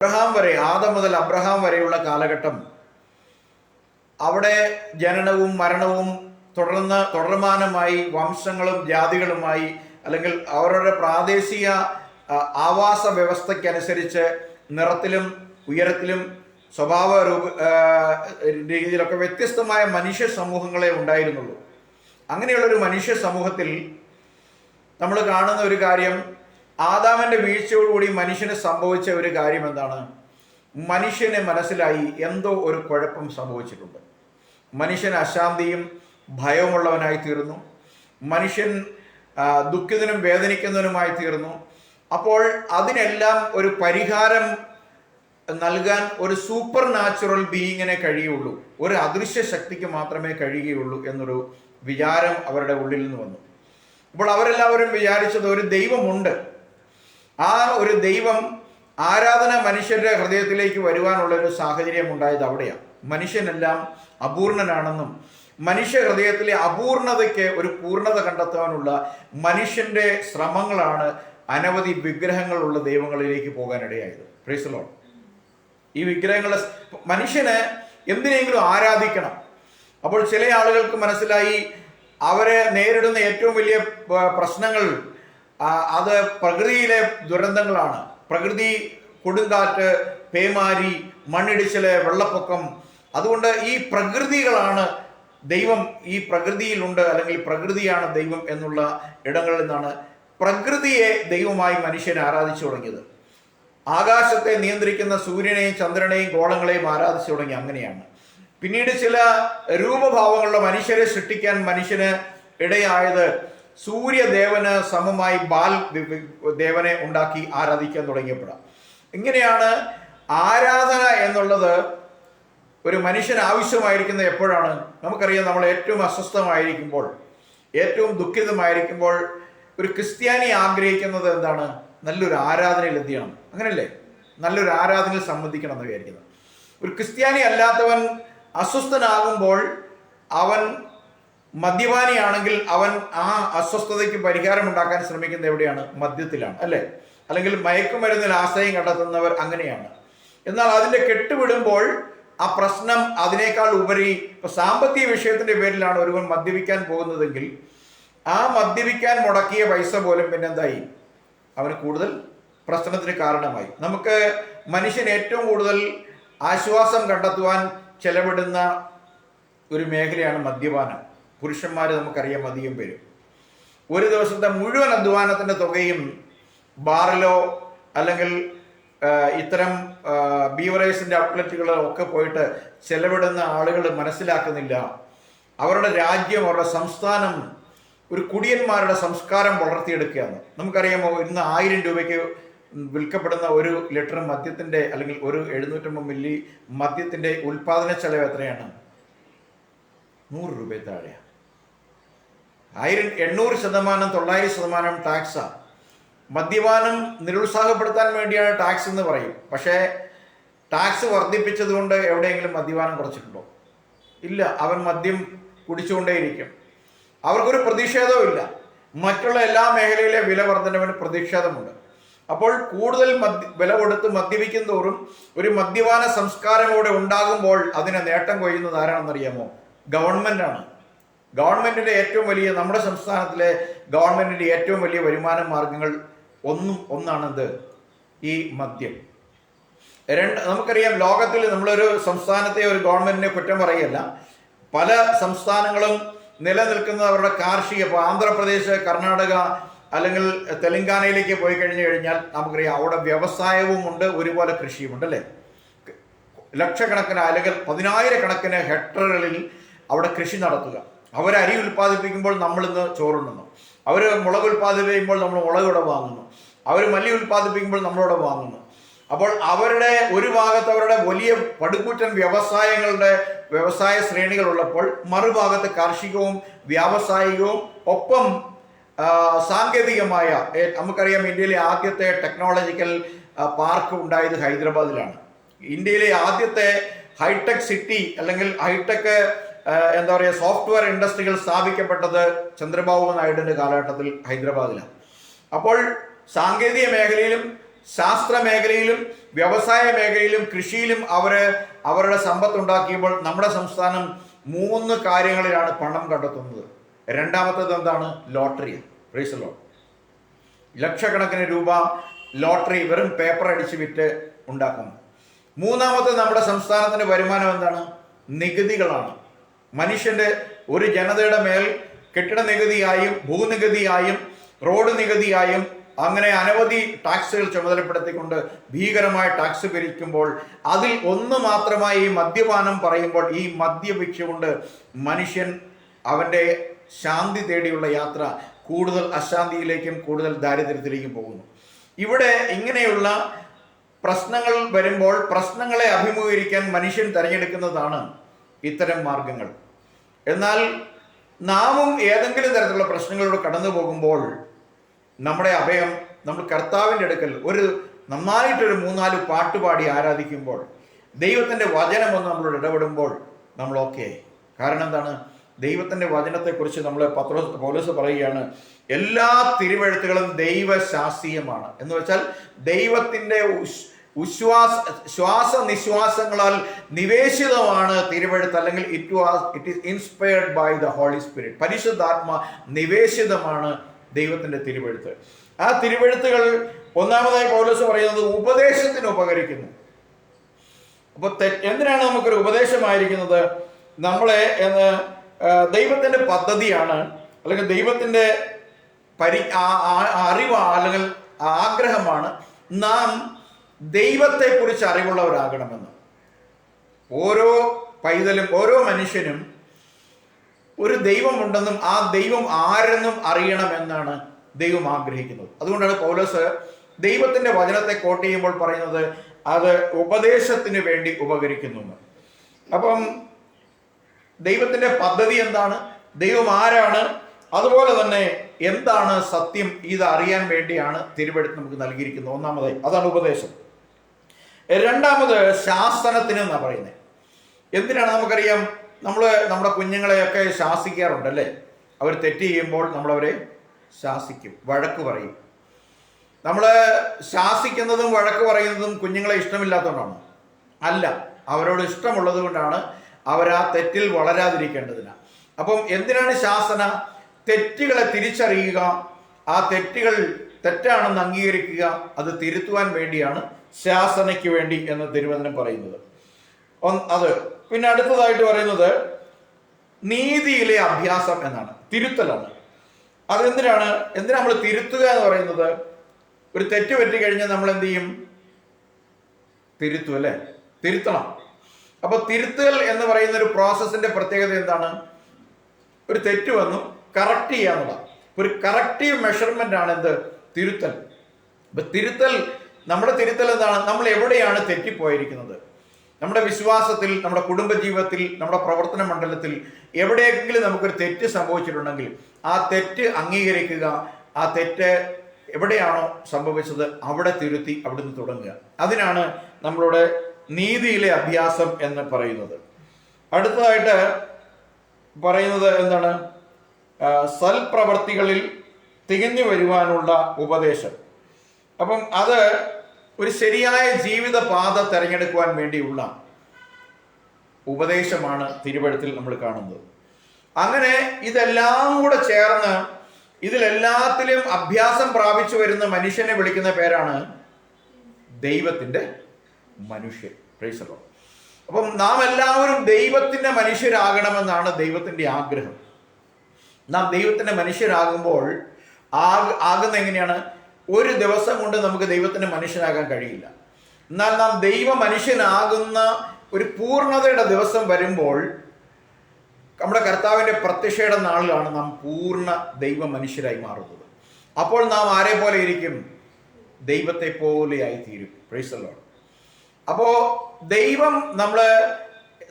Abraham വരെ, ആദം മുതൽ Abraham വരെയുള്ള കാലഘട്ടം, അവിടെ ജനനവും മരണവും തുടർമാനമായി വംശങ്ങളും ജാതികളുമായി, അല്ലെങ്കിൽ അവരുടെ പ്രാദേശിക ആവാസ വ്യവസ്ഥയ്ക്കനുസരിച്ച് നിറത്തിലും ഉയരത്തിലും സ്വഭാവ രീതിയിലൊക്കെ വ്യത്യസ്തമായ മനുഷ്യ സമൂഹങ്ങളെ ഉണ്ടായിരുന്നുള്ളൂ. അങ്ങനെയുള്ളൊരു മനുഷ്യ സമൂഹത്തിൽ നമ്മൾ കാണുന്ന ഒരു കാര്യം, ആദാമിൻ്റെ വീഴ്ചയോടുകൂടി മനുഷ്യന് സംഭവിച്ച ഒരു കാര്യം എന്താണ്? മനുഷ്യന് മനസ്സിലായി എന്തോ ഒരു കുഴപ്പം സംഭവിച്ചിട്ടുണ്ട്. മനുഷ്യൻ അശാന്തിയും ഭയവുമുള്ളവനായി തീർന്നു. മനുഷ്യൻ ദുഃഖിതനും വേദനിക്കുന്നവനുമായി തീർന്നു. അപ്പോൾ അതിനെല്ലാം ഒരു പരിഹാരം നൽകാൻ ഒരു സൂപ്പർ നാച്ചുറൽ ബീയിങ്ങിനെ കഴിയുള്ളൂ, ഒരു അദൃശ്യ ശക്തിക്ക് മാത്രമേ കഴിയുകയുള്ളൂ എന്നൊരു വിചാരം അവരുടെ ഉള്ളിൽ നിന്ന് വന്നു. അപ്പോൾ അവരെല്ലാവരും വിചാരിച്ചത് ഒരു ദൈവമുണ്ട്. ആ ഒരു ദൈവം ആരാധന മനുഷ്യരുടെ ഹൃദയത്തിലേക്ക് വരുവാനുള്ള ഒരു സാഹചര്യം ഉണ്ടായത് അവിടെയാണ്. മനുഷ്യനെല്ലാം അപൂർണനാണെന്നും മനുഷ്യ ഹൃദയത്തിലെ അപൂർണതയ്ക്ക് ഒരു പൂർണ്ണത കണ്ടെത്താനുള്ള മനുഷ്യന്റെ ശ്രമങ്ങളാണ് അനവധി വിഗ്രഹങ്ങളുള്ള ദൈവങ്ങളിലേക്ക് പോകാനിടയായത്. Praise the Lord. ഈ വിഗ്രഹങ്ങളെ മനുഷ്യന് എന്തിനെങ്കിലും ആരാധിക്കണം. അപ്പോൾ ചില ആളുകൾക്ക് മനസ്സിലായി അവരെ നേരിടുന്ന ഏറ്റവും വലിയ പ്രശ്നങ്ങൾ അത് പ്രകൃതിയിലെ ദുരന്തങ്ങളാണ്. പ്രകൃതി, കൊടുങ്കാറ്റ്, പേമാരി, മണ്ണിടിച്ചില്, വെള്ളപ്പൊക്കം. അതുകൊണ്ട് ഈ പ്രകൃതികളാണ് ദൈവം, ഈ പ്രകൃതിയിലുണ്ട്, അല്ലെങ്കിൽ പ്രകൃതിയാണ് ദൈവം എന്നുള്ള ഇടങ്ങളിൽ നിന്നാണ് പ്രകൃതിയെ ദൈവമായി മനുഷ്യൻ ആരാധിച്ചു തുടങ്ങിയത്. ആകാശത്തെ നിയന്ത്രിക്കുന്ന സൂര്യനെയും ചന്ദ്രനെയും ഗോളങ്ങളെയും ആരാധിച്ചു തുടങ്ങി. അങ്ങനെയാണ് പിന്നീട് ചില രൂപഭാവങ്ങളുള്ള മനുഷ്യരെ സൃഷ്ടിക്കാൻ മനുഷ്യന് ഇടയായത് സൂര്യദേവന് സമമായി ബാൽ ദേവനെ ഉണ്ടാക്കി ആരാധിക്കാൻ തുടങ്ങിയപ്പോഴാണ്. ഇങ്ങനെയാണ് ആരാധന എന്നുള്ളത് ഒരു മനുഷ്യന് ആവശ്യമായിരിക്കുന്നത് എപ്പോഴാണ്? നമുക്കറിയാം, നമ്മൾ ഏറ്റവും അസ്വസ്ഥമായിരിക്കുമ്പോൾ, ഏറ്റവും ദുഃഖിതമായിരിക്കുമ്പോൾ ഒരു ക്രിസ്ത്യാനി ആഗ്രഹിക്കുന്നത് എന്താണ്? നല്ലൊരു ആരാധനയിൽ എന്ത് ചെയ്യണം, അങ്ങനെയല്ലേ? നല്ലൊരു ആരാധനയിൽ സംബന്ധിക്കണം എന്ന് വിചാരിക്കുന്നത്. ഒരു ക്രിസ്ത്യാനി അല്ലാത്തവൻ അസ്വസ്ഥനാകുമ്പോൾ, അവൻ മദ്യപാനിയാണെങ്കിൽ അവൻ ആ അസ്വസ്ഥതയ്ക്ക് പരിഹാരം ഉണ്ടാക്കാൻ ശ്രമിക്കുന്നത് എവിടെയാണ്? മദ്യത്തിലാണ്, അല്ലേ? അല്ലെങ്കിൽ മയക്കുമരുന്നിൽ ആശ്രയം കണ്ടെത്തുന്നവർ അങ്ങനെയാണ്. എന്നാൽ അതിൻ്റെ കെട്ടുവിടുമ്പോൾ ആ പ്രശ്നം അതിനേക്കാൾ ഉപരി, ഇപ്പൊ സാമ്പത്തിക വിഷയത്തിന്റെ പേരിലാണ് ഒരുവൻ മദ്യപിക്കാൻ പോകുന്നതെങ്കിൽ ആ മദ്യപിക്കാൻ മുടക്കിയ പൈസ പോലും പിന്നെന്തായി? അവന് കൂടുതൽ പ്രശ്നത്തിന് കാരണമായി. നമുക്ക് മനുഷ്യൻ ഏറ്റവും കൂടുതൽ ആശ്വാസം കണ്ടെത്തുവാൻ ചെലവിടുന്ന ഒരു മേഖലയാണ് മദ്യപാനം. പുരുഷന്മാർ നമുക്കറിയാം അധികം പേര് ഒരു ദിവസത്തെ മുഴുവൻ അധ്വാനത്തിൻ്റെ തുകയും ബാറിലോ അല്ലെങ്കിൽ ഇത്തരം ബീവറേജിൻ്റെ ഔട്ട്ലെറ്റുകളോ ഒക്കെ പോയിട്ട് ചെലവിടുന്ന ആളുകൾ മനസ്സിലാക്കുന്നില്ല, അവരുടെ രാജ്യം, അവരുടെ സംസ്ഥാനം ഒരു കുടിയന്മാരുടെ സംസ്കാരം വളർത്തിയെടുക്കുകയാണ്. നമുക്കറിയാമോ, ഇന്ന് 1000 രൂപയ്ക്ക് വിൽക്കപ്പെടുന്ന ഒരു ലിറ്റർ മദ്യത്തിൻ്റെ, അല്ലെങ്കിൽ ഒരു 750 മില്ലി മദ്യത്തിൻ്റെ ഉൽപാദന ചെലവ് എത്രയാണ്? 100 രൂപ താഴെയാണ്. 800%, 900% ടാക്സാണ്. മദ്യപാനം നിരുത്സാഹപ്പെടുത്താൻ വേണ്ടിയാണ് ടാക്സ് എന്ന് പറയും. പക്ഷേ ടാക്സ് വർദ്ധിപ്പിച്ചത് കൊണ്ട് എവിടെയെങ്കിലും മദ്യപാനം കുറച്ചിട്ടുണ്ടോ? ഇല്ല. അവൻ മദ്യം കുടിച്ചുകൊണ്ടേയിരിക്കും. അവർക്കൊരു പ്രതിഷേധവും ഇല്ല. മറ്റുള്ള എല്ലാ മേഖലയിലെ വില വർധനവിന് പ്രതിഷേധമുണ്ട്. അപ്പോൾ കൂടുതൽ വില കൊടുത്ത് മദ്യപിക്കും തോറും ഒരു മദ്യപാന സംസ്കാരം കൂടെ ഉണ്ടാകുമ്പോൾ അതിനെ നേട്ടം കൊയ്യുന്നത് ആരാണെന്നറിയാമോ? ഗവൺമെൻറ്റാണ്. ഗവൺമെൻറ്റിൻ്റെ ഏറ്റവും വലിയ, നമ്മുടെ സംസ്ഥാനത്തിലെ ഗവൺമെൻറ്റിൻ്റെ ഏറ്റവും വലിയ വരുമാന മാർഗങ്ങൾ ഒന്നാണെന്ത്? ഈ മദ്യം. നമുക്കറിയാം, ലോകത്തിൽ നമ്മളൊരു സംസ്ഥാനത്തെ, ഒരു ഗവൺമെൻറ്റിനെ കുറ്റം പറയല്ല. പല സംസ്ഥാനങ്ങളും നിലനിൽക്കുന്നത് അവരുടെ കാർഷിക, ഇപ്പോൾ ആന്ധ്രാപ്രദേശ്, കർണാടക അല്ലെങ്കിൽ തെലങ്കാനയിലേക്ക് പോയി കഴിഞ്ഞാൽ നമുക്കറിയാം അവിടെ വ്യവസായവും ഉണ്ട്, ഒരുപോലെ കൃഷിയുമുണ്ട്, അല്ലേ? ലക്ഷക്കണക്കിന് അല്ലെങ്കിൽ 10,000 ഹെക്ടറുകളിൽ അവിടെ കൃഷി നടത്തുക. അവർ അരി ഉൽപ്പാദിപ്പിക്കുമ്പോൾ നമ്മളിന്ന് ചോറുണ്ണുന്നു. അവർ മുളക് ഉൽപ്പാദിപ്പിക്കുമ്പോൾ നമ്മൾ മുളക് ഇവിടെ വാങ്ങുന്നു. അവർ മല്ലി ഉൽപ്പാദിപ്പിക്കുമ്പോൾ നമ്മളിവിടെ വാങ്ങുന്നു. അപ്പോൾ അവരുടെ ഒരു ഭാഗത്ത് അവരുടെ വലിയ പടുകൂറ്റൻ വ്യവസായ ശ്രേണികൾ ഉള്ളപ്പോൾ, മറുഭാഗത്ത് കാർഷികവും വ്യാവസായികവും ഒപ്പം സാങ്കേതികമായ, നമുക്കറിയാം ഇന്ത്യയിലെ ആദ്യത്തെ ടെക്നോളജിക്കൽ പാർക്ക് ഉണ്ടായത് ഹൈദരാബാദിലാണ്. ഇന്ത്യയിലെ ആദ്യത്തെ ഹൈടെക് സിറ്റി അല്ലെങ്കിൽ ഹൈടെക് എന്താ പറയുക, സോഫ്റ്റ്വെയർ ഇൻഡസ്ട്രികൾ സ്ഥാപിക്കപ്പെട്ടത് ചന്ദ്രബാബു നായിഡുവിൻ്റെ കാലഘട്ടത്തിൽ ഹൈദരാബാദിലാണ്. അപ്പോൾ സാങ്കേതിക മേഖലയിലും ശാസ്ത്ര മേഖലയിലും വ്യവസായ മേഖലയിലും കൃഷിയിലും അവരുടെ സമ്പത്ത് ഉണ്ടാക്കിയപ്പോൾ നമ്മുടെ സംസ്ഥാനം 3 കാര്യങ്ങളിലാണ് പണം കണ്ടെത്തുന്നത്. രണ്ടാമത്തേത് എന്താണ്? ലോട്ടറി. Price the Lord. ലക്ഷക്കണക്കിന് രൂപ ലോട്ടറി വെറും പേപ്പർ അടിച്ച് വിറ്റ് ഉണ്ടാക്കുന്നു. മൂന്നാമത്തെ നമ്മുടെ സംസ്ഥാനത്തിന്റെ വരുമാനം എന്താണ്? നികുതികളാണ്. മനുഷ്യന്റെ ഒരു ജനതയുടെ മേൽ കെട്ടിട നികുതിയായും ഭൂനികുതിയായും റോഡ് നികുതിയായും അങ്ങനെ അനവധി ടാക്സുകൾ ചുമതലപ്പെടുത്തിക്കൊണ്ട് ഭീകരമായ ടാക്സ് പിരിക്കുമ്പോൾ അതിൽ ഒന്ന് മാത്രമായി ഈ മദ്യപാനം പറയുമ്പോൾ ഈ മദ്യപിച്ചുകൊണ്ട് മനുഷ്യൻ അവൻ്റെ ശാന്തി തേടിയുള്ള യാത്ര കൂടുതൽ അശാന്തിയിലേക്കും കൂടുതൽ ദാരിദ്ര്യത്തിലേക്കും പോകുന്നു. ഇവിടെ ഇങ്ങനെയുള്ള പ്രശ്നങ്ങൾ വരുമ്പോൾ പ്രശ്നങ്ങളെ അഭിമുഖീകരിക്കാൻ മനുഷ്യൻ തിരഞ്ഞെടുക്കുന്നതാണ് ഇത്തരം മാർഗങ്ങൾ. എന്നാൽ നാമും ഏതെങ്കിലും തരത്തിലുള്ള പ്രശ്നങ്ങളിലൂടെ കടന്നു പോകുമ്പോൾ നമ്മുടെ അഭയം നമ്മൾ കർത്താവിൻ്റെ അടുക്കൽ നന്നായിട്ടൊരു 3-4 പാട്ടുപാടി ആരാധിക്കുമ്പോൾ ദൈവത്തിൻ്റെ വചനം നമ്മളോട് ഇടപെടുമ്പോൾ നമ്മൾ ഓക്കെ. കാരണം എന്താണ്? ദൈവത്തിൻ്റെ വചനത്തെക്കുറിച്ച് നമ്മൾ പൗലോസ് പറയുകയാണ്, എല്ലാ തിരുവെഴുത്തുകളും ദൈവശാസ്ത്രീയമാണ്. എന്ന് വെച്ചാൽ ദൈവത്തിൻ്റെ ശ്വാസനിശ്വാസങ്ങളാൽ നിവേശിതമാണ് തിരുവെഴുത്ത്, അല്ലെങ്കിൽ it is inspired by the Holy Spirit. പരിശുദ്ധാത്മ നിവേശിതമാണ് ദൈവത്തിൻ്റെ തിരുവെഴുത്ത്. ആ തിരുവെഴുത്തുകൾ ഒന്നാമതായി പൗലോസ് പറയുന്നത് ഉപദേശത്തിന് ഉപകരിക്കുന്നു. അപ്പോൾ എന്തിനാണ് നമുക്കൊരു ഉപദേശമായിരിക്കുന്നത്? നമ്മളെ ദൈവത്തിൻ്റെ പദ്ധതിയാണ്, അല്ലെങ്കിൽ ദൈവത്തിൻ്റെ അറിവ് അല്ലെങ്കിൽ ആഗ്രഹമാണ് നാം ദൈവത്തെക്കുറിച്ച് അറിവുള്ളവരാകണമെന്ന്. ഓരോ പൈതലും ഓരോ മനുഷ്യനും ഒരു ദൈവമുണ്ടെന്നും ആ ദൈവം ആരെന്നും അറിയണമെന്നാണ് ദൈവം ആഗ്രഹിക്കുന്നത്. അതുകൊണ്ടാണ് പൗലോസ് ദൈവത്തിൻ്റെ വചനത്തെ കോട്ട് ചെയ്യുമ്പോൾ പറയുന്നത് അത് ഉപദേശത്തിന് വേണ്ടി ഉപകരിക്കുന്നു. അപ്പം ദൈവത്തിൻ്റെ പദ്ധതി എന്താണ്, ദൈവം ആരാണ്, അതുപോലെ തന്നെ എന്താണ് സത്യം, ഇത് അറിയാൻ വേണ്ടിയാണ് തിരുവെഴുത്ത് നമുക്ക് നൽകിയിരിക്കുന്നത്. ഒന്നാമതായി അതാണ് ഉപദേശം. രണ്ടാമത് ശാസനത്തിന് എന്നാണ് പറയുന്നത്. എന്തിനാണ്? നമുക്കറിയാം, നമ്മുടെ കുഞ്ഞുങ്ങളെയൊക്കെ ശാസിക്കാറുണ്ടല്ലേ. അവർ തെറ്റ് ചെയ്യുമ്പോൾ നമ്മളവരെ ശാസിക്കും, വഴക്ക് പറയും. നമ്മൾ ശാസിക്കുന്നതും വഴക്ക് പറയുന്നതും കുഞ്ഞുങ്ങളെ ഇഷ്ടമില്ലാത്തതുകൊണ്ടാണ്? അല്ല, അവരോട് ഇഷ്ടമുള്ളത് കൊണ്ടാണ്. അവരാ തെറ്റിൽ വളരാതിരിക്കേണ്ടതിനാണ്. അപ്പം എന്തിനാണ് ശാസന? തെറ്റുകളെ തിരിച്ചറിയുക, ആ തെറ്റുകൾ തെറ്റാണെന്ന് അംഗീകരിക്കുക, അത് തിരുത്തുവാൻ വേണ്ടിയാണ് ശാസനയ്ക്ക് വേണ്ടി എന്ന് തിരുവചനം പറയുന്നത്. അത് പിന്നെ അടുത്തതായിട്ട് പറയുന്നത് നീതിയിലെ അഭ്യാസം എന്നാണ്, തിരുത്തലാണ്. അതെന്തിനാണ് നമ്മൾ തിരുത്തുക എന്ന് പറയുന്നത്? ഒരു തെറ്റ് പറ്റിക്കഴിഞ്ഞാൽ നമ്മൾ എന്ത് ചെയ്യും? തിരുത്തും അല്ലേ, തിരുത്തണം. അപ്പൊ തിരുത്തൽ എന്ന് പറയുന്ന ഒരു പ്രോസസ്സിന്റെ പ്രത്യേകത എന്താണ്? ഒരു തെറ്റ് വന്നു കറക്റ്റ് ചെയ്യാനുള്ള ഒരു കറക്റ്റീവ് മെഷർമെന്റ് ആണ് എന്ത്? തിരുത്തൽ. അപ്പൊ നമ്മുടെ തിരുത്തൽ എന്താണ്? നമ്മൾ എവിടെയാണ് തെറ്റിപ്പോയിരിക്കുന്നത്? നമ്മുടെ വിശ്വാസത്തിൽ, നമ്മുടെ കുടുംബജീവിതത്തിൽ, നമ്മുടെ പ്രവർത്തന മണ്ഡലത്തിൽ എവിടെയെങ്കിലും നമുക്കൊരു തെറ്റ് സംഭവിച്ചിട്ടുണ്ടെങ്കിൽ ആ തെറ്റ് അംഗീകരിക്കുക, ആ തെറ്റ് എവിടെയാണോ സംഭവിച്ചത് അവിടെ തിരുത്തി അവിടുന്ന് തുടങ്ങുക. അതിനാണ് നമ്മളുടെ നീതിയിലെ അഭ്യാസം എന്ന് പറയുന്നത്. അടുത്തതായിട്ട് പറയുന്നത് എന്താണ്? സൽപ്രവർത്തികളിൽ തികഞ്ഞു വരുവാനുള്ള ഉപദേശം. അപ്പം അത് ഒരു ശരിയായ ജീവിത പാത തിരഞ്ഞെടുക്കുവാൻ വേണ്ടിയുള്ള ഉപദേശമാണ് തിരുവെഴുത്തിൽ നമ്മൾ കാണുന്നത്. അങ്ങനെ ഇതെല്ലാം കൂടെ ചേർന്ന് ഇതിലെല്ലാത്തിലും അഭ്യാസം പ്രാപിച്ചു വരുന്ന മനുഷ്യനെ വിളിക്കുന്ന പേരാണ് ദൈവത്തിൻ്റെ മനുഷ്യൻ. Price the Lord. അപ്പം നാം എല്ലാവരും ദൈവത്തിൻ്റെ മനുഷ്യരാകണമെന്നാണ് ദൈവത്തിൻ്റെ ആഗ്രഹം. നാം ദൈവത്തിൻ്റെ മനുഷ്യരാകുമ്പോൾ ആകുന്ന എങ്ങനെയാണ്? ഒരു ദിവസം കൊണ്ട് നമുക്ക് ദൈവത്തിൻ്റെ മനുഷ്യനാകാൻ കഴിയില്ല. എന്നാൽ നാം ദൈവ മനുഷ്യനാകുന്ന ഒരു പൂർണ്ണതയുടെ ദിവസം വരുമ്പോൾ, നമ്മുടെ കർത്താവിൻ്റെ പ്രത്യക്ഷയുടെ നാളിലാണ് നാം പൂർണ്ണ ദൈവ മനുഷ്യരായി മാറുന്നത്. അപ്പോൾ നാം ആരെ പോലെ ഇരിക്കും? ദൈവത്തെ പോലെയായി തീരും. Price the Lord. അപ്പോൾ ദൈവം, നമ്മൾ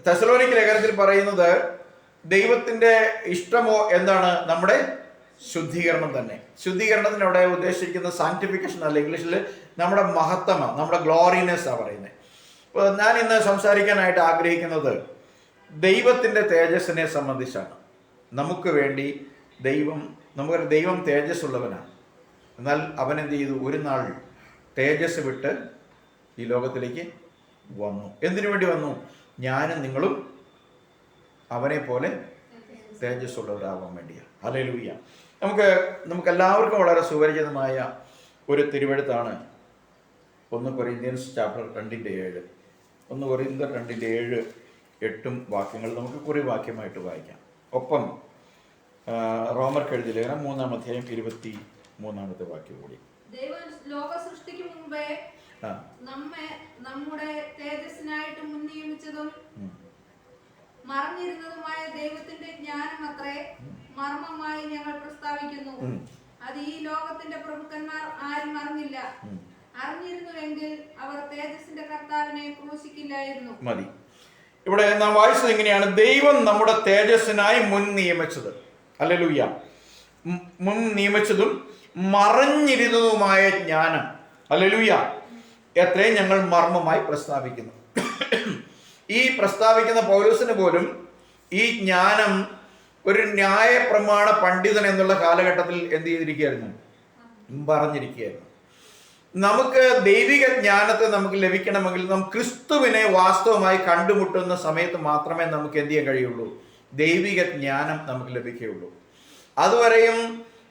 തെസ്സലോനിക്ക ലേഖനത്തിൽ പറയുന്നത് ദൈവത്തിൻ്റെ ഇഷ്ടമോ എന്താണ്? നമ്മുടെ ശുദ്ധീകരണം തന്നെ. ശുദ്ധീകരണത്തിന് അവിടെ ഉദ്ദേശിക്കുന്ന സാങ്ക്ടിഫിക്കേഷൻ അല്ല, ഇംഗ്ലീഷിൽ നമ്മുടെ മഹത്വമാണ്, നമ്മുടെ ഗ്ലോറിനെസ് ആണ് പറയുന്നത്. അപ്പോൾ ഞാൻ ഇന്ന് സംസാരിക്കാനായിട്ട് ആഗ്രഹിക്കുന്നത് ദൈവത്തിൻ്റെ തേജസ്സിനെ സംബന്ധിച്ചാണ്. നമുക്ക് വേണ്ടി ദൈവം തേജസ്സുള്ളവനാണ്. എന്നാൽ അവൻ എന്ത് ചെയ്തു? ഒരു നാൾ തേജസ് വിട്ട് ഈ ലോകത്തിലേക്ക് വന്നു. എന്തിനു വേണ്ടി വന്നു? ഞാനും നിങ്ങളും അവനെ പോലെ തേജസ്സുള്ളവരാകാൻ വേണ്ടിയാണ്. ഹല്ലേലൂയ. നമുക്കെല്ലാവർക്കും വളരെ സുപരിചിതമായ ഒരു തിരുവെഴുത്താണ് 1 കൊരിന്ത്യൻസ് ചാപ്റ്റർ 2:7. 1 കൊരിന്ത്യർ 2:7, 8 വാക്യങ്ങൾ നമുക്ക് കുറി വാക്യമായിട്ട് വായിക്കാം. ഒപ്പം റോമർക്ക് എഴുതിയ ലേഖനം 3-ാം അധ്യായം 23-ാമത്തെ വാക്യം കൂടി. ദൈവം ലോക സൃഷ്ടിക്ക് മുമ്പേ നമ്മെ നമ്മുടെ തേജസ്സിനായിട്ട് മുൻനിയമിച്ചതും മറഞ്ഞിരുന്നതുമായ ദൈവത്തിന്റെ ജ്ഞാനം അത്രേ മർമ്മമായി ഞങ്ങൾ പ്രസ്താവിക്കുന്നു. അത് ഈ ലോകത്തിന്റെ പ്രഭുക്കന്മാർ ആരും അറിഞ്ഞില്ല. അറിഞ്ഞിരുന്നുവെങ്കിൽ അവർ തേജസ്സിന്റെ കർത്താവിനെ ക്രൂശിക്കില്ലായിരുന്നു. മതി. ഇവിടെ നാം വായിച്ചത് എങ്ങനെയാണ്? ദൈവം നമ്മുടെ തേജസ്സിനായി മുൻ നിയമിച്ചത്. ഹല്ലേലൂയ. മുൻ നിയമിച്ചതും മറഞ്ഞിരുന്നതുമായ ജ്ഞാനം. ഹല്ലേലൂയ. എത്രയും ഞങ്ങൾ മർമ്മമായി പ്രസ്താവിക്കുന്നു. ഈ പ്രസ്താവിക്കുന്ന പൗലോസിന് പോലും ഈ ജ്ഞാനം ഒരു ന്യായപ്രമാണ പണ്ഡിതൻ എന്നുള്ള കാലഘട്ടത്തിൽ എന്ത് ചെയ്തിരിക്കുകയായിരുന്നു? പറഞ്ഞിരിക്കുകയായിരുന്നു. നമുക്ക് ദൈവിക ജ്ഞാനത്തെ നമുക്ക് ലഭിക്കണമെങ്കിൽ നാം ക്രിസ്തുവിനെ വാസ്തവമായി കണ്ടുമുട്ടുന്ന സമയത്ത് മാത്രമേ നമുക്ക് എന്ത് ചെയ്യാൻ കഴിയുള്ളൂ? ദൈവിക ജ്ഞാനം നമുക്ക് ലഭിക്കുകയുള്ളൂ. അതുവരെയും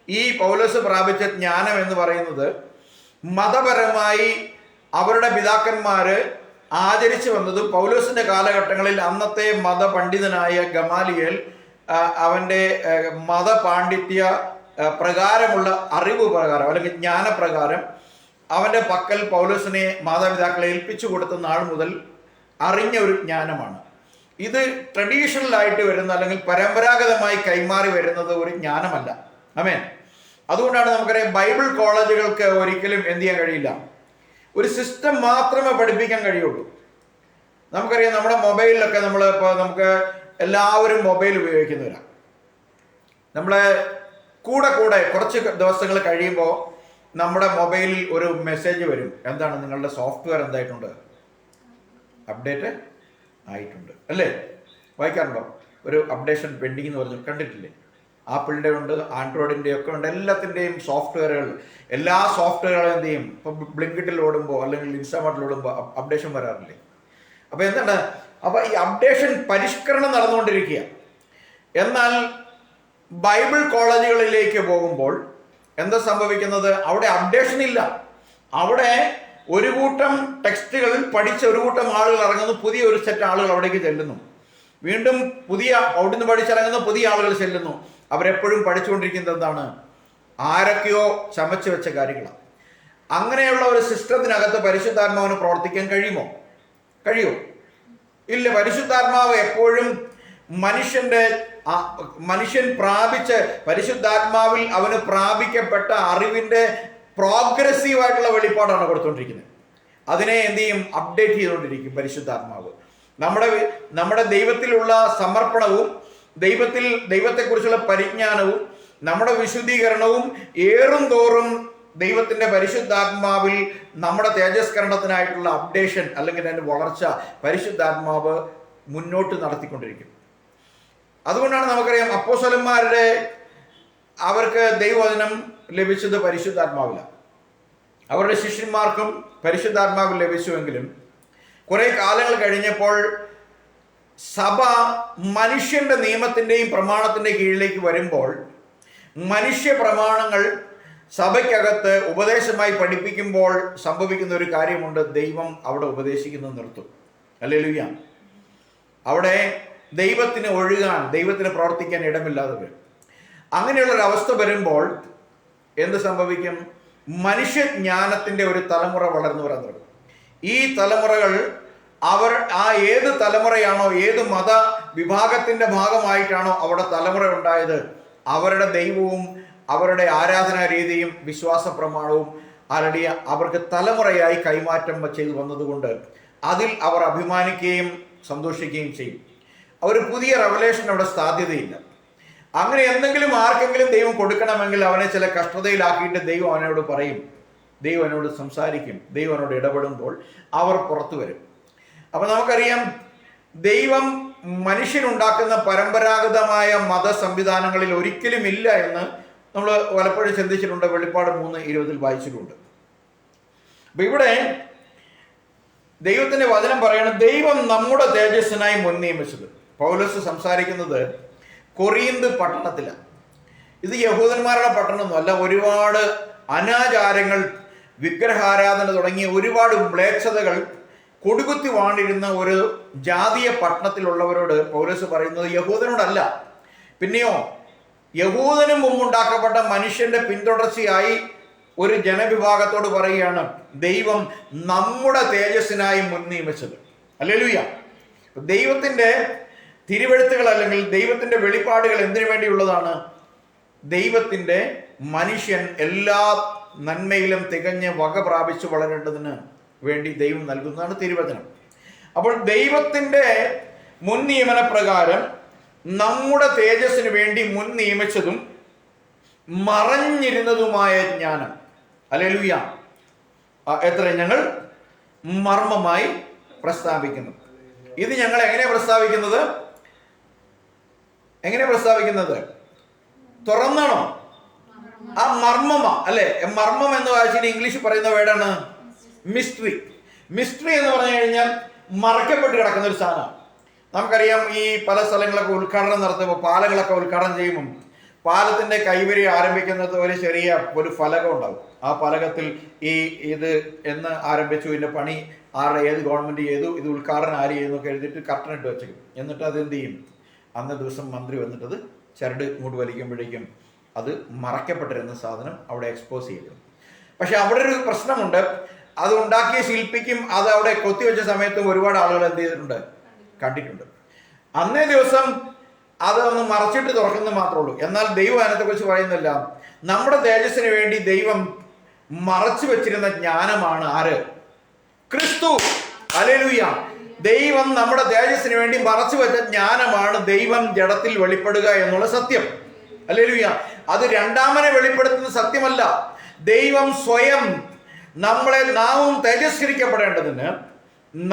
ഈ പൗലോസ് പ്രാപിച്ച ജ്ഞാനം എന്ന് പറയുന്നത് മതപരമായി അവരുടെ പിതാക്കന്മാര് ആചരിച്ചു വന്നതും പൗലോസിന്റെ കാലഘട്ടങ്ങളിൽ അന്നത്തെ മതപണ്ഡിതനായ ഗമാലിയേൽ അവന്റെ മതപാണ്ഡിത്യ പ്രകാരമുള്ള അറിവ് പ്രകാരം അല്ലെങ്കിൽ ജ്ഞാനപ്രകാരം അവന്റെ പക്കൽ പൗലോസിനെ മാതാപിതാക്കളെ ഏൽപ്പിച്ചു കൊടുത്ത നാൾ മുതൽ അറിഞ്ഞ ഒരു ജ്ഞാനമാണ് ഇത്. ട്രഡീഷണൽ ആയിട്ട് വരുന്ന അല്ലെങ്കിൽ പരമ്പരാഗതമായി കൈമാറി വരുന്നത് ഒരു ജ്ഞാനമല്ല. ആമേൻ. അതുകൊണ്ടാണ് നമുക്കറിയാം ബൈബിൾ കോളേജുകൾക്ക് ഒരിക്കലും എന്ത് ചെയ്യാൻ കഴിയില്ല, ഒരു സിസ്റ്റം മാത്രമേ പഠിപ്പിക്കാൻ കഴിയുള്ളൂ. നമുക്കറിയാം നമ്മുടെ മൊബൈലിലൊക്കെ നമുക്ക് എല്ലാവരും മൊബൈൽ ഉപയോഗിക്കുന്നവരാണ്. നമ്മളെ കൂടെ കുറച്ച് ദിവസങ്ങൾ കഴിയുമ്പോൾ നമ്മുടെ മൊബൈലിൽ ഒരു മെസ്സേജ് വരും. എന്താണ്? നിങ്ങളുടെ സോഫ്റ്റ്വെയർ എന്തായിട്ടുണ്ട്? അപ്ഡേറ്റ് ആയിട്ടുണ്ട് അല്ലേ? വായിക്കാറുണ്ടോ? ഒരു അപ്ഡേഷൻ പെൻഡിങ് എന്ന് പറഞ്ഞു കണ്ടിട്ടില്ലേ? ആപ്പിളിൻ്റെ ഉണ്ട്, ആൻഡ്രോയിഡിൻ്റെ ഒക്കെ ഉണ്ട്. എല്ലാത്തിൻ്റെയും സോഫ്റ്റ്വെയറുകൾ, എല്ലാ സോഫ്റ്റ്വെയറുകളും എന്ത് ചെയ്യും? ഇപ്പോൾ ബ്ലിങ്കിട്ടിൽ ഓടുമ്പോൾ അല്ലെങ്കിൽ ഇൻസ്റ്റാമാർട്ടിൽ ഓടുമ്പോൾ അപ്ഡേഷൻ വരാറില്ലേ? അപ്പോൾ എന്താണ്? അപ്പോൾ ഈ അപ്ഡേഷൻ പരിഷ്കരണം നടന്നുകൊണ്ടിരിക്കുക. എന്നാൽ ബൈബിൾ കോളേജുകളിലേക്ക് പോകുമ്പോൾ എന്താ സംഭവിക്കുന്നത്? അവിടെ അപ്ഡേഷൻ ഇല്ല. അവിടെ ഒരു കൂട്ടം ടെക്സ്റ്റുകളിൽ പഠിച്ച ഒരു കൂട്ടം ആളുകൾ ഇറങ്ങുന്നു, പുതിയ ഒരു സെറ്റ് ആളുകൾ അവിടേക്ക് ചെല്ലുന്നു. വീണ്ടും അവിടുന്ന് പഠിച്ചിറങ്ങുന്ന പുതിയ ആളുകൾ ചെല്ലുന്നു. അവരെപ്പോഴും പഠിച്ചുകൊണ്ടിരിക്കുന്നത് എന്താണ്? ആരൊക്കെയോ ചമച്ചു വെച്ച കാര്യങ്ങളാണ്. അങ്ങനെയുള്ള ഒരു സിസ്റ്റത്തിനകത്ത് പരിശുദ്ധാത്മാവിന് പ്രവർത്തിക്കാൻ കഴിയുമോ? ഇല്ല. പരിശുദ്ധാത്മാവ് എപ്പോഴും മനുഷ്യൻ പ്രാപിച്ച പരിശുദ്ധാത്മാവിൽ അവന് പ്രാപിക്കപ്പെട്ട അറിവിന്റെ പ്രോഗ്രസീവായിട്ടുള്ള വെളിപ്പാടാണ് കൊടുത്തുകൊണ്ടിരിക്കുന്നത്. അതിനെ എന്ത് ചെയ്യും? അപ്ഡേറ്റ് ചെയ്തുകൊണ്ടിരിക്കും പരിശുദ്ധാത്മാവ്. നമ്മുടെ ദൈവത്തിലുള്ള സമർപ്പണവും ദൈവത്തെക്കുറിച്ചുള്ള പരിജ്ഞാനവും നമ്മുടെ വിശുദ്ധീകരണവും ഏറും തോറും ദൈവത്തിന്റെ പരിശുദ്ധാത്മാവിൽ നമ്മുടെ തേജസ്കരണത്തിനായിട്ടുള്ള അപ്ഡേഷൻ അല്ലെങ്കിൽ അതിന്റെ വളർച്ച പരിശുദ്ധാത്മാവ് മുന്നോട്ട് നടത്തിക്കൊണ്ടിരിക്കും. അതുകൊണ്ടാണ് നമുക്കറിയാം അപ്പോസ്തലന്മാരുടെ അവർക്ക് ദൈവവചനം ലഭിച്ചത് പരിശുദ്ധാത്മാവിലാണ്. അവരുടെ ശിഷ്യന്മാർക്കും പരിശുദ്ധാത്മാവിൽ ലഭിച്ചുവെങ്കിലും കുറെ കാലങ്ങൾ കഴിഞ്ഞപ്പോൾ സഭ മനുഷ്യന്റെ നിയമത്തിൻ്റെയും പ്രമാണത്തിൻ്റെ കീഴിലേക്ക് വരുമ്പോൾ മനുഷ്യ പ്രമാണങ്ങൾ സഭയ്ക്കകത്ത് ഉപദേശമായി പഠിപ്പിക്കുമ്പോൾ സംഭവിക്കുന്ന ഒരു കാര്യമുണ്ട്. ദൈവം അവിടെ ഉപദേശിക്കുന്നത് നിർത്തും. ഹല്ലേലൂയ. അവിടെ ദൈവത്തിന് ഒഴുകാൻ, ദൈവത്തിന് പ്രവർത്തിക്കാൻ ഇടമില്ലാതെ വരും. അങ്ങനെയുള്ളൊരവസ്ഥ വരുമ്പോൾ എന്ത് സംഭവിക്കും? മനുഷ്യജ്ഞാനത്തിൻ്റെ ഒരു തലമുറ വളർന്നു വരാൻ തുടങ്ങും. ഈ തലമുറകൾ ഏത് തലമുറയാണോ, ഏത് മത വിഭാഗത്തിൻ്റെ ഭാഗമായിട്ടാണോ അവിടെ തലമുറ ഉണ്ടായത്, അവരുടെ ദൈവവും അവരുടെ ആരാധനാ രീതിയും വിശ്വാസ പ്രമാണവും അവർക്ക് തലമുറയായി കൈമാറ്റം ചെയ്തു വന്നതുകൊണ്ട് അതിൽ അവർ അഭിമാനിക്കുകയും സന്തോഷിക്കുകയും ചെയ്യും. ഒരു പുതിയ റെവലേഷൻ അവിടെ സാധ്യതയില്ല. അങ്ങനെ എന്തെങ്കിലും ആർക്കെങ്കിലും ദൈവം കൊടുക്കണമെങ്കിൽ അവനെ ചില കഷ്ടതയിലാക്കിയിട്ട് ദൈവം അവനോട് പറയും, ദൈവം അവനോട് സംസാരിക്കും, ദൈവം അവനോട് ഇടപെടുമ്പോൾ അവർ പുറത്തു വരും. അപ്പൊ നമുക്കറിയാം ദൈവം മനുഷ്യനുണ്ടാക്കുന്ന പരമ്പരാഗതമായ മത സംവിധാനങ്ങളിൽ ഒരിക്കലും ഇല്ല എന്ന് നമ്മൾ പലപ്പോഴും ചിന്തിച്ചിട്ടുണ്ട്. വെളിപ്പാട് 3:20 വായിച്ചിട്ടുണ്ട്. അപ്പൊ ഇവിടെ ദൈവത്തിന്റെ വചനം പറയണം, ദൈവം നമ്മുടെ തേജസ്സിനായി മുൻനിയമിച്ചത്. പൗലോസ് സംസാരിക്കുന്നത് കൊറിന്ത് പട്ടണത്തിലാണ്. ഇത് യഹൂദന്മാരുടെ പട്ടണമൊന്നുമല്ല. ഒരുപാട് അനാചാരങ്ങൾ, വിഗ്രഹാരാധന തുടങ്ങിയ ഒരുപാട് മ്ലേച്ഛതകൾ കൊടുകുത്തി വാണിരുന്ന ഒരു ജാതീയ പട്ടണത്തിലുള്ളവരോട് പൗലോസ് പറയുന്നത് യഹൂദനോടല്ല, പിന്നെയോ യഹൂദന് മുമ്പുണ്ടാക്കപ്പെട്ട മനുഷ്യന്റെ പിന്തുടർച്ചയായി ഒരു ജനവിഭാഗത്തോട് പറയുകയാണ്, ദൈവം നമ്മുടെ തേജസ്സിനായി മുൻനിയമിച്ചത്. ഹല്ലേലൂയ. ദൈവത്തിന്റെ തിരുവെഴുത്തുകൾ അല്ലെങ്കിൽ ദൈവത്തിന്റെ വെളിപ്പാടുകൾ എന്തിനു വേണ്ടിയുള്ളതാണ്? ദൈവത്തിന്റെ മനുഷ്യൻ എല്ലാ നന്മയിലും തികഞ്ഞ് വക പ്രാപിച്ചു വളരേണ്ടതിന് വേണ്ടി ദൈവം നൽകുന്നതാണ് തിരുവചനം. അപ്പോൾ ദൈവത്തിന്റെ മുൻ നിയമന പ്രകാരം നമ്മുടെ തേജസ്സിന് വേണ്ടി മുൻ നിയമിച്ചതും മറഞ്ഞിരുന്നതുമായ ജ്ഞാനം, ഹല്ലേലൂയ, എത്ര ഞങ്ങൾ മർമ്മമായി പ്രസ്താവിക്കുന്നു. ഇത് ഞങ്ങൾ എങ്ങനെ പ്രസ്താവിക്കുന്നത്? തുറന്നാണോ? ആ മർമ്മമാ അല്ലെ? മർമ്മം എന്ന് വായിച്ചിട്ട് ഇംഗ്ലീഷ് പറയുന്ന വേർഡാണ് മിസ്റ്ററി. മിസ്റ്ററി എന്ന് പറഞ്ഞു കഴിഞ്ഞാൽ മറക്കപ്പെട്ട് കിടക്കുന്ന ഒരു സാധനം. നമുക്കറിയാം, ഈ പല സ്ഥലങ്ങളൊക്കെ ഉദ്ഘാടനം നടത്തുമ്പോൾ, പാലങ്ങളൊക്കെ ഉദ്ഘാടനം ചെയ്യുമ്പം പാലത്തിന്റെ കൈവരി ആരംഭിക്കുന്നത് ഒരു ചെറിയ ഒരു ഫലകം ഉണ്ടാവും. ആ ഫലകത്തിൽ ഇത് എന്ന് ആരംഭിച്ചു, ഇതിന്റെ പണി ഏത് ഗവൺമെന്റ് ചെയ്തു, ഇത് ഉദ്ഘാടനം ആര് ചെയ്യുന്നൊക്കെ എഴുതിയിട്ട് കർട്ടൻ ഇട്ട് വെച്ചേക്കും. എന്നിട്ട് അത് എന്ത് ചെയ്യും? അന്ന ദിവസം മന്ത്രി വന്നിട്ടത് ചരട് ഇങ്ങോട്ട് വലിക്കുമ്പോഴേക്കും അത് മറക്കപ്പെട്ടിരുന്ന സാധനം അവിടെ എക്സ്പോസ് ചെയ്യും. പക്ഷെ അവിടെ ഒരു പ്രശ്നമുണ്ട്. അത് ഉണ്ടാക്കിയ ശില്പിക്കും അത് അവിടെ കൊത്തിവെച്ച സമയത്തും ഒരുപാട് ആളുകൾ എന്ത് ചെയ്തിട്ടുണ്ട്? കണ്ടിട്ടുണ്ട്. അന്നേ ദിവസം അത് ഒന്ന് മറച്ചിട്ട് തുറക്കുന്നത് മാത്രമേ ഉള്ളൂ. എന്നാൽ ദൈവം അതിനെക്കുറിച്ച് പറയുന്നില്ല. നമ്മുടെ തേജസ്സിന് വേണ്ടി ദൈവം മറച്ചു വെച്ചിരുന്ന ജ്ഞാനമാണ് ആര്? ക്രിസ്തു. ഹല്ലേലൂയ. ദൈവം നമ്മുടെ തേജസ്സിന് വേണ്ടി മറച്ചു വെച്ച ജ്ഞാനമാണ് ദൈവം ജഡത്തിൽ വെളിപ്പെടുക എന്നുള്ള സത്യം. ഹല്ലേലൂയ. അത് രണ്ടാമനെ വെളിപ്പെടുത്തുന്ന സത്യമല്ല. ദൈവം സ്വയം നാവും തേജസ്കരിക്കപ്പെടേണ്ടതിന്,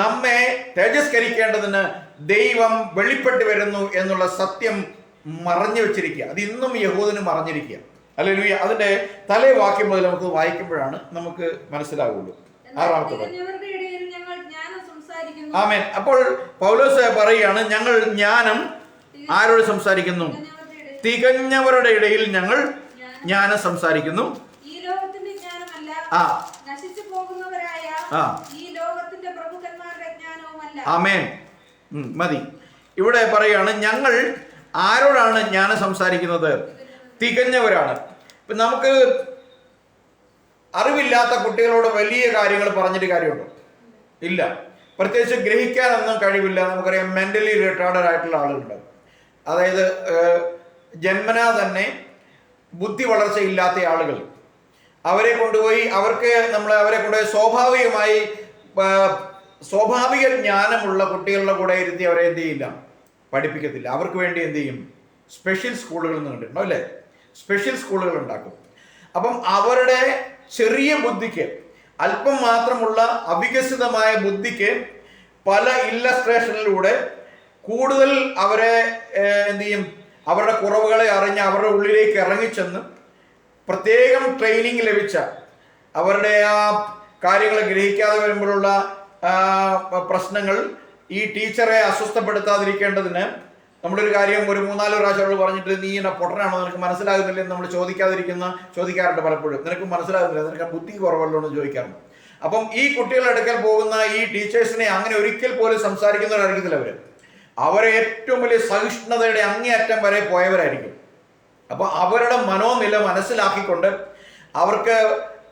നമ്മെ തേജസ്കരിക്കേണ്ടതിന് ദൈവം വെളിപ്പെട്ട് വരുന്നു എന്നുള്ള സത്യം മറഞ്ഞു വെച്ചിരിക്കുക. അത് ഇന്നും യഹൂദന് മറഞ്ഞിരിക്കുക. ഹല്ലേലൂയ. അതിന്റെ തലേവാക്യം മുതൽ നമുക്ക് വായിക്കുമ്പോഴാണ് നമുക്ക് മനസ്സിലാവുള്ളൂ. 6-ാമത്തെ. ആമേൻ. അപ്പോൾ പൗലോസ് പറയുകയാണ്, ഞങ്ങൾ ജ്ഞാനം ആരോട് സംസാരിക്കുന്നു? തികഞ്ഞവരുടെ ഇടയിൽ ഞങ്ങൾ ജ്ഞാനം സംസാരിക്കുന്നു. ആമേൻ. മതി. ഇവിടെ പറയാണ്, ഞങ്ങൾ ആരോടാണ് ജ്ഞാനം സംസാരിക്കുന്നത്? തികഞ്ഞവരാണ്. ഇപ്പം നമുക്ക് അറിവില്ലാത്ത കുട്ടികളോട് വലിയ കാര്യങ്ങൾ പറഞ്ഞിട്ട് കാര്യമുണ്ടോ? ഇല്ല. പ്രത്യേകിച്ച് ഗ്രഹിക്കാനൊന്നും കഴിവില്ല. നമുക്കറിയാം, മെന്റലി റിട്ടാർഡഡ് ആയിട്ടുള്ള ആളുകളുണ്ട്. അതായത് ജന്മനാ തന്നെ ബുദ്ധി വളർച്ച ഇല്ലാത്ത ആളുകൾ. അവരെ കൊണ്ടുപോയി സ്വാഭാവിക ജ്ഞാനമുള്ള കുട്ടികളുടെ കൂടെ ഇരുത്തി അവരെ എന്ത് ചെയ്യില്ല? പഠിപ്പിക്കത്തില്ല. അവർക്ക് വേണ്ടി എന്ത് ചെയ്യും? സ്പെഷ്യൽ സ്കൂളുകൾ കണ്ടിട്ടുണ്ടോ അല്ലേ? സ്പെഷ്യൽ സ്കൂളുകൾ ഉണ്ടാക്കും. അപ്പം അവരുടെ ചെറിയ ബുദ്ധിക്ക്, അല്പം മാത്രമുള്ള അവികസിതമായ ബുദ്ധിക്ക് പല ഇല്ലസ്ട്രേഷനിലൂടെ കൂടുതൽ അവരെ എന്ത് ചെയ്യും? അവരുടെ കുറവുകളെ അറിഞ്ഞ് അവരുടെ ഉള്ളിലേക്ക് ഇറങ്ങിച്ചെന്ന് പ്രത്യേകം ട്രെയിനിങ് ലഭിച്ച, അവരുടെ ആ കാര്യങ്ങൾ ഗ്രഹിക്കാതെ വരുമ്പോഴുള്ള പ്രശ്നങ്ങൾ ഈ ടീച്ചറെ അസ്വസ്ഥപ്പെടുത്താതിരിക്കേണ്ടതിന് നമ്മളൊരു കാര്യം ഒരു 3-4 പ്രാവശ്യം പറഞ്ഞിട്ട്, നീ എന്നെ പൊട്ടനാണോ, നിനക്ക് മനസ്സിലാകുന്നില്ല എന്ന് നമ്മൾ ചോദിക്കാറുണ്ട് പലപ്പോഴും. നിനക്ക് മനസ്സിലാകുന്നില്ല, നിനക്ക് ബുദ്ധി കുറവല്ലോ എന്ന് ചോദിക്കാറുണ്ട്. അപ്പം ഈ കുട്ടികളുടെ അടുക്കൽ പോകുന്ന ഈ ടീച്ചേഴ്സിനെ അങ്ങനെ ഒരിക്കൽ പോലും സംസാരിക്കുന്നവരായിരിക്കത്തില്ല. അവരെ ഏറ്റവും വലിയ സഹിഷ്ണുതയുടെ അങ്ങേയറ്റം വരെ പോയവരായിരിക്കും. അപ്പൊ അവരുടെ മനോനില മനസ്സിലാക്കിക്കൊണ്ട്, അവർക്ക്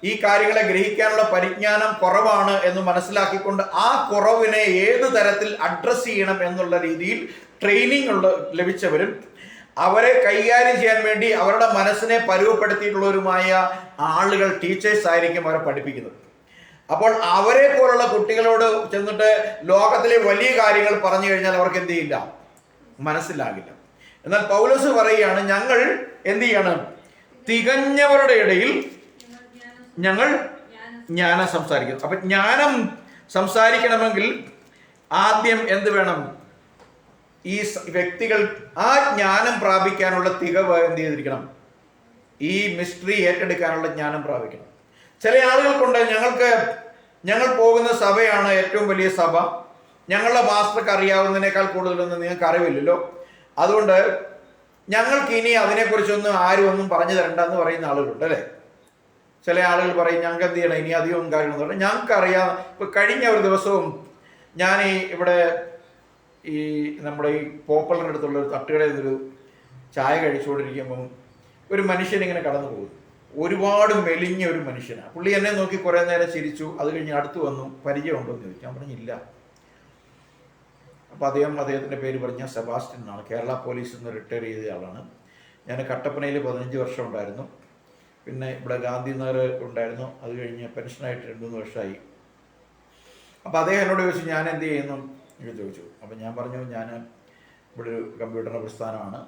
ഈ കാര്യങ്ങളെ ഗ്രഹിക്കാനുള്ള പരിജ്ഞാനം കുറവാണ് എന്ന് മനസ്സിലാക്കിക്കൊണ്ട് ആ കുറവിനെ ഏത് തരത്തിൽ അഡ്രസ് ചെയ്യണം എന്നുള്ള രീതിയിൽ ട്രെയിനിങ് ലഭിച്ചവരും അവരെ കൈകാര്യം ചെയ്യാൻ വേണ്ടി അവരുടെ മനസ്സിനെ പരുവപ്പെടുത്തിയിട്ടുള്ളവരുമായ ആളുകൾ, ടീച്ചേഴ്സ് ആയിരിക്കും അവരെ പഠിപ്പിക്കുന്നത്. അപ്പോൾ അവരെ പോലുള്ള കുട്ടികളോട് ചെന്നിട്ട് ലോകത്തിലെ വലിയ കാര്യങ്ങൾ പറഞ്ഞു കഴിഞ്ഞാൽ അവർക്ക് എന്ത് ചെയ്യില്ല? മനസ്സിലാകില്ല. എന്നാൽ പൗലോസ് പറയുകയാണ്, ഞങ്ങൾ എന്ത് ചെയ്യണം? തികഞ്ഞവരുടെ ഇടയിൽ ഞങ്ങൾ ജ്ഞാനം സംസാരിക്കുന്നു. അപ്പൊ ജ്ഞാനം സംസാരിക്കണമെങ്കിൽ ആദ്യം എന്ത് വേണം? ഈ വ്യക്തികൾ ആ ജ്ഞാനം പ്രാപിക്കാനുള്ള തികവ് എന്ത് ചെയ്തിരിക്കണം? ഈ മിസ്റ്ററി ഏറ്റെടുക്കാനുള്ള ജ്ഞാനം പ്രാപിക്കണം. ചില ആളുകൾക്കുണ്ട്, ഞങ്ങൾക്ക് ഞങ്ങൾ പോകുന്ന സഭയാണ് ഏറ്റവും വലിയ സഭ, ഞങ്ങളുടെ പാസ്റ്റർക്ക് അറിയാവുന്നതിനേക്കാൾ കൂടുതലൊന്നും നിങ്ങൾക്ക് അറിവില്ലല്ലോ, അതുകൊണ്ട് ഞങ്ങൾക്ക് ഇനി അതിനെക്കുറിച്ചൊന്നും ആരും ഒന്നും പറഞ്ഞു തരണ്ടെന്ന് പറയുന്ന ആളുകളുണ്ട് അല്ലേ. ചില ആളുകൾ പറയും ഞങ്ങൾക്ക് എന്ത് ചെയ്യണം, ഇനി അധികം കാര്യമെന്ന് പറഞ്ഞാൽ ഞങ്ങൾക്ക് അറിയാം. ഇപ്പം കഴിഞ്ഞ ഒരു ദിവസവും ഞാൻ ഇവിടെ ഈ നമ്മുടെ ഈ പോപ്പുലറിൻ്റെ അടുത്തുള്ള ഒരു തട്ടുകടയിൽ നിന്നൊരു ചായ കഴിച്ചുകൊണ്ടിരിക്കുമ്പം ഒരു മനുഷ്യൻ ഇങ്ങനെ കടന്നു പോകും. ഒരുപാട് മെലിഞ്ഞ ഒരു മനുഷ്യനാണ്. പുള്ളി എന്നെ നോക്കി കുറേ നേരം ചിരിച്ചു. അത് കഴിഞ്ഞ് അടുത്ത് വന്നു, പരിചയമുണ്ടോ എന്ന് ചോദിച്ചു. ഞാൻ പറഞ്ഞില്ല. അപ്പോൾ അദ്ദേഹത്തിൻ്റെ പേര് പറഞ്ഞാൽ സെബാസ്റ്റ്യൻ എന്നാണ്. കേരള പോലീസിൽ നിന്ന് റിട്ടയർ ചെയ്ത ആളാണ്. ഞാൻ കട്ടപ്പനയിൽ 15 വർഷം ഉണ്ടായിരുന്നു. പിന്നെ ഇവിടെ ഗാന്ധിനഗർ ഉണ്ടായിരുന്നു. അത് കഴിഞ്ഞ് പെൻഷനായിട്ട് 2-3 വർഷമായി. അപ്പോൾ അദ്ദേഹം എന്നോട് ചോദിച്ചു ഞാൻ എന്ത് ചെയ്യുന്നു എന്ന് ചോദിച്ചു. അപ്പം ഞാൻ പറഞ്ഞു ഞാൻ ഇവിടെ ഒരു കമ്പ്യൂട്ടറിൻ്റെ പ്രസ്ഥാനമാണ്,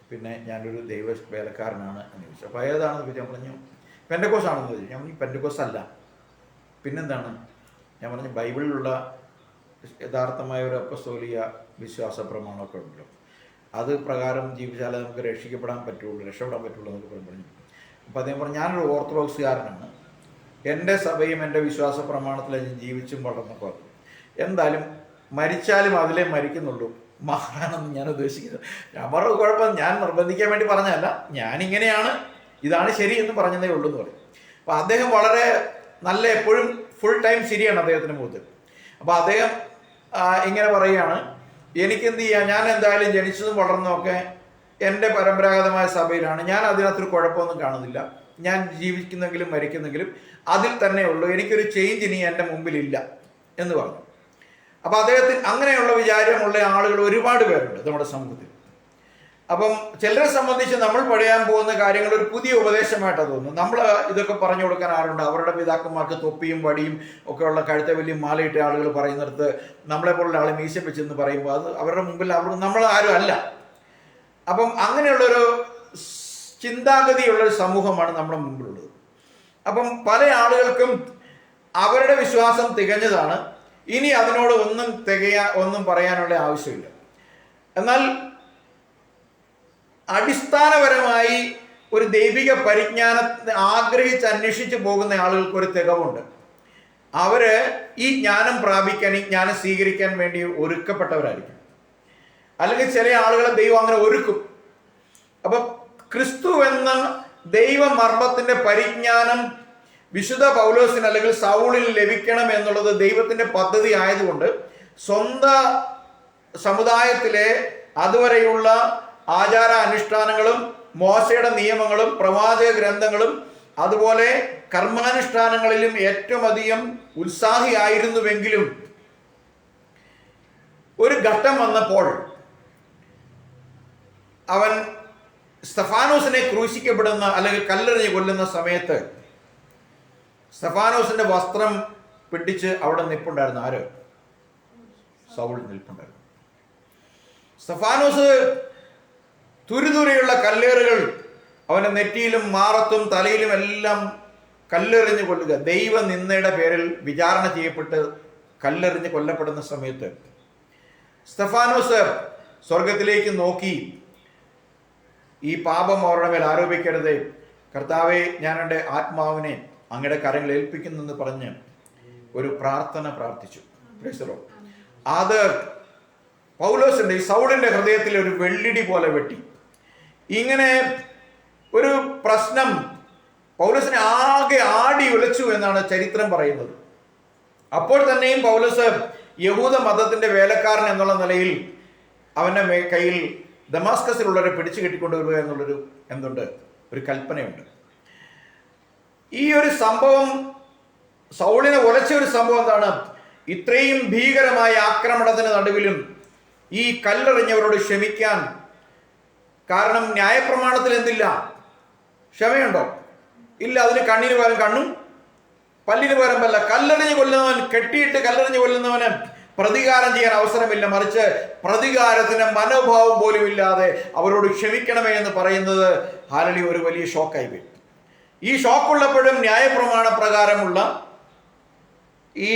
പിന്നെ ഞാനൊരു ദൈവ വേലക്കാരനാണ് എന്ന് ചോദിച്ചു. അപ്പോൾ ഏതാണെന്ന് ചോദിച്ചു. ഞാൻ പറഞ്ഞു പെൻറ്റക്കോസ് ആണെന്ന് ചോദിച്ചു. ഞാൻ പറഞ്ഞു പെൻറ്റക്കോസ് അല്ല, പിന്നെന്താണ്? ഞാൻ പറഞ്ഞു ബൈബിളിലുള്ള യഥാർത്ഥമായ ഒരു അപ്പസ്തോലിക വിശ്വാസ പ്രമാണമൊക്കെ ഉണ്ടല്ലോ, അത് പ്രകാരം ജീവിച്ചാലേ നമുക്ക് രക്ഷപ്പെടാൻ പറ്റുള്ളൂ എന്നൊക്കെ പറഞ്ഞു. അപ്പോൾ അദ്ദേഹം പറഞ്ഞു ഞാനൊരു ഓർത്തഡോക്സുകാരനാണ്, എൻ്റെ സഭയും എൻ്റെ വിശ്വാസ പ്രമാണത്തിൽ ഞാൻ ജീവിച്ചും വളർന്നൊക്കെ വന്നു, എന്തായാലും മരിച്ചാലും അതിലേ മരിക്കുന്നുള്ളൂ, മാറാണെന്ന് ഞാൻ ഉദ്ദേശിക്കുന്നത്. ഞാൻ പറഞ്ഞു കുഴപ്പം, ഞാൻ നിർബന്ധിക്കാൻ വേണ്ടി പറഞ്ഞതല്ല, ഞാനിങ്ങനെയാണ്, ഇതാണ് ശരി എന്ന് പറഞ്ഞതേ ഉള്ളൂ എന്ന് പറയും. അപ്പോൾ അദ്ദേഹം വളരെ നല്ല, എപ്പോഴും ഫുൾ ടൈം ശരിയാണ് അദ്ദേഹത്തിൻ്റെ മുഖത്ത്. അപ്പോൾ അദ്ദേഹം ഇങ്ങനെ പറയുകയാണ് എനിക്കെന്ത് ചെയ്യാം, ഞാൻ എന്തായാലും ജനിച്ചതും വളർന്നതൊക്കെ എൻ്റെ പരമ്പരാഗതമായ സഭയിലാണ്, ഞാൻ അതിനകത്തൊരു കുഴപ്പമൊന്നും കാണുന്നില്ല, ഞാൻ ജീവിക്കുന്നെങ്കിലും മരിക്കുന്നെങ്കിലും അതിൽ തന്നെ ഉള്ളൂ, എനിക്കൊരു ചേഞ്ച് ഇനി എൻ്റെ മുമ്പിലില്ല എന്ന് പറഞ്ഞു. അപ്പോൾ അദ്ദേഹത്തിന് അങ്ങനെയുള്ള വിചാരമുള്ള ആളുകൾ ഒരുപാട് പേരുണ്ട് നമ്മുടെ സമൂഹത്തിൽ. അപ്പം ചിലരെ സംബന്ധിച്ച് നമ്മൾ പറയാൻ പോകുന്ന കാര്യങ്ങൾ ഒരു പുതിയ ഉപദേശമായിട്ടാണ് തോന്നുന്നു. നമ്മൾ ഇതൊക്കെ പറഞ്ഞു കൊടുക്കാൻ ആരുണ്ട്? അവരുടെ പിതാക്കന്മാർക്ക് തൊപ്പിയും വടിയും ഒക്കെ ഉള്ള കഴുത്തെ വലിയ മാലയിട്ട ആളുകൾ പറയുന്നിടത്ത് നമ്മളെ പോലുള്ള ആൾ മീശപ്പിച്ചെന്ന് പറയുമ്പോൾ അത് അവരുടെ മുമ്പിൽ നമ്മൾ ആരും അല്ല. അപ്പം അങ്ങനെയുള്ളൊരു ചിന്താഗതിയുള്ളൊരു സമൂഹമാണ് നമ്മുടെ മുമ്പിലുള്ളത്. അപ്പം പല ആളുകൾക്കും അവരുടെ വിശ്വാസം തികഞ്ഞതാണ്, ഇനി അതിനോട് ഒന്നും പറയാനുള്ള ആവശ്യമില്ല. എന്നാൽ അടിസ്ഥാനപരമായി ഒരു ദൈവിക പരിജ്ഞാനത്തെ ആഗ്രഹിച്ച് അന്വേഷിച്ച് പോകുന്ന ആളുകൾക്ക് ഒരു തികവുണ്ട്. അവര് ഈ ജ്ഞാനം പ്രാപിക്കാൻ, ഈ ജ്ഞാനം സ്വീകരിക്കാൻ വേണ്ടി ഒരുക്കപ്പെട്ടവരായിരിക്കും. അല്ലെങ്കിൽ ചില ആളുകളെ ദൈവം അങ്ങനെ ഒരുക്കും. അപ്പൊ ക്രിസ്തു എന്ന ദൈവമർമ്മത്തിന്റെ പരിജ്ഞാനം വിശുദ്ധ പൗലോസിന് അല്ലെങ്കിൽ സൗളിൽ ലഭിക്കണം എന്നുള്ളത് ദൈവത്തിന്റെ പദ്ധതി ആയതുകൊണ്ട് സ്വന്തം സമുദായത്തിലെ അതുവരെയുള്ള ആചാര അനുഷ്ഠാനങ്ങളും മോശയുടെ നിയമങ്ങളും പ്രവാചക ഗ്രന്ഥങ്ങളും അതുപോലെ കർമാനുഷ്ഠാനങ്ങളിലും ഏറ്റവും അധികം ഉത്സാഹിയായിരുന്നുവെങ്കിലും ഒരു ഘട്ടം വന്നപ്പോൾ അവൻ സ്തെഫാനോസിനെ ക്രൂശിക്കപ്പെടുന്ന അല്ലെങ്കിൽ കല്ലെറിഞ്ഞ് കൊല്ലുന്ന സമയത്ത് സ്തെഫാനോസിന്റെ വസ്ത്രം പിടിച്ച് അവിടെ നിൽപ്പുണ്ടായിരുന്നു. ആര്? സൗൾ നിൽപ്പുണ്ടായിരുന്നു. സ്തെഫാനോസ് തുരുതുരയുള്ള കല്ലേറുകൾ അവന്റെ നെറ്റിയിലും മാറത്തും തലയിലും എല്ലാം കല്ലെറിഞ്ഞ് കൊല്ലുക, ദൈവ നിന്ദയുടെ പേരിൽ വിചാരണ ചെയ്യപ്പെട്ട് കല്ലെറിഞ്ഞ് കൊല്ലപ്പെടുന്ന സമയത്ത് സ്തെഫാനോസ് സ്വർഗത്തിലേക്ക് നോക്കി ഈ പാപം അവരുടെ മേൽ ആരോപിക്കരുതേ, കർത്താവെ ഞാൻ എൻ്റെ ആത്മാവിനെ അങ്ങയുടെ കരങ്ങളിൽ ഏൽപ്പിക്കുന്നു എന്ന് പറഞ്ഞ് ഒരു പ്രാർത്ഥന പ്രാർത്ഥിച്ചു. അത് പൗലോസിന്റെ ഈ സൗളിന്റെ ഹൃദയത്തിൽ ഒരു വെള്ളിടി പോലെ വെട്ടി. ഇങ്ങനെ ഒരു പ്രശ്നം പൗലോസിനെ ആകെ ആടി ഉലച്ചു എന്നാണ് ചരിത്രം പറയുന്നത്. അപ്പോൾ തന്നെയും പൗലോസ് യഹൂദ മതത്തിന്റെ വേലക്കാരൻ എന്നുള്ള നിലയിൽ അവന്റെ കയ്യിൽ ദമാസ്കസിലുള്ളവരെ പിടിച്ചു കെട്ടിക്കൊണ്ടുവരിക എന്നുള്ളൊരു ഒരു കൽപ്പനയുണ്ട്. ഈ ഒരു സംഭവം സൗളിനെ ഉലച്ച ഒരു സംഭവം എന്താണ്? ഇത്രയും ഭീകരമായ ആക്രമണത്തിന് നടുവിലും ഈ കല്ലെറിഞ്ഞവരോട് ക്ഷമിക്കാൻ, കാരണം ന്യായപ്രമാണത്തിൽ എന്തില്ല? ക്ഷമയുണ്ടോ? ഇല്ല. അതിന് കണ്ണിന് പകരം കണ്ണും പല്ലിന് പകരം പല്ല. കല്ലെറിഞ്ഞ് കൊല്ലുന്നവൻ, കെട്ടിയിട്ട് കല്ലെറിഞ്ഞ് കൊല്ലുന്നവന് പ്രതികാരം ചെയ്യാൻ അവസരമില്ല, മറിച്ച് പ്രതികാരത്തിന് മനോഭാവം പോലും ഇല്ലാതെ അവരോട് ക്ഷമിക്കണമേ എന്ന് പറയുന്നത് ഹാലലി ഒരു വലിയ ഷോക്കായി പോയി. ഈ ഷോക്കുള്ളപ്പോഴും ന്യായപ്രമാണ പ്രകാരമുള്ള ഈ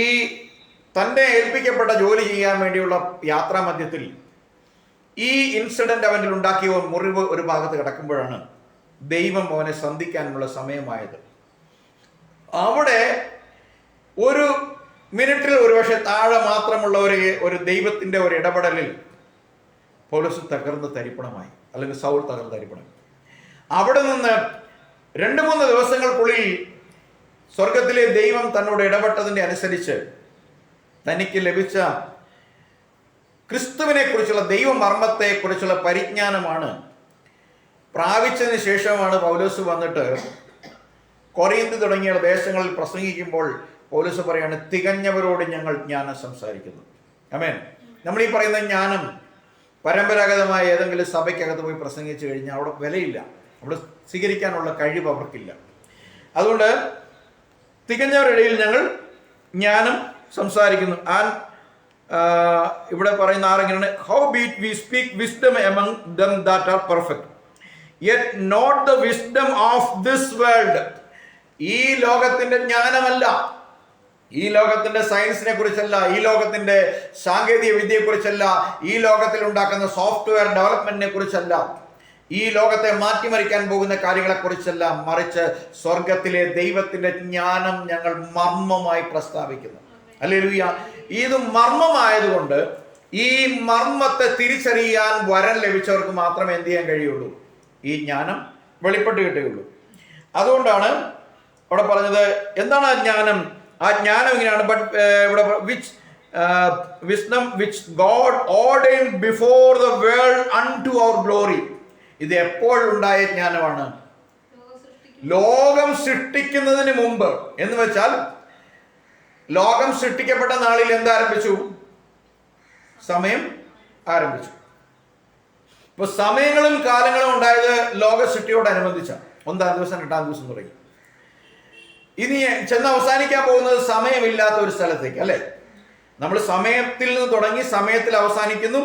തന്നെ ഏൽപ്പിക്കപ്പെട്ട ജോലി ചെയ്യാൻ വേണ്ടിയുള്ള യാത്രാമധ്യത്തിൽ ഈ ഇൻസിഡന്റ് അവനിൽ ഉണ്ടാക്കിയ മുറിവ് ഒരു ഭാഗത്ത് കിടക്കുമ്പോഴാണ് ദൈവം അവനെ സന്ധിക്കാനുള്ള സമയമായത്. അവിടെ ഒരു മിനിറ്റിൽ ഒരുപക്ഷെ താഴെ മാത്രമുള്ള ഒരു ദൈവത്തിൻ്റെ ഒരു ഇടപെടലിൽ പൗലോസ് തകർന്ന് തരിപ്പണമായി, അല്ലെങ്കിൽ സൗൽ തകർന്ന് തരിപ്പണമായി. അവിടെ നിന്ന് 2-3 ദിവസങ്ങൾക്കുള്ളിൽ സ്വർഗത്തിലെ ദൈവം തന്നോട് ഇടപെട്ടതിൻ്റെ അനുസരിച്ച് തനിക്ക് ലഭിച്ച ക്രിസ്തുവിനെ കുറിച്ചുള്ള ദൈവമർമ്മത്തെ കുറിച്ചുള്ള പരിജ്ഞാനമാണ് പ്രാപിച്ചതിന് ശേഷമാണ് പൗലോസ് വന്നിട്ട് കൊറിന്ത് തുടങ്ങിയ ദേശങ്ങളിൽ പ്രസംഗിക്കുമ്പോൾ പൗലോസ് പറയാണ്, തികഞ്ഞവരോട് ഞങ്ങൾ ജ്ഞാനം സംസാരിക്കുന്നു. ആമേൻ. നമ്മൾ ഈ പറയുന്ന ജ്ഞാനം പരമ്പരാഗതമായ ഏതെങ്കിലും സഭയ്ക്കകത്ത് പോയി പ്രസംഗിച്ചു കഴിഞ്ഞാൽ അവിടെ വിലയില്ല, അവിടെ സ്വീകരിക്കാനുള്ള കഴിവ് അവർക്കില്ല. അതുകൊണ്ട് തികഞ്ഞവരുടെ ഇടയിൽ ഞങ്ങൾ ജ്ഞാനം സംസാരിക്കുന്നു. ഇവിടെ പറയുന്ന ആരെങ്കിലും, howbeit we speak wisdom among them that are perfect, yet not the wisdom of this world. ഈ ലോകത്തിന്റെ ജ്ഞാനമല്ല, ഈ ലോകത്തിന്റെ സയൻസിനെ കുറിച്ചല്ല, ഈ ലോകത്തിന്റെ സാങ്കേതിക വിദ്യയെ കുറിച്ചല്ല, ഈ ലോകത്തിൽ ഉണ്ടാക്കുന്ന സോഫ്റ്റ്വെയർ ഡെവലപ്മെന്റിനെ കുറിച്ചല്ല, ഈ ലോകത്തെ മാറ്റിമറിക്കാൻ പോകുന്ന കാര്യങ്ങളെ കുറിച്ചല്ല, മറിച്ച് സ്വർഗത്തിലെ ദൈവത്തിന്റെ ജ്ഞാനം ഞങ്ങൾ മർമ്മമായി പ്രസ്താവിക്കുന്നു. ഹല്ലേലൂയ. ഇത് മർമ്മമായതുകൊണ്ട് ഈ മർമ്മത്തെ തിരിച്ചറിയാൻ വരം ലഭിച്ചവർക്ക് മാത്രമേ എന്ത് ചെയ്യാൻ കഴിയുള്ളൂ, ഈ ജ്ഞാനം വെളിപ്പെട്ട് കിട്ടുകയുള്ളൂ. അതുകൊണ്ടാണ് അവിടെ പറഞ്ഞത്, എന്താണ് ആ ജ്ഞാനം? ആ ജ്ഞാനം ഇങ്ങനെയാണ്, ബട്ട് ഇവിടെ wisdom which God ordained before the world unto our glory. ഇത് എപ്പോഴുണ്ടായ ജ്ഞാനമാണ്? ലോകം സൃഷ്ടിക്കുന്നതിന് മുമ്പ്. എന്ന് വെച്ചാൽ ലോകം സൃഷ്ടിക്കപ്പെട്ട നാളിൽ എന്താരംഭിച്ചു? സമയം ആരംഭിച്ചു. ഇപ്പൊ സമയങ്ങളും കാലങ്ങളും ഉണ്ടായത് ലോക സൃഷ്ടിയോടനുബന്ധിച്ചാണ്. 1-ാം ദിവസം 2-ാം ദിവസം തുടങ്ങി. ഇനി ചെന്ന് അവസാനിക്കാൻ പോകുന്നത് സമയമില്ലാത്ത ഒരു സ്ഥലത്തേക്ക്, അല്ലെ? നമ്മൾ സമയത്തിൽ നിന്ന് തുടങ്ങി സമയത്തിൽ അവസാനിക്കുന്നു.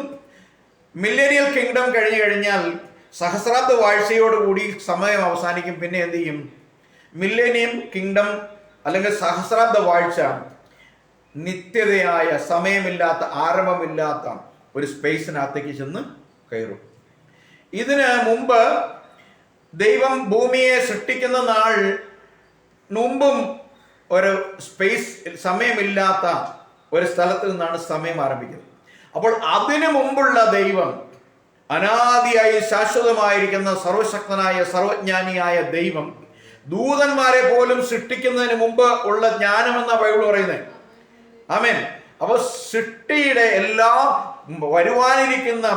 മില്ലേനിയൽ കിങ്ഡം കഴിഞ്ഞു കഴിഞ്ഞാൽ സഹസ്രാബ്ദ വാഴ്ചയോടുകൂടി സമയം അവസാനിക്കും. പിന്നെ എന്ത് ചെയ്യും? മില്ലേനിയം കിങ്ഡം അല്ലെങ്കിൽ സഹസ്രാബ്ദ വാഴ്ച നിത്യതയായ സമയമില്ലാത്ത ആരംഭമില്ലാത്ത ഒരു സ്പേസിനകത്തേക്ക് ചെന്ന് കയറും. ഇതിന് മുമ്പ് ദൈവം ഭൂമിയെ സൃഷ്ടിക്കുന്ന നാൾ മുമ്പും ഒരു സ്പേസ്, സമയമില്ലാത്ത ഒരു സ്ഥലത്ത് നിന്നാണ് സമയം ആരംഭിക്കുന്നത്. അപ്പോൾ അതിനു മുമ്പുള്ള ദൈവം, അനാദിയായി ശാശ്വതമായിരിക്കുന്ന സർവശക്തനായ സർവജ്ഞാനിയായ ദൈവം ദൂതന്മാരെ പോലും സൃഷ്ടിക്കുന്നതിന് മുമ്പ് ഉള്ള ജ്ഞാനമെന്ന ബൈബിൾ പറയുന്നത്. ആമേൻ. അപ്പൊ സൃഷ്ടിയുടെ എല്ലാ വരുവാനിരിക്കുന്ന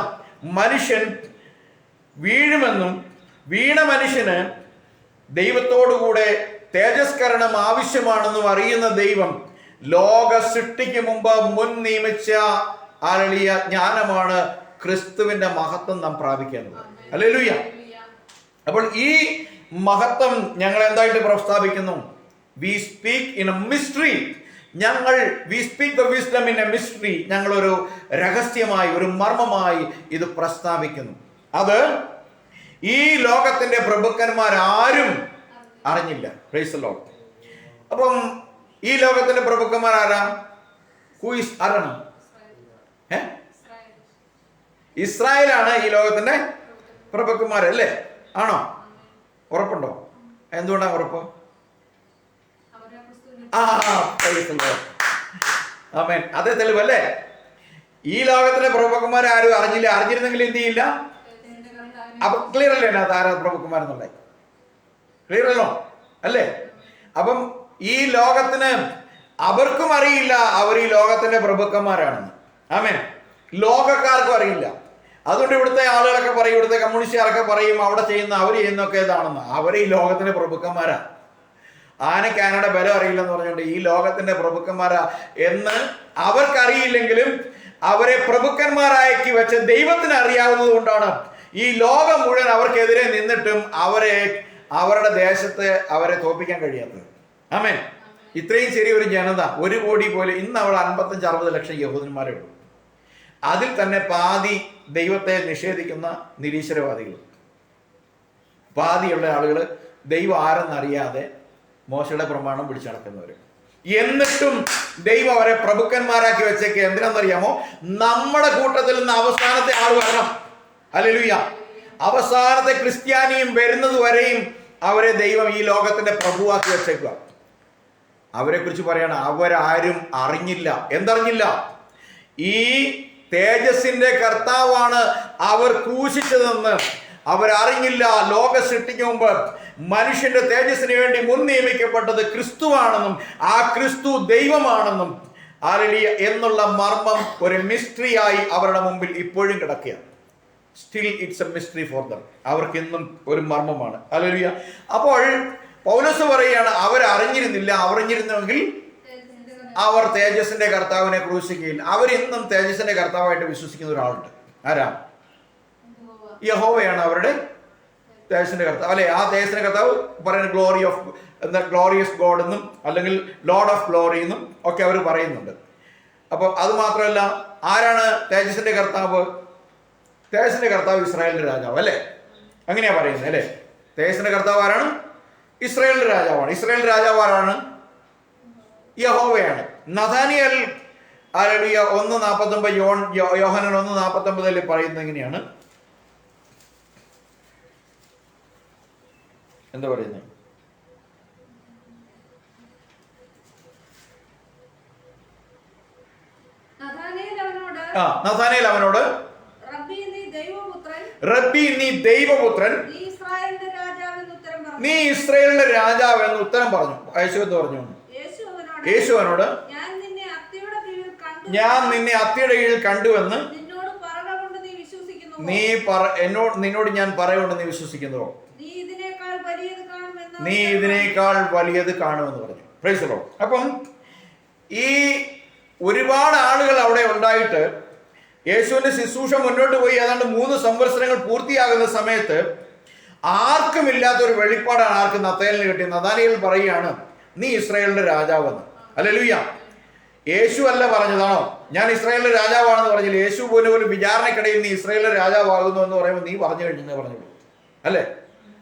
മനുഷ്യൻ വീഴുമെന്നും വീണ മനുഷ്യന് ദൈവത്തോടുകൂടെ തേജസ്കരണം ആവശ്യമാണെന്നും അറിയുന്ന ദൈവം ലോക സൃഷ്ടിക്ക് മുമ്പ് മുൻ നിയമിച്ച അരളിയ ജ്ഞാനമാണ് ക്രിസ്തുവിന്റെ മഹത്വം നാം പ്രാപിക്കുന്നത്. ഹല്ലേലൂയ. അപ്പോൾ ഈ മഹത്വം ഞങ്ങൾ എന്തായിട്ട് പ്രസ്താവിക്കുന്നു? V speak in A mystery. V speak the wisdom in A mystery. ഞങ്ങൾ ഒരു രഹസ്യമായി, ഒരു മർമ്മമായി ഇത് പ്രസ്താവിക്കുന്നു. അത് ഈ ലോകത്തിന്റെ പ്രഭുക്കന്മാരാരും അറിഞ്ഞില്ല. Price the Lord. അപ്പം ഈ ലോകത്തിന്റെ പ്രഭുക്കന്മാർ ആരാ? ആരാണ്? ഇസ്രായേലാണ് ഈ ലോകത്തിന്റെ പ്രഭുക്കന്മാരല്ലേ? ആണോ? ഉറപ്പുണ്ടോ? എന്തുകൊണ്ടാണ് ഉറപ്പ്? ആമേൻ. അതേ തെളിവല്ലേ? ഈ ലോകത്തിലെ പ്രഭുക്കന്മാരെ ആരും അറിഞ്ഞില്ല. അറിഞ്ഞിരുന്നെങ്കിൽ എന്ത് ചെയ്യില്ല? അപ്പൊ ക്ലിയർ അല്ലേ ആരാ പ്രഭുക്കന്മാരെന്നുള്ള? ക്ലിയർ അല്ലോ അല്ലേ? അപ്പം ഈ ലോകത്തിന് അവർക്കും അറിയില്ല അവർ ഈ ലോകത്തിന്റെ പ്രഭുക്കന്മാരാണെന്ന്. ആമേൻ. ലോകക്കാർക്കും അറിയില്ല. അതുകൊണ്ട് ഇവിടുത്തെ ആളുകളൊക്കെ പറയും, ഇവിടുത്തെ കമ്മ്യൂണിസ്റ്റുകാരൊക്കെ പറയും, അവിടെ ചെയ്യുന്ന അവർ ചെയ്യുന്നൊക്കെ ഇതാണെന്ന്. അവർ ഈ ലോകത്തിന്റെ പ്രഭുക്കന്മാരാ. ആനയ്ക്ക് ആനയുടെ ബലം അറിയില്ലെന്ന് പറഞ്ഞുകൊണ്ട് ഈ ലോകത്തിന്റെ പ്രഭുക്കന്മാരാ എന്ന് അവർക്കറിയില്ലെങ്കിലും അവരെ പ്രഭുക്കന്മാരാക്കി വെച്ച ദൈവത്തിന് അറിയാവുന്നത് കൊണ്ടാണ് ഈ ലോകം മുഴുവൻ അവർക്കെതിരെ നിന്നിട്ടും അവരുടെ ദേശത്ത് അവരെ തോൽപ്പിക്കാൻ കഴിയാത്തത്. ആമേൻ. ഇത്രയും ചെറിയൊരു ജനത, 1 കോടി പോലെ, ഇന്ന് അവിടെ 55-60 ലക്ഷം യഹൂദന്മാരേ ഉള്ളൂ. അതിൽ തന്നെ പാതി ദൈവത്തെ നിഷേധിക്കുന്ന നിരീശ്വരവാദികൾ, പാതിയുള്ള ആളുകൾ ദൈവം ആരെന്നറിയാതെ മോശയുടെ പ്രമാണം പിടിച്ചു നടക്കുന്നവർ. എന്നിട്ടും ദൈവം അവരെ പ്രഭുക്കന്മാരാക്കി വെച്ചേക്ക്. എന്തിനാണെന്നറിയാമോ? നമ്മുടെ കൂട്ടത്തിൽ നിന്ന് അവസാനത്തെ ആൾ വരണം. ഹല്ലേലൂയ. അവസാനത്തെ ക്രിസ്ത്യാനിയും വരുന്നത് വരെയും അവരെ ദൈവം ഈ ലോകത്തിന്റെ പ്രഭുവാക്കി വെച്ചേക്കുക. അവരെ കുറിച്ച് പറയാണ്, അവരാരും അറിഞ്ഞില്ല. എന്തറിഞ്ഞില്ല? ഈ തേജസ്സിന്റെ കർത്താവാണ് അവർ ക്രൂശിച്ചതെന്ന് അവരറിഞ്ഞില്ല. ലോക സൃഷ്ടിക്ക് മുമ്പ് മനുഷ്യന്റെ തേജസ്സിന് വേണ്ടി മുൻ നിയമിക്കപ്പെട്ടത് ക്രിസ്തുവാണെന്നും ആ ക്രിസ്തു ദൈവമാണെന്നും ഹല്ലേലൂയ എന്നുള്ള മർമ്മം ഒരു മിസ്റ്ററിയായി അവരുടെ മുമ്പിൽ ഇപ്പോഴും കിടക്കുകയാണ്. Still it's A mystery for them. അവർക്ക് ഇന്നും ഒരു മർമ്മമാണ്. ഹല്ലേലൂയ. അപ്പോൾ പൗലോസ് പറയുകയാണ്, അവരറിഞ്ഞിരുന്നില്ല. അറിഞ്ഞിരുന്നുവെങ്കിൽ അവർ തേജസ്സിന്റെ കർത്താവിനെ ക്രൂശിക്കുകയില്ല. അവരിന്നും തേജസ്സിന്റെ കർത്താവായിട്ട് വിശ്വസിക്കുന്ന ഒരാളുണ്ട്. ആരാ? യഹോവയാണ് അവരുടെ തേജസ്സിന്റെ കർത്താവ്, അല്ലെ? ആ തേജസ്സിന്റെ കർത്താവ് പറയുന്നത് ഗ്ലോറിയസ് ഗോഡ് എന്നും അല്ലെങ്കിൽ ലോർഡ് ഓഫ് ഗ്ലോറി എന്നും ഒക്കെ അവർ പറയുന്നുണ്ട്. അപ്പോൾ അത് മാത്രമല്ല, ആരാണ് തേജസ്സിന്റെ കർത്താവ്? തേജസ്സിന്റെ കർത്താവ് ഇസ്രായേലിന്റെ രാജാവ്, അല്ലേ? അങ്ങനെയാ പറയുന്നത്, അല്ലേ? തേജസ്സിന്റെ കർത്താവ് ആരാണ്? ഇസ്രായേലിന്റെ രാജാവാണ്. ഇസ്രായേൽ രാജാവ് ആരാണ്? യഹോവയാണ്. നഥാനിയേൽ 1:49 യോഹന്നാൻ 1:49 പറയുന്നത് എങ്ങനെയാണ്? എന്താ പറയുന്നത്? നഥാനിയേൽ അവനോട്, റബ്ബി നീ ദൈവപുത്രൻ, നീ ഇസ്രായേലിന്റെ രാജാവ് എന്ന് ഉത്തരം പറഞ്ഞു. യേശു എന്ന് പറഞ്ഞു. യേശു അവനോട്, ഞാൻ നിന്നെ അത്തിയുടെ കീഴിൽ കണ്ടുവെന്ന് നിന്നോട് ഞാൻ പറയുകൊണ്ട് നീ വിശ്വസിക്കുന്നുവോ? നീ ഇതിനേക്കാൾ വലിയത് കാണുമെന്ന് പറഞ്ഞു. Price the Lord. അപ്പം ഈ ഒരുപാട് ആളുകൾ അവിടെ ഉണ്ടായിട്ട് യേശുവിന്റെ ശുശ്രൂഷ മുന്നോട്ട് പോയി ഏതാണ്ട് 3 സംവത്സരങ്ങൾ പൂർത്തിയാകുന്ന സമയത്ത് ആർക്കും ഇല്ലാത്ത ഒരു വെളിപ്പാടാണ് ആർക്ക്? നഥാനിയേലിന് കിട്ടിയത്. നഥാനിയേൽ പറയുകയാണ്, നീ ഇസ്രായേലിന്റെ രാജാവെന്ന്. ഹല്ലേലൂയ. യേശു അല്ല പറഞ്ഞതാണോ ഞാൻ ഇസ്രായേലിന്റെ രാജാവാണെന്ന് പറഞ്ഞില്ല. യേശു പോലും വിചാരണക്കിടയിൽ നീ ഇസ്രായേലിന്റെ രാജാവാകുന്നു എന്ന് പറയുമ്പോൾ നീ പറഞ്ഞു കഴിഞ്ഞെന്നേ പറഞ്ഞുള്ളൂ, അല്ലേ?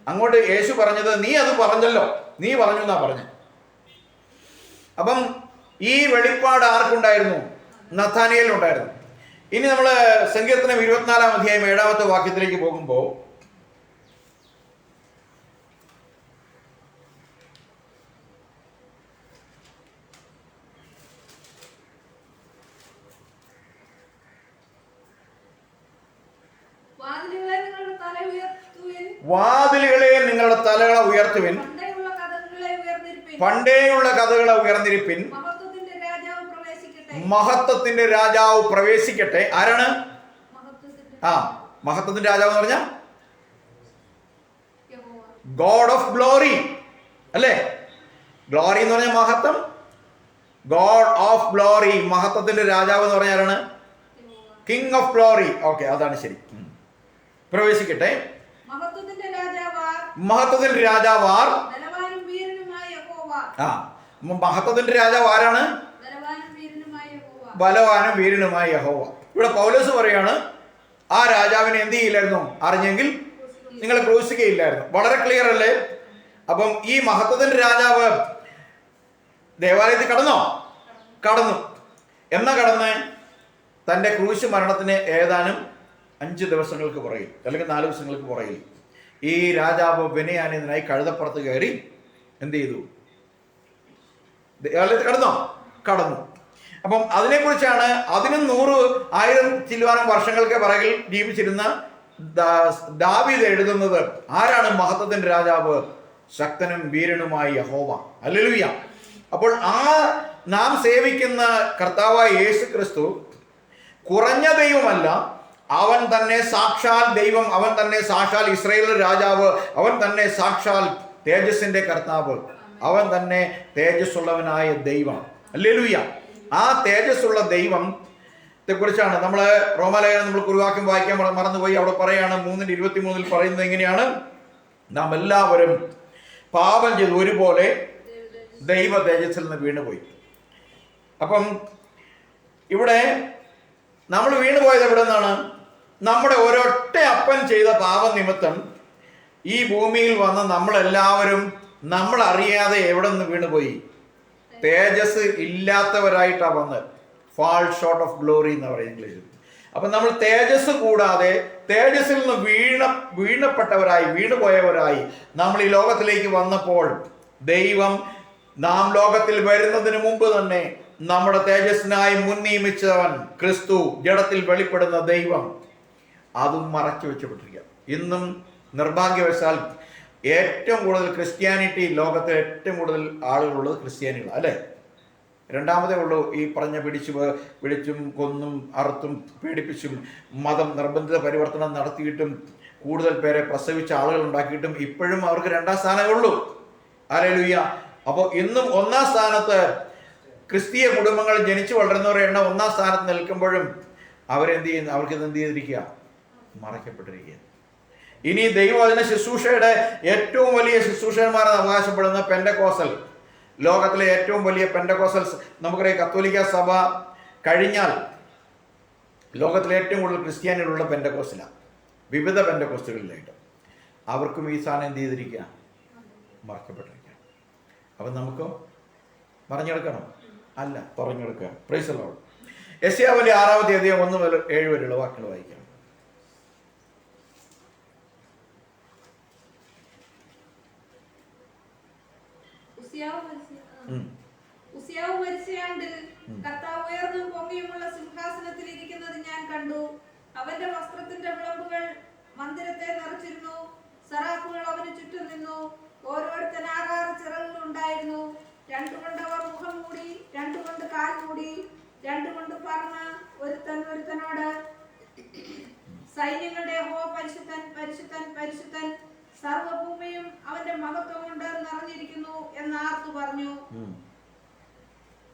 അങ്ങോട്ട് യേശു പറഞ്ഞത്, നീ അത് പറഞ്ഞല്ലോ, നീ പറഞ്ഞു എന്നാ പറഞ്ഞു. അപ്പം ഈ വെളിപ്പാട് ആർക്കുണ്ടായിരുന്നു? നഥാനിയേലിനുണ്ടായിരുന്നു. ഇനി നമ്മൾ സങ്കീർത്തനം 24-ാം അധ്യായം 7-ാമത്തെ വാക്യത്തിലേക്ക് പോകുമ്പോൾ, വാതിലുകളെ നിങ്ങളുടെ തലകളെ ഉയർത്തുവിൻ, പണ്ടേയുള്ള കഥകളെ ഉയർന്നിരിപ്പിൻ, മഹത്വത്തിന്റെ രാജാവ് പ്രവേശിക്കട്ടെ. ആരാണ്? മഹത്വത്തിന്റെ രാജാവ് എന്ന് പറഞ്ഞ ഗോഡ് ഓഫ് ഗ്ലോറി, അല്ലേ? ഗ്ലോറി എന്ന് പറഞ്ഞ മഹത്വം, ഗോഡ് ഓഫ് ഗ്ലോറി, മഹത്വത്തിന്റെ രാജാവ് എന്ന് പറഞ്ഞ ആരാണ്? King of glory. ഓക്കെ, അതാണ് ശരി. പ്രവേശിക്കട്ടെ. മഹത്വത്തിന്റെ രാജാവാർ. മഹത്വത്തിന്റെ രാജാവ് ആരാണ്? ബലവാനും വീരനുമായ യഹോവ. ഇവിടെ പൗലോസ് പറയാണ്, ആ രാജാവിനെ എന്ത് ചെയ്യില്ലായിരുന്നു? അറിഞ്ഞെങ്കിൽ നിങ്ങൾ ക്രൂശിക്കുകയില്ലായിരുന്നു. വളരെ ക്ലിയർ അല്ലേ? അപ്പം ഈ മഹത്വത്തിന്റെ രാജാവ് ദേവാലയത്തിൽ കടന്നോ? കടന്നു. എന്നാ കടന്ന്? തൻ്റെ ക്രൂശ് മരണത്തിന് ഏതാനും 5 ദിവസങ്ങൾക്ക് പുറകിൽ അല്ലെങ്കിൽ 4 ദിവസങ്ങൾക്ക് പുറകിൽ ഈ രാജാവ് വിനയാനിതനായി കഴുതപ്പുറത്ത് കയറി എന്ത് ചെയ്തു? ദേവാലയത്തിൽ കടന്നോ? കടന്നു. അപ്പം അതിനെക്കുറിച്ചാണ്, അതിനും 100,000 ചില്ലുവാനം വർഷങ്ങൾക്ക് പിറകിൽ ജീവിച്ചിരുന്ന ദാവീദ് എഴുതുന്നത്. ആരാണ് മഹത്വത്തിന്റെ രാജാവ്? ശക്തനും വീരനുമായ യഹോവ. ഹല്ലേലൂയ. അപ്പോൾ ആ നാം സേവിക്കുന്ന കർത്താവായ യേശു ക്രിസ്തു കുറഞ്ഞ ദൈവമല്ല, അവൻ തന്നെ സാക്ഷാൽ ദൈവം, അവൻ തന്നെ സാക്ഷാൽ ഇസ്രായേലിന്റെ രാജാവ്, അവൻ തന്നെ സാക്ഷാൽ തേജസ്സിന്റെ കർത്താവ്, അവൻ തന്നെ തേജസ്സുള്ളവനായ ദൈവം. ഹല്ലേലൂയ. ആ തേജസ്സുള്ള ദൈവത്തെ കുറിച്ചാണ് നമ്മൾ റോമാലേഖനം നമ്മൾ കുറുവാക്യം വായിക്കാൻ മറന്നുപോയി. അവിടെ പറയാണ് 3:23 പറയുന്നത് എങ്ങനെയാണ്? നാം എല്ലാവരും പാപം ചെയ്ത് ഒരുപോലെ ദൈവ തേജസ്സിൽ നിന്ന് വീണുപോയി. അപ്പം ഇവിടെ നമ്മൾ വീണുപോയത് എവിടെ നിന്നാണ്? നമ്മുടെ ഒരൊറ്റ അപ്പൻ ചെയ്ത പാപനിമിത്തം ഈ ഭൂമിയിൽ വന്ന് നമ്മളെല്ലാവരും നമ്മൾ അറിയാതെ എവിടെ നിന്ന് വീണുപോയി? തേജസ് ഇല്ലാത്തവരായിട്ടാണ് വന്നത്. ഫാൾ ഷോർട്ട് ഓഫ് ഗ്ലോറി എന്ന് പറയുന്നത് ഇംഗ്ലീഷിൽ. അപ്പം നമ്മൾ തേജസ് കൂടാതെ തേജസ്സിൽ നിന്ന് വീണപ്പെട്ടവരായി വീണുപോയവരായി നമ്മൾ ഈ ലോകത്തിലേക്ക് വന്നപ്പോൾ ദൈവം നാം ലോകത്തിൽ വരുന്നതിന് മുമ്പ് തന്നെ നമ്മുടെ തേജസ്സിനായി മുൻനിയമിച്ചവൻ ക്രിസ്തു, ജഡത്തിൽ വെളിപ്പെടുന്ന ദൈവം, അതും മറച്ചു വെച്ചപ്പെട്ടിരിക്കുക. ഇന്നും നിർഭാഗ്യവശാൽ ഏറ്റവും കൂടുതൽ ക്രിസ്ത്യാനിറ്റി, ലോകത്തെ ഏറ്റവും കൂടുതൽ ആളുകളുള്ളത് ക്രിസ്ത്യാനികളാണ്, അല്ലേ? രണ്ടാമതേ ഉള്ളൂ ഈ പറഞ്ഞ പിടിച്ചും കൊന്നും അറുത്തും പേടിപ്പിച്ചും മതം നിർബന്ധിത പരിവർത്തനം നടത്തിയിട്ടും കൂടുതൽ പേരെ പ്രസവിച്ച ആളുകൾ ഉണ്ടാക്കിയിട്ടും ഇപ്പോഴും അവർക്ക് രണ്ടാം സ്ഥാനമേ ഉള്ളൂ. ഹല്ലേലൂയ. അപ്പോൾ ഇന്നും ഒന്നാം സ്ഥാനത്ത് ക്രിസ്തീയ കുടുംബങ്ങൾ ജനിച്ചു വളരുന്നവരുടെ എണ്ണം ഒന്നാം സ്ഥാനത്ത് നിൽക്കുമ്പോഴും അവരെന്ത് ചെയ്യുന്നു? അവർക്ക് ഇത് എന്ത് ചെയ്തിരിക്കുക? മറയ്ക്കപ്പെട്ടിരിക്കുക. ഇനി ദൈവവചന ശുശ്രൂഷയുടെ ഏറ്റവും വലിയ ശുശ്രൂഷകന്മാരെന്ന് അവകാശപ്പെടുന്ന പെന്തക്കോസ്തൽ, ലോകത്തിലെ ഏറ്റവും വലിയ പെന്തക്കോസ്തൽ, നമുക്കറിയാം കത്തോലിക്ക സഭ കഴിഞ്ഞാൽ ലോകത്തിലെ ഏറ്റവും കൂടുതൽ ക്രിസ്ത്യാനികളുള്ള പെന്തക്കോസ്തലാണ്, വിവിധ പെന്തക്കോസ്തുകളിലായിട്ട്. അവർക്കും ഈ സ്ഥാനം എന്ത് ചെയ്തിരിക്കുക? മറക്കപ്പെട്ടിരിക്കുക. അപ്പം നമുക്കോ മറിഞ്ഞെടുക്കണം? അല്ല, തുറഞ്ഞെടുക്കുക. Praise the Lord. യെശയ്യാവിന്റെ 6-ാമത്തെ അധ്യായം 1 മുതൽ 7 വരെയുള്ള വാക്യങ്ങൾ വായിക്കാം. ഉസിയാവ് മരിച്ചയാണ്ടിൽ കർത്താവ് ഉയർന്നും പൊങ്ങിയുമുള്ള സിംഹാസനത്തിൽ ഇരിക്കുന്നത് ഞാൻ കണ്ടു. അവന്റെ വസ്ത്രത്തിന്റെ വിളമ്പുകൾ മന്ദിരത്തെ നിറച്ചിരുന്നു. സറാഫുകൾ അവന് ചുറ്റും നിന്നു. ഓരോരുത്തൻ 6 ചിറകുകൾ ഉണ്ടായിരുന്നു. 2 കൊണ്ട് അവർ മുഖം മൂടി, 2 കൊണ്ട് കാൽ മൂടി, 2 കൊണ്ട് പറന്ന് ഒരുത്തനോട് സൈന്യങ്ങളുടെ യഹോവ പരിശുദ്ധൻ, പരിശുദ്ധൻ, പരിശുദ്ധൻ, സർവ്വഭൂമിയും അവന്റെ മഹത്വം കൊണ്ട് നിറഞ്ഞിരിക്കുന്നു എന്ന് ആർത്തു പറഞ്ഞു.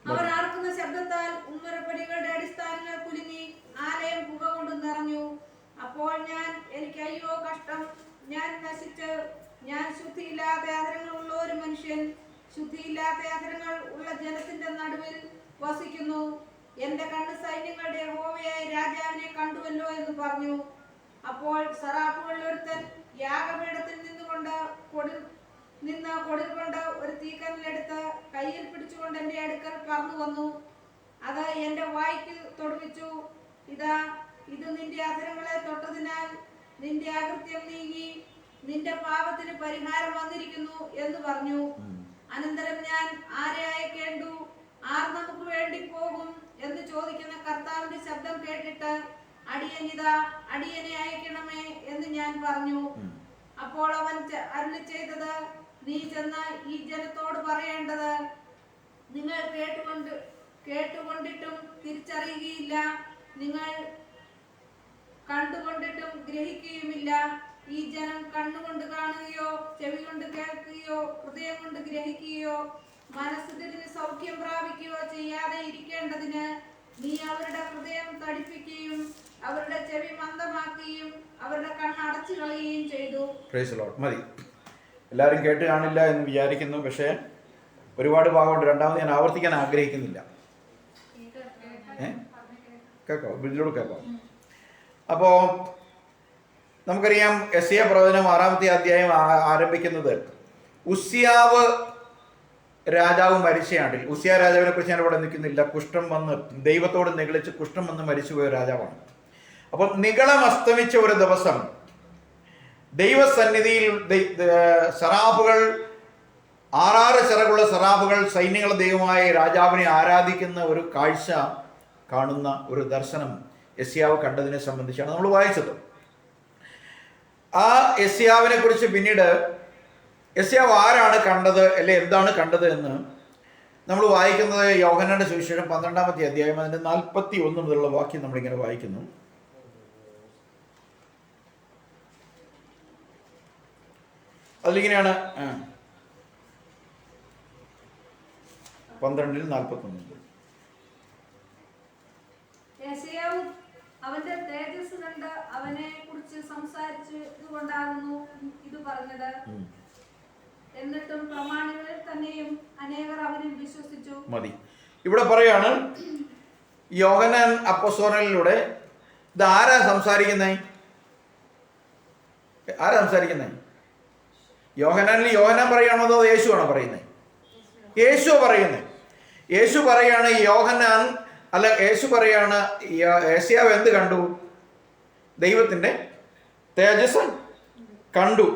അവർ ആർക്കുന്ന ശബ്ദത്താൽ ഉമ്മരപ്പടികളുടെ അടിസ്ഥാനങ്ങൾ കുലുങ്ങി, ആലയം പുക കൊണ്ട് നിറഞ്ഞു. അപ്പോൾ എനിക്ക് അയ്യോ കഷ്ടം, ഞാൻ നശിച്ച്, ഞാൻ ശുദ്ധിയില്ലാത്ത അധരങ്ങൾ ഉള്ള ഒരു മനുഷ്യൻ, ശുദ്ധിയില്ലാത്ത അധരങ്ങൾ ഉള്ള ജനത്തിന്റെ നടുവിൽ വസിക്കുന്നു. എന്റെ കണ്ണ് സൈന്യങ്ങളുടെ യഹോവയായ രാജാവിനെ കണ്ടുവല്ലോ എന്ന് പറഞ്ഞു. അപ്പോൾ സറാഫുകളിൽ ഒരുത്തൻ യാഗപീഠത്തിൽ നിന്ന് കൊടിൽ കൊണ്ട് ഒരു തീക്കനലെടുത്ത് കയ്യിൽ പിടിച്ചുകൊണ്ട് എന്റെ അടുക്കൽ പറന്നു വന്നു. അത് എന്റെ വായ്ക്ക് തൊടുവിച്ചു. ഇത് നിന്റെ അധരങ്ങളെ തൊട്ടതിനാൽ നിന്റെ അകൃത്യം നീങ്ങി, നിന്റെ പാപത്തിന് പരിഹാരം വന്നിരിക്കുന്നു എന്ന് പറഞ്ഞു. അനന്തരം ഞാൻ ആരെ അയക്കേണ്ടു, ആർ നമുക്ക് വേണ്ടി പോകും എന്ന് ചോദിക്കുന്ന കർത്താവിന്റെ ശബ്ദം കേട്ടിട്ട് അടിയനെ അയക്കണമേ എന്ന് ഞാൻ പറഞ്ഞു. അപ്പോൾ അവൻ അരുളി ചെയ്തത്, നീ ചെന്ന് ഈ ജനത്തോട് പറയേണ്ടത്, നിങ്ങൾ കേട്ടുകൊണ്ടിട്ടും തിരിച്ചറിയുകയില്ല, നിങ്ങൾ കണ്ടുകൊണ്ടിട്ടും ഗ്രഹിക്കുകയുമില്ല. ഈ ജനം കണ്ണുകൊണ്ട് കാണുകയോ ചെവി കൊണ്ട് കേൾക്കുകയോ ഹൃദയം കൊണ്ട് ഗ്രഹിക്കുകയോ മനസ്സ് തിരിഞ്ഞ് സൗഖ്യം പ്രാപിക്കുകയോ ചെയ്യാതെ ഇരിക്കേണ്ടതിന് നീ അവരുടെ ഹൃദയം തടിപ്പിക്കുകയും അവരുടെ ചെവി മന്ദമാക്കുകയും അവരുടെ കണ്ണ് അടച്ചു കളയുകയും ചെയ്തു. Price the Lord. മതി, എല്ലാവരും കേട്ട് കാണില്ല എന്ന് വിചാരിക്കുന്നു. പക്ഷേ ഒരുപാട് ഭാഗമുണ്ട്. രണ്ടാമത് ഞാൻ ആവർത്തിക്കാൻ ആഗ്രഹിക്കുന്നില്ല. കേൾക്കാം, വീട്ടിലൂടെ കേൾക്കാം. അപ്പോൾ നമുക്കറിയാം യെശയ്യാ പ്രവചനം 6-ാമത്തെ അധ്യായം ആരംഭിക്കുന്നത് ഉസ്യാവ് രാജാവ് മരിച്ചയാണ്ടിൽ. ഉസ്യാ രാജാവിനെ കുറിച്ച് ഞാൻ ഇവിടെ നിൽക്കുന്നില്ല. കുഷ്ഠം വന്ന് ദൈവത്തോട് നിഗളിച്ച് കുഷ്ഠം വന്ന് മരിച്ചുപോയ രാജാവാണ്. അപ്പോൾ നിഗളം അസ്തമിച്ച ഒരു ദിവസം ദൈവസന്നിധിയിൽ സറാഫുകൾ, 6 ചിറകുള്ള സറാഫുകൾ സൈന്യങ്ങളുടെ ദൈവമായ രാജാവിനെ ആരാധിക്കുന്ന ഒരു കാഴ്ച കാണുന്ന ഒരു ദർശനം യെശയ്യാവ് കണ്ടതിനെ സംബന്ധിച്ചാണ് നമ്മൾ വായിച്ചത്. ആ യെശയ്യാവിനെ കുറിച്ച് പിന്നീട് യെശയ്യാവ് ആരാണ് കണ്ടത്, അല്ലെ എന്താണ് കണ്ടത് എന്ന് നമ്മൾ വായിക്കുന്നത് യോഹന്നാന്റെ സുവിശേഷം 12-ാമത്തെ അധ്യായം അതിന്റെ 41 മുതലുള്ള വാക്യം നമ്മളിങ്ങനെ വായിക്കുന്നു. അതിലിങ്ങനെയാണ് 12:41. യെശയ്യാവ് അവന്റെ തേജസ് കണ്ട് അവനെ കുറിച്ച് സംസാരിച്ചത് കൊണ്ടാകുന്നു ഇത് പറഞ്ഞത്. എന്നിട്ടും പ്രമാണികളിൽ തന്നെയും അനേകർ അവനിൽ വിശ്വസിച്ചു. മതി. ഇവിടെ പറയാണ് യോഹന്നാൻ അപ്പോസ്തലനിലൂടെ ഇത് ആരാ സംസാരിക്കുന്നേ? യോഹന്നാനിൽ യോഹന്നാൻ പറയുകയാണോ അതോ യേശുവാണോ പറയുന്നത്? യേശു പറയുന്നത്. യേശു പറയാണ് യോഹന്നാൻ അല്ല, യേശു പറയാണ് യെശയ്യാവ് എന്ത് കണ്ടു? ദൈവത്തിൻ്റെ തേജസ് കണ്ടു.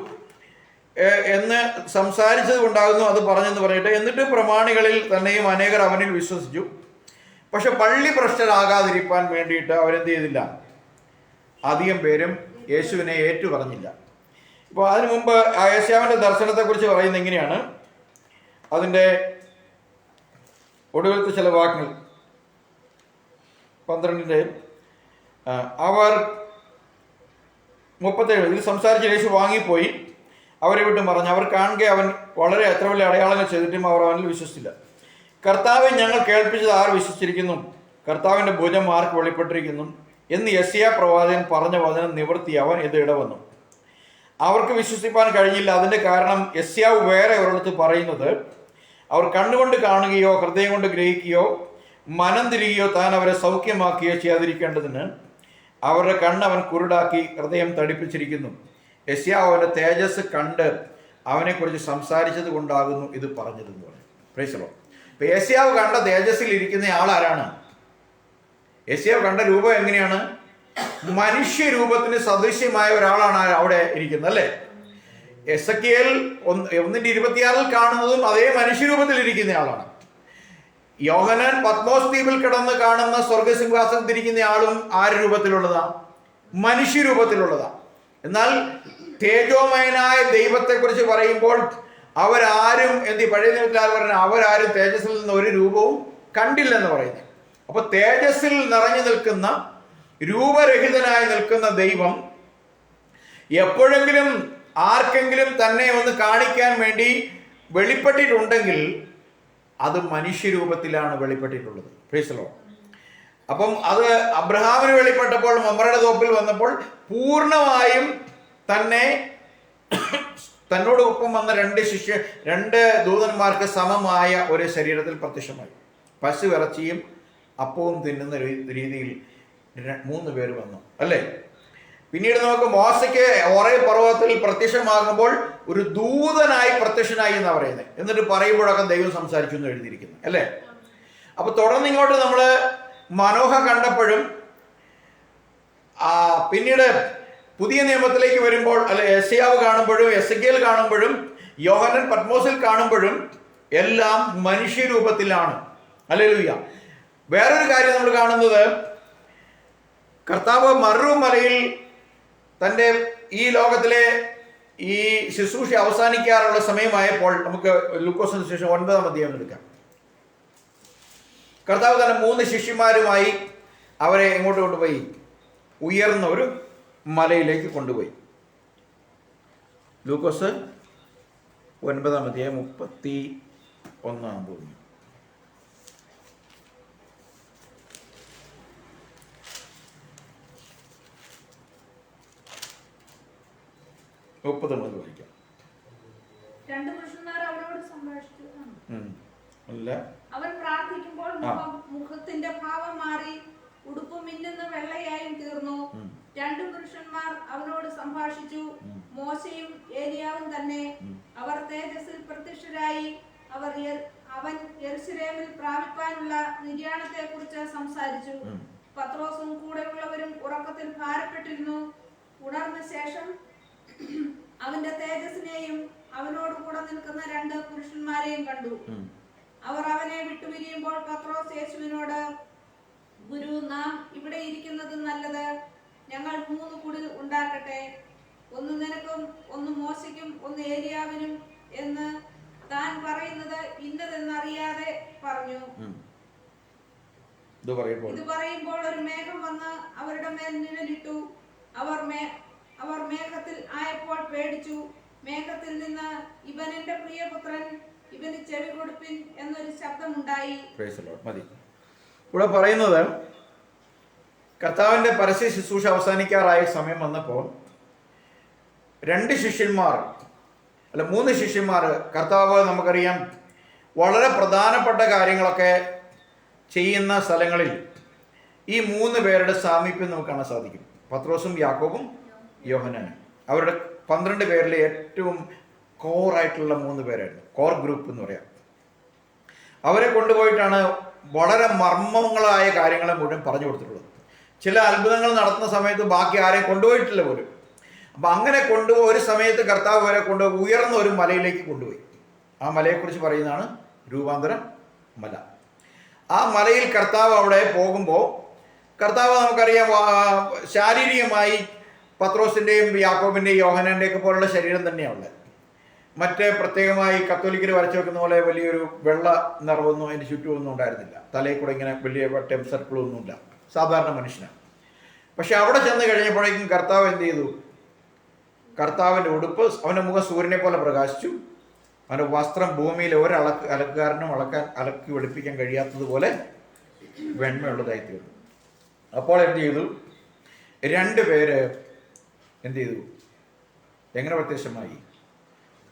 എന്ന് സംസാരിച്ചത് കൊണ്ടാകുന്നു അത് പറഞ്ഞെന്ന് പറഞ്ഞിട്ട്, എന്നിട്ട് പ്രമാണികളിൽ തന്നെയും അനേകർ അവനിൽ വിശ്വസിച്ചു. പക്ഷെ പള്ളി ഭ്രഷ്ടരാകാതിരിക്കാൻ വേണ്ടിയിട്ട് അവരെന്ത് ചെയ്തില്ല? അധികം പേരും യേശുവിനെ ഏറ്റു പറഞ്ഞില്ല. ഇപ്പോൾ അതിനു മുമ്പ് യേശയ്യാവിൻ്റെ ദർശനത്തെക്കുറിച്ച് പറയുന്നത് എങ്ങനെയാണ്? അതിൻ്റെ ഒടുവിലത്തെ ചില വാക്കുകൾ 12 അവർ 37 ഇതിൽ സംസാരിച്ച് യേശു വാങ്ങിപ്പോയി അവരെ വിട്ടും പറഞ്ഞു, അവർ കാണുക അവൻ വളരെ എത്ര വലിയ അടയാളങ്ങൾ ചെയ്തിട്ടും അവർ അവനിൽ വിശ്വസിച്ചില്ല. കർത്താവെ ഞങ്ങൾ കേൾപ്പിച്ചത് ആർ വിശ്വസിച്ചിരിക്കുന്നു? കർത്താവിൻ്റെ ഭുജം ആർക്ക് വെളിപ്പെട്ടിരിക്കുന്നു എന്ന് യെശയ്യാ പ്രവാചകൻ പറഞ്ഞ വചനം നിവൃത്തി അവൻ ഇത് ഇടവന്നു. അവർക്ക് വിശ്വസിപ്പാൻ കഴിഞ്ഞില്ല. അതിൻ്റെ കാരണം യെശയ്യാവ് വേറെ ഒരിടത്ത് പറയുന്നത്, അവർ കണ്ണുകൊണ്ട് കാണുകയോ ഹൃദയം കൊണ്ട് ഗ്രഹിക്കുകയോ മനം തിരികെയോ താൻ അവരെ സൗഖ്യമാക്കുകയോ ചെയ്യാതിരിക്കേണ്ടതിന് അവരുടെ കണ്ണ് അവൻ കുരുടാക്കി ഹൃദയം തടിപ്പിച്ചിരിക്കുന്നു. യെശയ്യാവ് അവൻ്റെ തേജസ് കണ്ട് അവനെക്കുറിച്ച് സംസാരിച്ചത് കൊണ്ടാകുന്നു ഇത് പറഞ്ഞതെന്ന് പറഞ്ഞു. Price the Lord. ഇപ്പം യെശയ്യാവ് കണ്ട തേജസ്സിൽ ഇരിക്കുന്ന ആളാരാണ്? യെശയ്യാവ് കണ്ട രൂപം എങ്ങനെയാണ്? മനുഷ്യരൂപത്തിന് സദൃശ്യമായ ഒരാളാണ് അവിടെ ഇരിക്കുന്നത്, അല്ലേ? എസെക്കിയേൽ 1:26 കാണുന്നതും അതേ മനുഷ്യരൂപത്തിൽ ഇരിക്കുന്ന ആളാണ്. യോഹന്നാൻ പത്മോസ് ദ്വീപിൽ കിടന്ന് കാണുന്ന സ്വർഗസിംഹാസനത്തിൽ ഇരിക്കുന്ന ആളും ആര് രൂപത്തിലുള്ളതാ? മനുഷ്യരൂപത്തിലുള്ളതാ. എന്നാൽ തേജോമയനായ ദൈവത്തെക്കുറിച്ച് പറയുമ്പോൾ അവരാരും പഴയ നിയമത്തിൽ പറഞ്ഞ അവരാരും തേജസ്സിൽ നിന്ന് ഒരു രൂപവും കണ്ടില്ലെന്ന് പറയുന്നത്. അപ്പൊ തേജസ്സിൽ നിറഞ്ഞു നിൽക്കുന്ന, രൂപരഹിതനായി നിൽക്കുന്ന ദൈവം എപ്പോഴെങ്കിലും ആർക്കെങ്കിലും തന്നെ ഒന്ന് കാണിക്കാൻ വേണ്ടി വെളിപ്പെട്ടിട്ടുണ്ടെങ്കിൽ അത് മനുഷ്യരൂപത്തിലാണ് വെളിപ്പെട്ടിട്ടുള്ളത്. Praise the Lord. അപ്പം അത് അബ്രഹാമിന് വെളിപ്പെട്ടപ്പോൾ, മമ്രയുടെ തോപ്പിൽ വന്നപ്പോൾ പൂർണ്ണമായും തന്നെ തന്നോടൊപ്പം വന്ന രണ്ട് ദൂതന്മാർക്ക് സമമായ ഒരു ശരീരത്തിൽ പ്രത്യക്ഷമായി. പശു ഇറച്ചിയും അപ്പവും തിന്നുന്ന രീതിയിൽ 3 പേര് വന്നു, അല്ലേ? പിന്നീട് നമുക്ക് മോശയ്ക്ക് ഒറേ പർവ്വതത്തിൽ പ്രത്യക്ഷമാകുമ്പോൾ ഒരു ദൂതനായി പ്രത്യക്ഷനായി എന്നാണ് പറയുന്നത്. എന്നിട്ട് പറയുമ്പോഴൊക്കെ ദൈവം സംസാരിച്ചു എന്ന് എഴുതിയിരിക്കുന്നു, അല്ലേ? അപ്പൊ തുടർന്ന് ഇങ്ങോട്ട് നമ്മൾ മനോഹ കണ്ടപ്പോഴും പിന്നീട് പുതിയ നിയമത്തിലേക്ക് വരുമ്പോൾ, അല്ലെ, യെശയ്യാവ് കാണുമ്പോഴും എസെക്കിയേൽ കാണുമ്പോഴും യോഹന്നാൻ പത്മോസിൽ കാണുമ്പോഴും എല്ലാം മനുഷ്യരൂപത്തിലാണ്. ഹല്ലേലൂയ. വേറൊരു കാര്യം നമ്മൾ കാണുന്നത്, കർത്താവ് മറുമലയിൽ തൻ്റെ ഈ ലോകത്തിലെ ഈ ശുശ്രൂഷ അവസാനിക്കാറുള്ള സമയമായപ്പോൾ നമുക്ക് ലൂക്കോസിന് ശേഷം 9-ാം അധ്യായം എടുക്കാം. കർത്താവ് തന്നെ 3 ശിഷ്യന്മാരുമായി അവരെ എങ്ങോട്ട് കൊണ്ടുപോയി? ഉയർന്ന ഒരു മലയിലേക്ക് കൊണ്ടുപോയി. ലൂക്കോസ് 9-ാം അധ്യായം 31-ാം ഭൂമി. വായിക്കാം. 2 പുരുഷന്മാർ അവരോട് സംഭാഷിച്ചു. അവൻ പ്രാർത്ഥിക്കുമ്പോൾ മുഖത്തിന്റെ ഭാവം മാറി ഉടുപ്പ് മിന്നുന്ന വെള്ളയായും തീർന്നു. 2 പുരുഷന്മാർ അവനോട് സംഭാഷിച്ചു, മോശയും ഏലിയാവും തന്നെ. അവർ തേജസ്സിൽ പ്രത്യക്ഷരായി. അവൻ യെരൂശലേമിൽ പ്രാപിപ്പാനുള്ള നിര്യാണത്തെ കുറിച്ച് സംസാരിച്ചു. പത്രോസും കൂടെയുള്ളവരും ഉറക്കത്തിൽ ഭാരപ്പെട്ടിരുന്നു. ഉണർന്ന ശേഷം അവന്റെ തേജസ്സിനെയും അവനോട് കൂടെ നിൽക്കുന്ന 2 പുരുഷന്മാരെയും കണ്ടു. അവർ അവനെ വിട്ടുപിരിയുമ്പോൾ പത്രോസ് യേശുവിനോട്, ഗുരു, നാം ഇവിടെ ഇരിക്കുന്നത് നല്ലത്. ഞങ്ങൾ 3 കുടിൽ ഉണ്ടാക്കട്ടെ, ഒന്ന് നിനക്കും, ഒന്ന് മോശയ്ക്കും, ഒന്ന് ഏലിയാവിനും എന്ന് താൻ പറയുന്നത് ഇന്നതെന്നറിയാതെ പറഞ്ഞു. ഇത് പറയുമ്പോൾ ഒരു മേഘം വന്ന് അവരുടെ മേൽ നിഴലിട്ടു. അവർ മേഘത്തിൽ ആയപ്പോൾ പേടിച്ചു. മേഘത്തിൽ നിന്ന്, ഇവൻ എന്റെ പ്രിയപുത്രൻ, ഇവന് ചെവി കൊടുപ്പിൻ എന്നൊരു ശബ്ദമുണ്ടായി. മതി. ഇവിടെ പറയുന്നത്, കർത്താവിന്റെ പരസ്യ ശുശ്രൂഷ അവസാനിക്കാറായ സമയം വന്നപ്പോൾ 2 ശിഷ്യന്മാർ, അല്ല 3 ശിഷ്യന്മാർ, കർത്താവ് നമുക്കറിയാം വളരെ പ്രധാനപ്പെട്ട കാര്യങ്ങളൊക്കെ ചെയ്യുന്ന സ്ഥലങ്ങളിൽ ഈ 3 പേരുടെ സാമീപ്യം നമുക്ക് കാണാൻ സാധിക്കും. പത്രോസും യാക്കോബും യോഹന്നാനും. അവരുടെ 12 പേരിലെ ഏറ്റവും കോറായിട്ടുള്ള 3 പേരായിരുന്നു. കോർ ഗ്രൂപ്പ് എന്ന് പറയാം. അവരെ കൊണ്ടുപോയിട്ടാണ് വളരെ മർമ്മങ്ങളായ കാര്യങ്ങളെ മുഴുവൻ പറഞ്ഞു കൊടുത്തിട്ടുള്ളത്. ചില അത്ഭുതങ്ങൾ നടത്തുന്ന സമയത്ത് ബാക്കി ആരെയും കൊണ്ടുപോയിട്ടില്ല പോലും. അപ്പം അങ്ങനെ കൊണ്ടുപോയി ഒരു സമയത്ത് കർത്താവ് വരെ കൊണ്ടുപോയി ഉയർന്ന ഒരു മലയിലേക്ക് കൊണ്ടുപോയി. ആ മലയെക്കുറിച്ച് പറയുന്നതാണ് രൂപാന്തര മല. ആ മലയിൽ കർത്താവ് അവിടെ പോകുമ്പോൾ കർത്താവ് നമുക്കറിയാം ശാരീരികമായി പത്രോസിൻ്റെയും യാക്കോബിൻ്റെയും യോഹന്നാൻ്റെയൊക്കെ പോലുള്ള ശരീരം തന്നെയാണ്. മറ്റ് പ്രത്യേകമായി കത്തോലിക്കർ വരച്ചു വെക്കുന്ന പോലെ വലിയൊരു വെള്ള നിറവൊന്നും അതിൻ്റെ ചുറ്റുമൊന്നും ഉണ്ടായിരുന്നില്ല. തലയിൽ കൂടെ ഇങ്ങനെ വലിയ വട്ടം സർക്കിളൊന്നുമില്ല, സാധാരണ മനുഷ്യനാണ്. പക്ഷെ അവിടെ ചെന്ന് കഴിഞ്ഞപ്പോഴേക്കും കർത്താവ് എന്ത് ചെയ്തു? കർത്താവിൻ്റെ ഉടുപ്പ്, അവൻ്റെ മുഖം സൂര്യനെ പോലെ പ്രകാശിച്ചു. അവൻ്റെ വസ്ത്രം ഭൂമിയിൽ അലക്കുകാരനും അലക്കി വെളുപ്പിക്കാൻ കഴിയാത്തതുപോലെ വെണ്മയുള്ളതായി തീർന്നു. അപ്പോൾ എന്ത് ചെയ്തു? 2 പേര് എന്ത് ചെയ്തു? എങ്ങനെ പ്രത്യക്ഷമായി?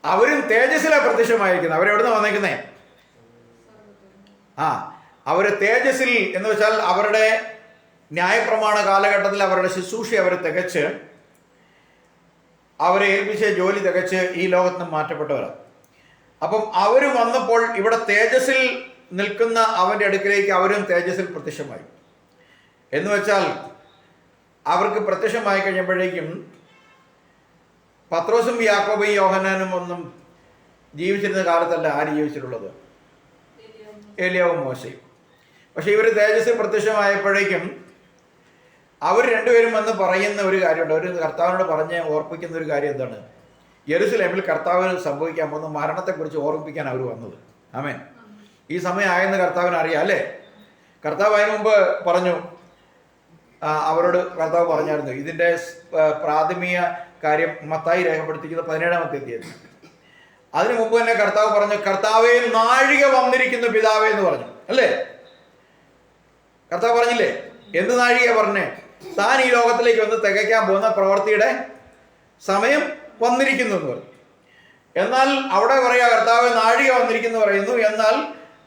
അവരും തേജസ്സിലാണ് പ്രത്യക്ഷമായിരിക്കുന്നത്. അവരെവിടുന്ന് വന്നേക്കുന്നേ? അവര് തേജസ്സിൽ എന്ന് വെച്ചാൽ അവരുടെ ന്യായപ്രമാണ കാലഘട്ടത്തിൽ അവരുടെ ശുശ്രൂഷ അവരെ തികച്ച്, അവരെ ഏൽപ്പിച്ച ജോലി തികച്ച് ഈ ലോകത്ത് നിന്ന് മാറ്റപ്പെട്ടവരാണ്. അപ്പം അവർ വന്നപ്പോൾ ഇവിടെ തേജസ്സിൽ നിൽക്കുന്ന അവൻ്റെ അടുക്കിലേക്ക് അവരും തേജസ്സിൽ പ്രത്യക്ഷമായി. എന്ന് വെച്ചാൽ അവർക്ക് പ്രത്യക്ഷമായി കഴിഞ്ഞപ്പോഴേക്കും പത്രോസും യാക്കോബും യോഹന്നാനും ഒന്നും ജീവിച്ചിരുന്ന കാലത്തല്ല ആര് ജീവിച്ചിട്ടുള്ളത്? ഏലിയാവും മോശയും. പക്ഷെ ഇവർ തേജസ്സിൽ പ്രത്യക്ഷമായപ്പോഴേക്കും അവർ 2 പേരും വന്ന് പറയുന്ന ഒരു കാര്യമുണ്ട്. അവർ കർത്താവിനോട് പറഞ്ഞ് ഓർപ്പിക്കുന്ന ഒരു കാര്യം എന്താണ്? യെരുസലേമിൽ കർത്താവിന് സംഭവിക്കാൻ പോകുന്ന മരണത്തെക്കുറിച്ച് ഓർമ്മിപ്പിക്കാൻ അവർ വന്നത്. ആമേൻ. ഈ സമയമായെന്ന് കർത്താവിന് അറിയാം അല്ലേ? കർത്താവ് അതിന് മുമ്പ് പറഞ്ഞു, അവരോട് കർത്താവ് പറഞ്ഞായിരുന്നു ഇതിൻ്റെ പ്രാഥമിക കാര്യം മത്തായി രേഖപ്പെടുത്തിക്കുന്നത് 17-ാമത്തെ അധ്യായം. അതിനു മുമ്പ് തന്നെ കർത്താവ് പറഞ്ഞു, കർത്താവേ നാഴിക വന്നിരിക്കുന്നു പിതാവേ എന്ന് പറഞ്ഞു അല്ലേ? കർത്താവ് പറഞ്ഞില്ലേ? എന്ത് നാഴിക പറഞ്ഞേ? താൻ ഈ ലോകത്തിലേക്ക് വന്ന് തികയ്ക്കാൻ പോകുന്ന പ്രവൃത്തിയുടെ സമയം വന്നിരിക്കുന്നു എന്ന് പറഞ്ഞു. എന്നാൽ അവിടെ പറയാ കർത്താവ് നാഴിക വന്നിരിക്കുന്നു പറയുന്നു. എന്നാൽ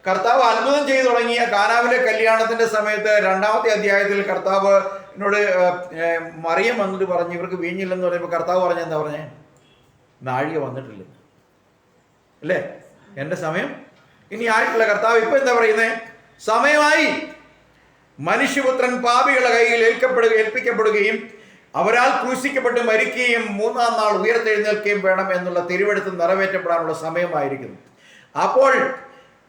കർത്താവ് അത്ഭുതം ചെയ്തു തുടങ്ങിയ കാനാവിലെ കല്യാണത്തിന്റെ സമയത്ത് 2-ാമത്തെ അധ്യായത്തിൽ കർത്താവിനോട് മറിയം വന്നിട്ട് പറഞ്ഞു ഇവർക്ക് വീഞ്ഞില്ലെന്ന് പറയുമ്പോൾ കർത്താവ് പറഞ്ഞ എന്താ പറഞ്ഞേ? നാഴിക വന്നിട്ടില്ല അല്ലേ? എൻ്റെ സമയം ഇനി ആയിട്ടില്ല. കർത്താവ് ഇപ്പൊ എന്താ പറയുന്നേ? സമയമായി. മനുഷ്യപുത്രൻ പാപികളുടെ കയ്യിൽ ഏൽപ്പിക്കപ്പെടുകയും അവരാൽ ക്രൂശിക്കപ്പെട്ട് മരിക്കുകയും 3-ാം നാൾ ഉയർത്തെഴുന്നേൽക്കുകയും വേണം എന്നുള്ള തിരുവെഴുത്ത് നിറവേറ്റപ്പെടാനുള്ള സമയമായിരിക്കുന്നു. അപ്പോൾ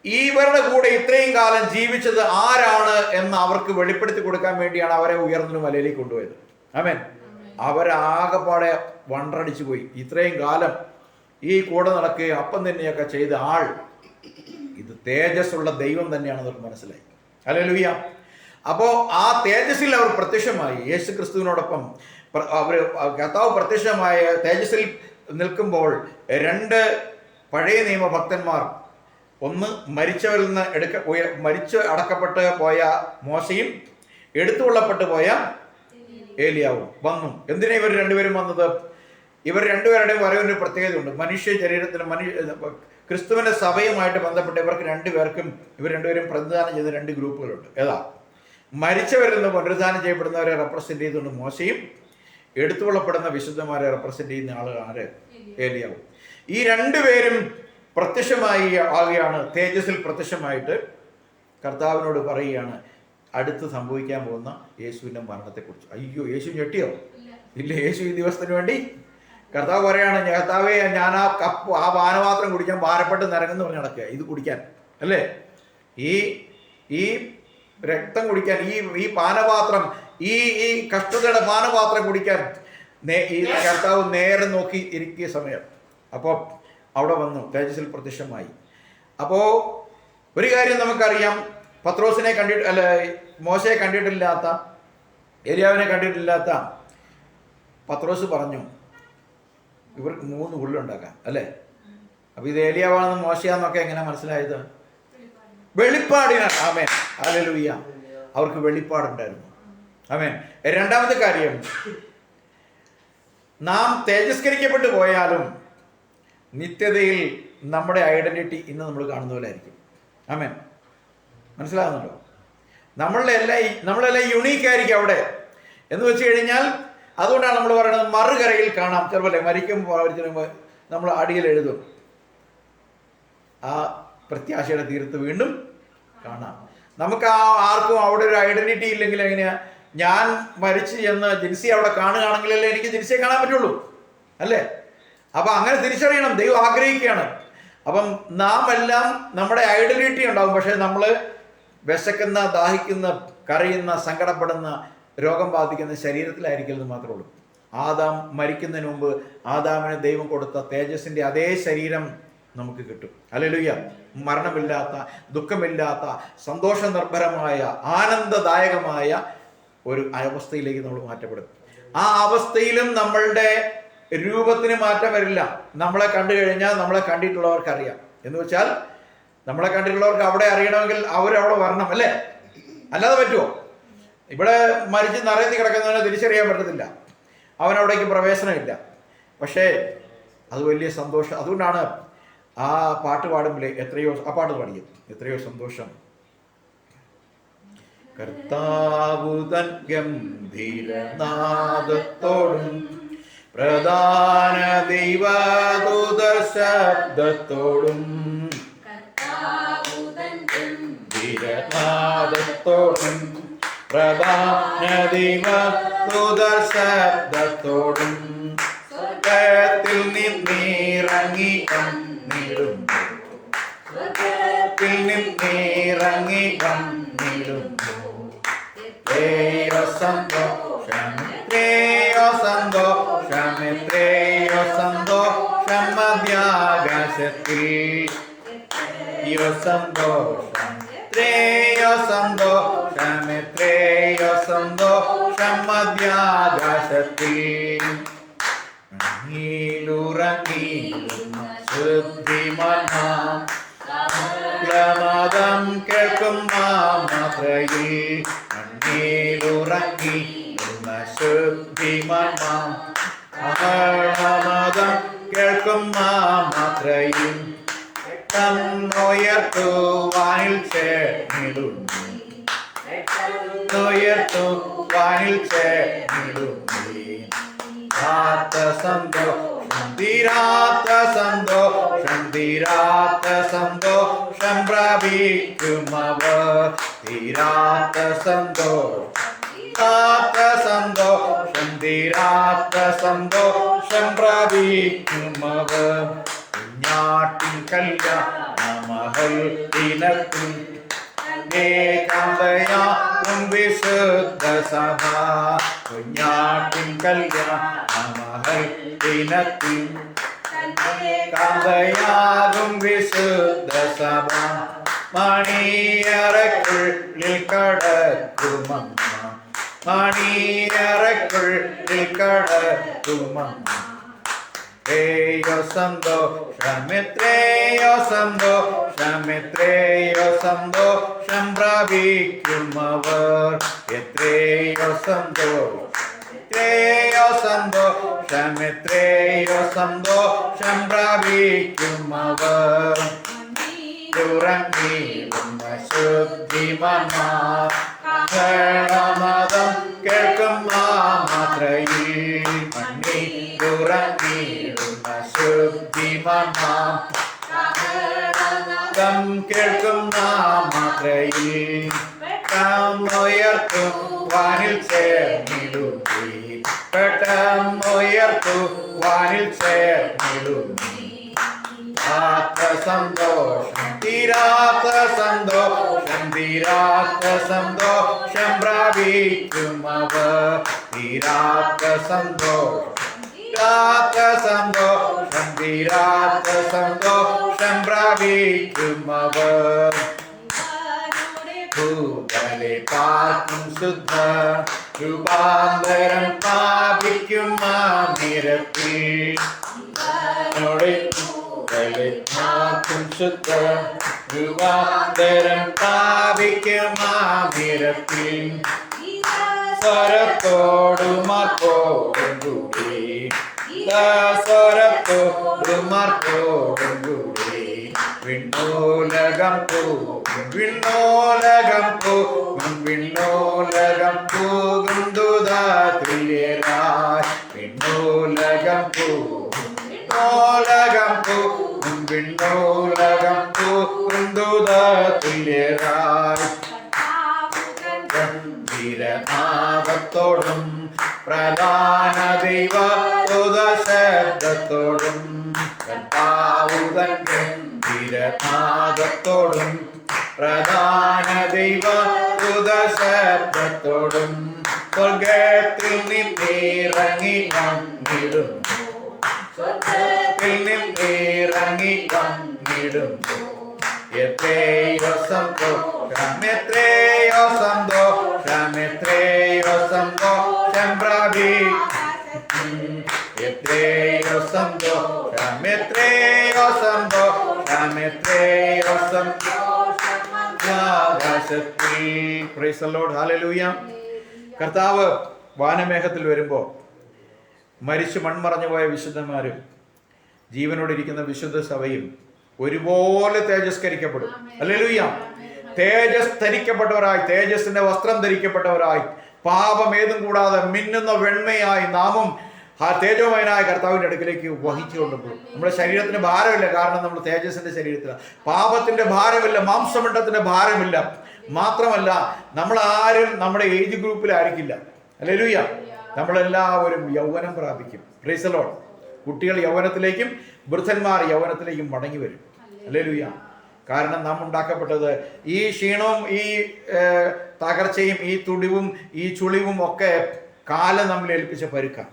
ഇവരുടെ കൂടെ ഇത്രയും കാലം ജീവിച്ചത് ആരാണ് എന്ന് അവർക്ക് വെളിപ്പെടുത്തി കൊടുക്കാൻ വേണ്ടിയാണ് അവരെ ഉയർന്നൊരു മലയിലേക്ക് കൊണ്ടുപോയത്. ആമേൻ. അവരാകെപ്പാടെ വണ്ടടിച്ചു പോയി. ഇത്രയും കാലം ഈ കൂടെ നടക്കുകയും അപ്പം തന്നെയൊക്കെ ചെയ്ത ആൾ ഇത് തേജസ്സുള്ള ദൈവം തന്നെയാണെന്ന് അവർക്ക് മനസ്സിലായി. ഹല്ലേലൂയ. അപ്പോൾ ആ തേജസ്സിൽ അവർ പ്രത്യക്ഷമായി. യേശു ക്രിസ്തുവിനോടൊപ്പം അവർ കർത്താവ് പ്രത്യക്ഷമായ തേജസ്സിൽ നിൽക്കുമ്പോൾ 2 പഴയ നിയമ ഭക്തന്മാർ, ഒന്ന് മരിച്ചവരിൽ നിന്ന് മരിച്ച് അടക്കപ്പെട്ട് പോയ മോശയും എടുത്തുകൊള്ളപ്പെട്ടു പോയ ഏലിയാവും വന്നു. എന്തിനാ ഇവർ 2 പേരും വന്നത്? ഇവർ 2 പേരുടെയും വരവിന് പ്രത്യേകതയുണ്ട്. മനുഷ്യ ശരീരത്തിന് ക്രിസ്തുവിന്റെ സഭയുമായിട്ട് ബന്ധപ്പെട്ട് ഇവർക്ക് 2 പേർക്കും ഇവർ 2 പേരും പ്രതിദാനം ചെയ്ത 2 ഗ്രൂപ്പുകളുണ്ട്. ഏതാ? മരിച്ചവരിൽ നിന്ന് പുനരുദ്ധാനം ചെയ്യപ്പെടുന്നവരെ റെപ്രസെന്റ് ചെയ്തുകൊണ്ട് മോശയും എടുത്തുകൊള്ളപ്പെടുന്ന വിശുദ്ധന്മാരെ റെപ്രസെന്റ് ചെയ്യുന്ന ആളുകളാണ് ഏലിയാവും. ഈ 2 പേരും പ്രത്യക്ഷമായി ആകുകയാണ്. തേജസ്സിൽ പ്രത്യക്ഷമായിട്ട് കർത്താവിനോട് പറയുകയാണ് അടുത്ത് സംഭവിക്കാൻ പോകുന്ന യേശുവിൻ്റെ മരണത്തെക്കുറിച്ച്. അയ്യോ, യേശു ഞെട്ടിയോ? ഇല്ല. യേശു ഈ ദിവസത്തിന് വേണ്ടി കർത്താവ് പറയാണ്, കർത്താവേ ഞാൻ ആ പാനപാത്രം കുടിക്കാൻ ഭാരപ്പെട്ട് നിരങ്ങെന്ന് പറഞ്ഞ് നടക്കുക. ഇത് കുടിക്കാൻ അല്ലേ? ഈ രക്തം കുടിക്കാൻ, ഈ പാനപാത്രം, ഈ കഷ്ടതയുടെ പാനപാത്രം കുടിക്കാൻ ഈ കർത്താവ് നേരെ നോക്കി ഇരിക്കിയ സമയം. അപ്പോൾ അവിടെ വന്നു, തേജസ്സിൽ പ്രത്യക്ഷമായി. അപ്പോൾ ഒരു കാര്യം നമുക്കറിയാം, പത്രോസിനെ മോശയെ കണ്ടിട്ടില്ലാത്ത, ഏലിയാവിനെ കണ്ടിട്ടില്ലാത്ത പത്രോസ് പറഞ്ഞു ഇവർക്ക് 3 ഉള്ളുണ്ടാക്കാം അല്ലേ? അപ്പൊ ഇത് ഏലിയാവാണെന്ന് മോശയാന്നൊക്കെ എങ്ങനെ മനസ്സിലായത്? വെളിപ്പാടിനാണ്. ആമേൻ. ഹല്ലേലൂയ. അവർക്ക് വെളിപ്പാടുണ്ടായിരുന്നു. ആമേൻ. 2-ാമത്തെ കാര്യം, നാം തേജസ്കരിക്കപ്പെട്ടു പോയാലും നിത്യതയിൽ നമ്മുടെ ഐഡന്റിറ്റി ഇന്ന് നമ്മൾ കാണുന്ന പോലെ ആയിരിക്കും. ആമേൻ. മനസ്സിലാകുന്നുണ്ടോ? നമ്മളെല്ലാം യുണീക്ക് ആയിരിക്കും അവിടെ എന്ന് വെച്ച് കഴിഞ്ഞാൽ. അതുകൊണ്ടാണ് നമ്മൾ പറയുന്നത് മറുകരയിൽ കാണാം. ചിലപ്പോൾ മരിക്കുമ്പോൾ നമ്മൾ അടിയിൽ എഴുതും ആ പ്രത്യാശയുടെ തീരത്ത് വീണ്ടും കാണാം. നമുക്ക് ആർക്കും അവിടെ ഒരു ഐഡന്റിറ്റി ഇല്ലെങ്കിൽ എങ്ങനെയാ? ഞാൻ മരിച്ചു എന്ന് ജിൻസി അവിടെ കാണുകയാണെങ്കിലല്ലേ എനിക്ക് ജിൻസിയെ കാണാൻ പറ്റുള്ളൂ. അല്ലേ? അപ്പം അങ്ങനെ തിരിച്ചറിയണം. ദൈവം ആഗ്രഹിക്കുകയാണ്. അപ്പം നാം എല്ലാം നമ്മുടെ ഐഡന്റിറ്റി ഉണ്ടാവും. പക്ഷേ നമ്മൾ വിശക്കുന്ന, ദാഹിക്കുന്ന, കരയുന്ന, സങ്കടപ്പെടുന്ന, രോഗം ബാധിക്കുന്ന ശരീരത്തിലായിരിക്കലെന്ന് മാത്രമേ ഉള്ളൂ. ആദാം മരിക്കുന്നതിന് മുമ്പ് ആദാമിന് ദൈവം കൊടുത്ത തേജസ്സിൻ്റെ അതേ ശരീരം നമുക്ക് കിട്ടും. ഹല്ലേലൂയ. മരണമില്ലാത്ത, ദുഃഖമില്ലാത്ത, സന്തോഷ നിർഭരമായ, ആനന്ദദായകമായ ഒരു അവസ്ഥയിലേക്ക് നമ്മൾ മാറ്റപ്പെടും. ആ അവസ്ഥയിലും നമ്മളുടെ രൂപത്തിന് മാറ്റം വരില്ല. നമ്മളെ കണ്ടു കഴിഞ്ഞാൽ നമ്മളെ കണ്ടിട്ടുള്ളവർക്കറിയാം. എന്ന് വെച്ചാൽ നമ്മളെ കണ്ടിട്ടുള്ളവർക്ക് അവിടെ അറിയണമെങ്കിൽ അവരവിടെ വരണം, അല്ലേ? അല്ലാതെ പറ്റുമോ? ഇവിടെ മരിച്ച് നരകത്തിൽ കിടക്കുന്നവനെ തിരിച്ചറിയാൻ പറ്റത്തില്ല. അവനവിടേക്ക് പ്രവേശനമില്ല. പക്ഷേ അത് വലിയ സന്തോഷം. അതുകൊണ്ടാണ് ആ പാട്ട് പാടുമ്പോൾ ആ പാട്ട് പാടിയത് എത്രയോ സന്തോഷം. കർത്താവു തൻ ഗംഭീരനാദത്തോടും പ്രധാന ദൈവദൂത ശബ്ദത്തോടും ഗംഭീരനാദത്തോടും പ്രധാന ദൈവദൂത ശബ്ദത്തോടും സ്വർഗ്ഗത്തിൽ നിന്നിറങ്ങി വന്നിടുന്നു, സ്വർഗ്ഗത്തിൽ നിന്നിറങ്ങി വന്നിടുന്നു. എത്രയോ സന്തോഷം, എത്രയോ സന്തോഷം, എത്രയോ സന്തോഷം മധ്യാകാശത്തിൽ. എത്രയോ സന്തോഷം, എത്രയോ സന്തോഷം, എത്രയോ സന്തോഷം മധ്യാകാശത്തിൽ. നീലുറങ്ങിയിരുന്ന ശുദ്ധിമാനാം മതം കേൾക്കും മാത്രയിൽ. നീലുറങ്ങിയിരുന്ന ശുദ്ധിമാനാം മതം കേൾക്കും മാത്രയിൽ. ഉയർത്തുവാനിൽ ചേർന്നിടുന്നു, ഉയർത്തുവാനിൽ ചേർന്നിടുന്നു. തീരാത്ത സന്തോഷം, തീരാത്ത സന്തോഷം, തീരാത്ത സന്തോഷം പ്രാപിക്കുമവർ. തീരാത്ത സന്തോഷം, തീരാത്ത സന്തോഷം, തീരാത്ത സന്തോഷം പ്രാപിക്കുമവർ. കുഞ്ഞാട്ടിൻ കല്യാണമഹൽ ദിനത്തിൽ ഏകാന്തയാകും വിശുദ്ധ സഭ. കുഞ്ഞാട്ടിൻ കല്യാണമഹൽ ദിനത്തിൽ ഏകാന്തയാകും വിശുദ്ധ സഭ. മണിയറയ്ക്കുള്ളിൽ കടക്കുമമ്മ, മണിയറയ്ക്കുള്ളിൽ കടക്കുമമ്മ. എത്രയോ സന്തോഷം, എത്രയോ സന്തോഷം, എത്രയോ സന്തോഷം പ്രാപിക്കുമവർ. എത്രയോ സന്തോഷം, എത്രയോ സന്തോഷം, എത്രയോ സന്തോഷം പ്രാപിക്കുമവർ. ഉറങ്ങിയിരുന്ന ശുദ്ധിമാന്മാർ മതം കേൾക്കും മാത്രയിൽ. മണ്ണിലുറങ്ങിയിരുന്ന ശുദ്ധിമാന്മാർ മതം കേൾക്കും മാത്രയിൽ. പെട്ടെന്നുയർത്തു വാനിൽ ചേർന്നിടുന്നു, പെട്ടെന്നുയർത്തു വാനിൽ ചേർന്നിടുന്നു. തീരാത്ത സന്തോഷം, തീരാത്ത സന്തോഷം, തീരാത്ത സന്തോഷം പ്രാപിക്കുമവർ. തീരാത്ത സന്തോഷം, തീരാത്ത സന്തോഷം, തീരാത്ത സന്തോഷം പ്രാപിക്കുമവർ. ഭൂതലെ പാർക്കും ശുദ്ധ രൂപാന്തരം പ്രാപിക്കും നിരത്തിൽ. ശുദ്ധ രൂപാന്തരം പ്രാപിക്കും നിരത്തിൽ. സ്വരത്തോടുമാർപ്പോടും കൂടി, സ്വരത്തോടുമാർപ്പോടും കൂടി. വിണ്ണോലകം പോകും, വിണ്ണോലകം പോകും, വിണ്ണോലകം പോകും ദൂതതുല്യരായി. വിണ്ണോലകം പോകും, വിണ്ണോലകം പോകും, വിണ്ണോലകം പോകും ദൂതതുല്യരായി. ഗംഭീരനാദത്തോടും പ്രധാന ദൈവദൂത ശബ്ദത്തോടും കർത്താവുതൻ ഗംഭീരനാദത്തോടും പ്രധാന ദൈവദൂത ശബ്ദത്തോടും സ്വർഗത്തിൽ നിന്നിറങ്ങി വന്നിടുന്നു, സ്വർഗത്തിൽ നിന്നിറങ്ങി വന്നിടുന്നു. എത്രയോ സന്തോഷം, എത്രയോ സന്തോഷം, എത്രയോ സന്തോഷം എത്രയോ സന്തോഷം, എത്രയോ സന്തോഷം, എത്രയോ സന്തോഷം ആകാശത്തിൽ. Price the Lord, hallelujah. കർത്താവ് വാനമേഘത്തിൽ വരുമ്പോൾ മരിച്ചു മൺമറഞ്ഞു പോയ വിശുദ്ധന്മാരും ജീവനോടിരിക്കുന്ന വിശുദ്ധ സഭയും ഒരുപോലെ തേജസ്കരിക്കപ്പെടും. ഹല്ലേലൂയ. തേജസ് ധരിക്കപ്പെട്ടവരായി, തേജസ്സിന്റെ വസ്ത്രം ധരിക്കപ്പെട്ടവരായി, പാപം ഏതും കൂടാതെ മിന്നുന്ന വെണ്മയായി നാമും ആ തേജോമയനായ കർത്താവിന്റെ അടുക്കിലേക്ക് വഹിച്ചു കൊണ്ടുപോകും. നമ്മുടെ ശരീരത്തിന് ഭാരമില്ല, കാരണം നമ്മൾ തേജസ്സിന്റെ ശരീരത്തിലാണ്. പാപത്തിന്റെ ഭാരമില്ല, മാംസമണ്ഡത്തിന്റെ ഭാരമില്ല. മാത്രമല്ല, നമ്മൾ ആരും നമ്മുടെ ഏജ് ഗ്രൂപ്പിലായിരിക്കില്ല. ഹല്ലേലൂയ. നമ്മളെല്ലാവരും യൗവനം പ്രാപിക്കും. Price the Lord. കുട്ടികൾ യൗവനത്തിലേക്കും വൃദ്ധന്മാർ യൗവനത്തിലേക്കും മടങ്ങി വരും. ഹല്ലേലൂയ. കാരണം നാം ഉണ്ടാക്കപ്പെട്ടത് ഈ ക്ഷീണവും ഈ തകർച്ചയും ഈ തുടിവും ഈ ചുളിവും ഒക്കെ കാലം നമ്മളെ ഏൽപ്പിച്ച പരുക്കാം.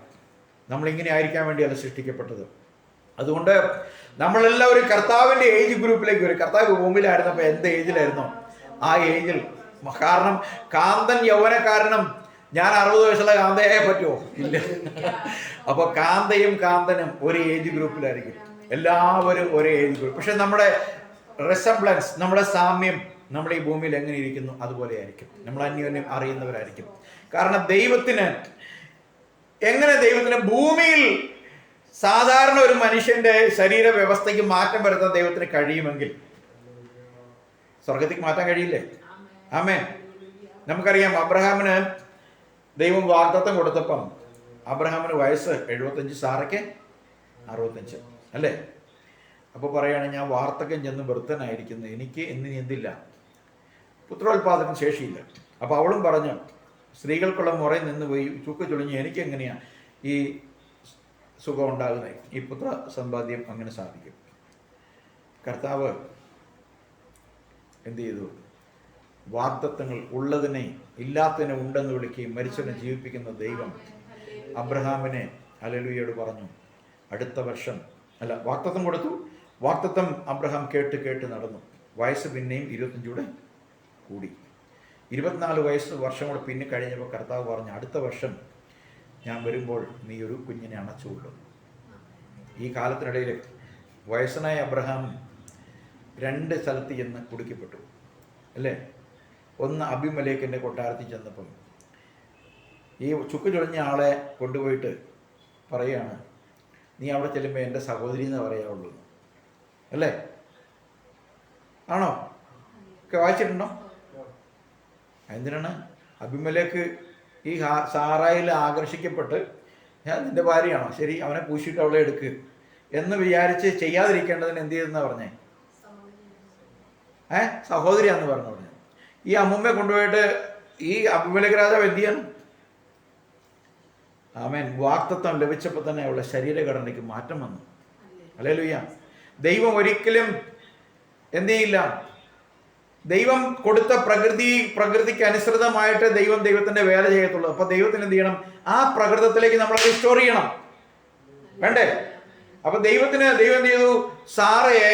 നമ്മളിങ്ങനെ ആയിരിക്കാൻ വേണ്ടിയല്ല സൃഷ്ടിക്കപ്പെട്ടത്. അതുകൊണ്ട് നമ്മളെല്ലാവരും കർത്താവിൻ്റെ ഏജ് ഗ്രൂപ്പിലേക്ക് വരും. കർത്താവ് ഭൂമിയിലായിരുന്നപ്പോൾ എന്ത് ഏജിലായിരുന്നോ ആ ഏജിൽ. കാരണം കാന്തൻ യൗവനക്കാരനും ഞാൻ 60 വയസ്സുള്ള കാന്തയെ പറ്റുമോ? ഇല്ല. അപ്പോൾ കാന്തയും കാന്തനും ഒരു ഏജ് ഗ്രൂപ്പിലായിരിക്കും. എല്ലാവരും ഒരേ ഏജ് ഗ്രൂപ്പ്. പക്ഷെ നമ്മുടെ റെസംബ്ലൻസ്, നമ്മുടെ സാമ്യം നമ്മൾ ഈ ഭൂമിയിൽ എങ്ങനെ ഇരിക്കുന്നു അതുപോലെ ആയിരിക്കും. നമ്മൾ അന്യോന്യം അറിയുന്നവരായിരിക്കും. കാരണം ദൈവത്തിന് ഭൂമിയിൽ സാധാരണ ഒരു മനുഷ്യന്റെ ശരീര വ്യവസ്ഥയ്ക്ക് മാറ്റം വരുത്താൻ ദൈവത്തിന് കഴിയുമെങ്കിൽ സ്വർഗത്തേക്ക് മാറ്റാൻ കഴിയില്ലേ? ആമേൻ. നമുക്കറിയാം, അബ്രഹാമിന് ദൈവം വാഗ്ദത്തം കൊടുത്തപ്പം അബ്രഹാമിന് വയസ്സ് 75, സാറയ്ക്ക് 65 അല്ലേ? അപ്പോൾ പറയുകയാണ്, ഞാൻ വാർദ്ധക്യം ചെന്ന് വൃദ്ധനായിരിക്കുന്നു, എനിക്ക് എന്നിനി എന്തില്ല, പുത്രോത്പാദനം ശേഷിയില്ല. അപ്പോൾ അവളും പറഞ്ഞു, സ്ത്രീകൾക്കുള്ള മുറയിൽ നിന്ന് പോയി ചുക്ക് ചുളിഞ്ഞ് എനിക്ക് എങ്ങനെയാണ് ഈ സുഖം ഉണ്ടാകുന്നത്, ഈ പുത്ര സമ്പാദ്യം അങ്ങനെ സാധിക്കും. കർത്താവ് എന്ത് ചെയ്തു? വാഗ്ദത്തങ്ങൾ ഉള്ളതിനെ ഇല്ലാത്തതിനെ ഉണ്ടെന്ന് വിളിക്കുകയും മരിച്ചവനെ ജീവിപ്പിക്കുന്ന ദൈവം അബ്രഹാമിനെ ഹല്ലേലൂയയോട് പറഞ്ഞു, അടുത്ത വർഷം വാഗ്ദത്തം കൊടുത്തു. വാഗ്ദത്തം അബ്രഹാം കേട്ട് നടന്നു. വയസ്സ് പിന്നെയും 25 കൂടെ കൂടി. 24 വർഷം കൂടെ പിന്നെ കഴിഞ്ഞപ്പോൾ കർത്താവ് പറഞ്ഞു, അടുത്ത വർഷം ഞാൻ വരുമ്പോൾ നീ ഒരു കുഞ്ഞിനെ അണച്ചുകൊള്ളും. ഈ കാലത്തിനിടയിൽ വയസ്സനായ അബ്രഹാം 2 സ്ഥലത്ത് ചെന്ന് കുടുക്കപ്പെട്ടു അല്ലേ? ഒന്ന് അബിമലേക്കിൻ്റെ കൊട്ടാരത്തിൽ ചെന്നപ്പം ഈ ചുക്ക് ചുളിഞ്ഞ ആളെ കൊണ്ടുപോയിട്ട് പറയുകയാണ്, നീ അവിടെ ചെല്ലുമ്പോൾ എൻ്റെ സഹോദരി എന്ന് പറയാവുള്ളൂ അല്ലേ? ആണോ? ഒക്കെ വായിച്ചിട്ടുണ്ടോ? എന്തിനാണ്? അബിമലേക്ക് ഈ സാറായിൽ ആകർഷിക്കപ്പെട്ട്, ഞാൻ നിൻ്റെ ഭാര്യയാണോ, ശരി അവനെ പൂശിയിട്ട് അവളെ എടുക്ക് എന്ന് വിചാരിച്ച് ചെയ്യാതിരിക്കേണ്ടതിന് എന്ത് ചെയ്തെന്നാ പറഞ്ഞേ? സഹോദരിയാന്ന് പറഞ്ഞു. ഈ അമ്മുമ്മയെ കൊണ്ടുപോയിട്ട് ഈ അബിമേലെക്ക് രാജാവ് എന്ത് ചെയ്യണം? ആമേൻ. വാഗ്ദത്തം ലഭിച്ചപ്പോൾ തന്നെ അവളുടെ ശരീരഘടനയ്ക്ക് മാറ്റം വന്നു. ഹല്ലേലൂയ. ദൈവം ഒരിക്കലും എന്ത് ചെയ്യില്ല, ദൈവം കൊടുത്ത പ്രകൃതിക്ക് അനുസൃതമായിട്ട് ദൈവത്തിന്റെ വേല ചെയ്യത്തുള്ളൂ. അപ്പൊ ദൈവത്തിന് എന്ത് ചെയ്യണം? ആ പ്രകൃതത്തിലേക്ക് നമ്മൾ റിസ്റ്റോർ ചെയ്യണം, വേണ്ടേ? അപ്പൊ ദൈവം എന്ത് ചെയ്തു? സാറയെ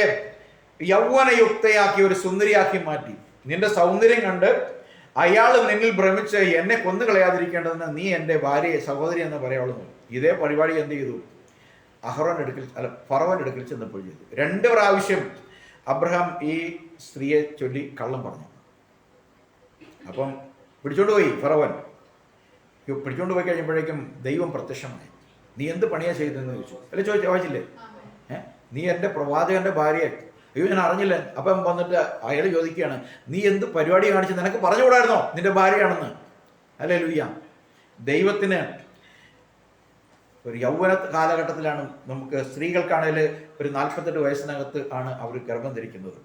യൗവനയുക്തയാക്കി ഒരു സുന്ദരിയാക്കി മാറ്റി. നിന്റെ സൗന്ദര്യം കണ്ട് അയാൾ നിന്നിൽ ഭ്രമിച്ച് എന്നെ കൊന്നു കളയാതിരിക്കേണ്ടതെന്ന് നീ എൻ്റെ ഭാര്യയെ സഹോദരി എന്ന് പറയാവുള്ളൂ. ഇതേ പരിപാടി എന്ത് ചെയ്തു? ഫറവോൻ അടുക്കൽ ചെന്നപ്പോൾ ചെയ്തു. 2 പ്രാവശ്യം അബ്രഹാം ഈ സ്ത്രീയെ ചൊല്ലി കള്ളം പറഞ്ഞു. അപ്പം പിടിച്ചോണ്ട് പോയി ഫറവോൻ. പിടിച്ചോണ്ട് പോയി കഴിഞ്ഞപ്പോഴേക്കും ദൈവം പ്രത്യക്ഷമായി. നീ എന്ത് പണിയാ ചെയ്തതെന്ന് ചോദിച്ചു. വായിച്ചില്ലേ? നീ എൻ്റെ പ്രവാചകന്റെ ഭാര്യയെ. അയ്യോ, ഞാൻ അറിഞ്ഞില്ല. അപ്പം വന്നിട്ട് അയാൾ ചോദിക്കുകയാണ്, നീ എന്ത് പരിപാടി കാണിച്ച്, നിനക്ക് പറഞ്ഞുകൂടായിരുന്നോ നിന്റെ ഭാര്യയാണെന്ന്? ഹല്ലേലൂയ. ദൈവത്തിന് ഒരു യൗവന കാലഘട്ടത്തിലാണ് നമുക്ക് സ്ത്രീകൾക്കാണെങ്കിൽ ഒരു 48 വയസ്സിനകത്ത് ആണ് അവർ ഗർഭം ധരിക്കുന്നത്.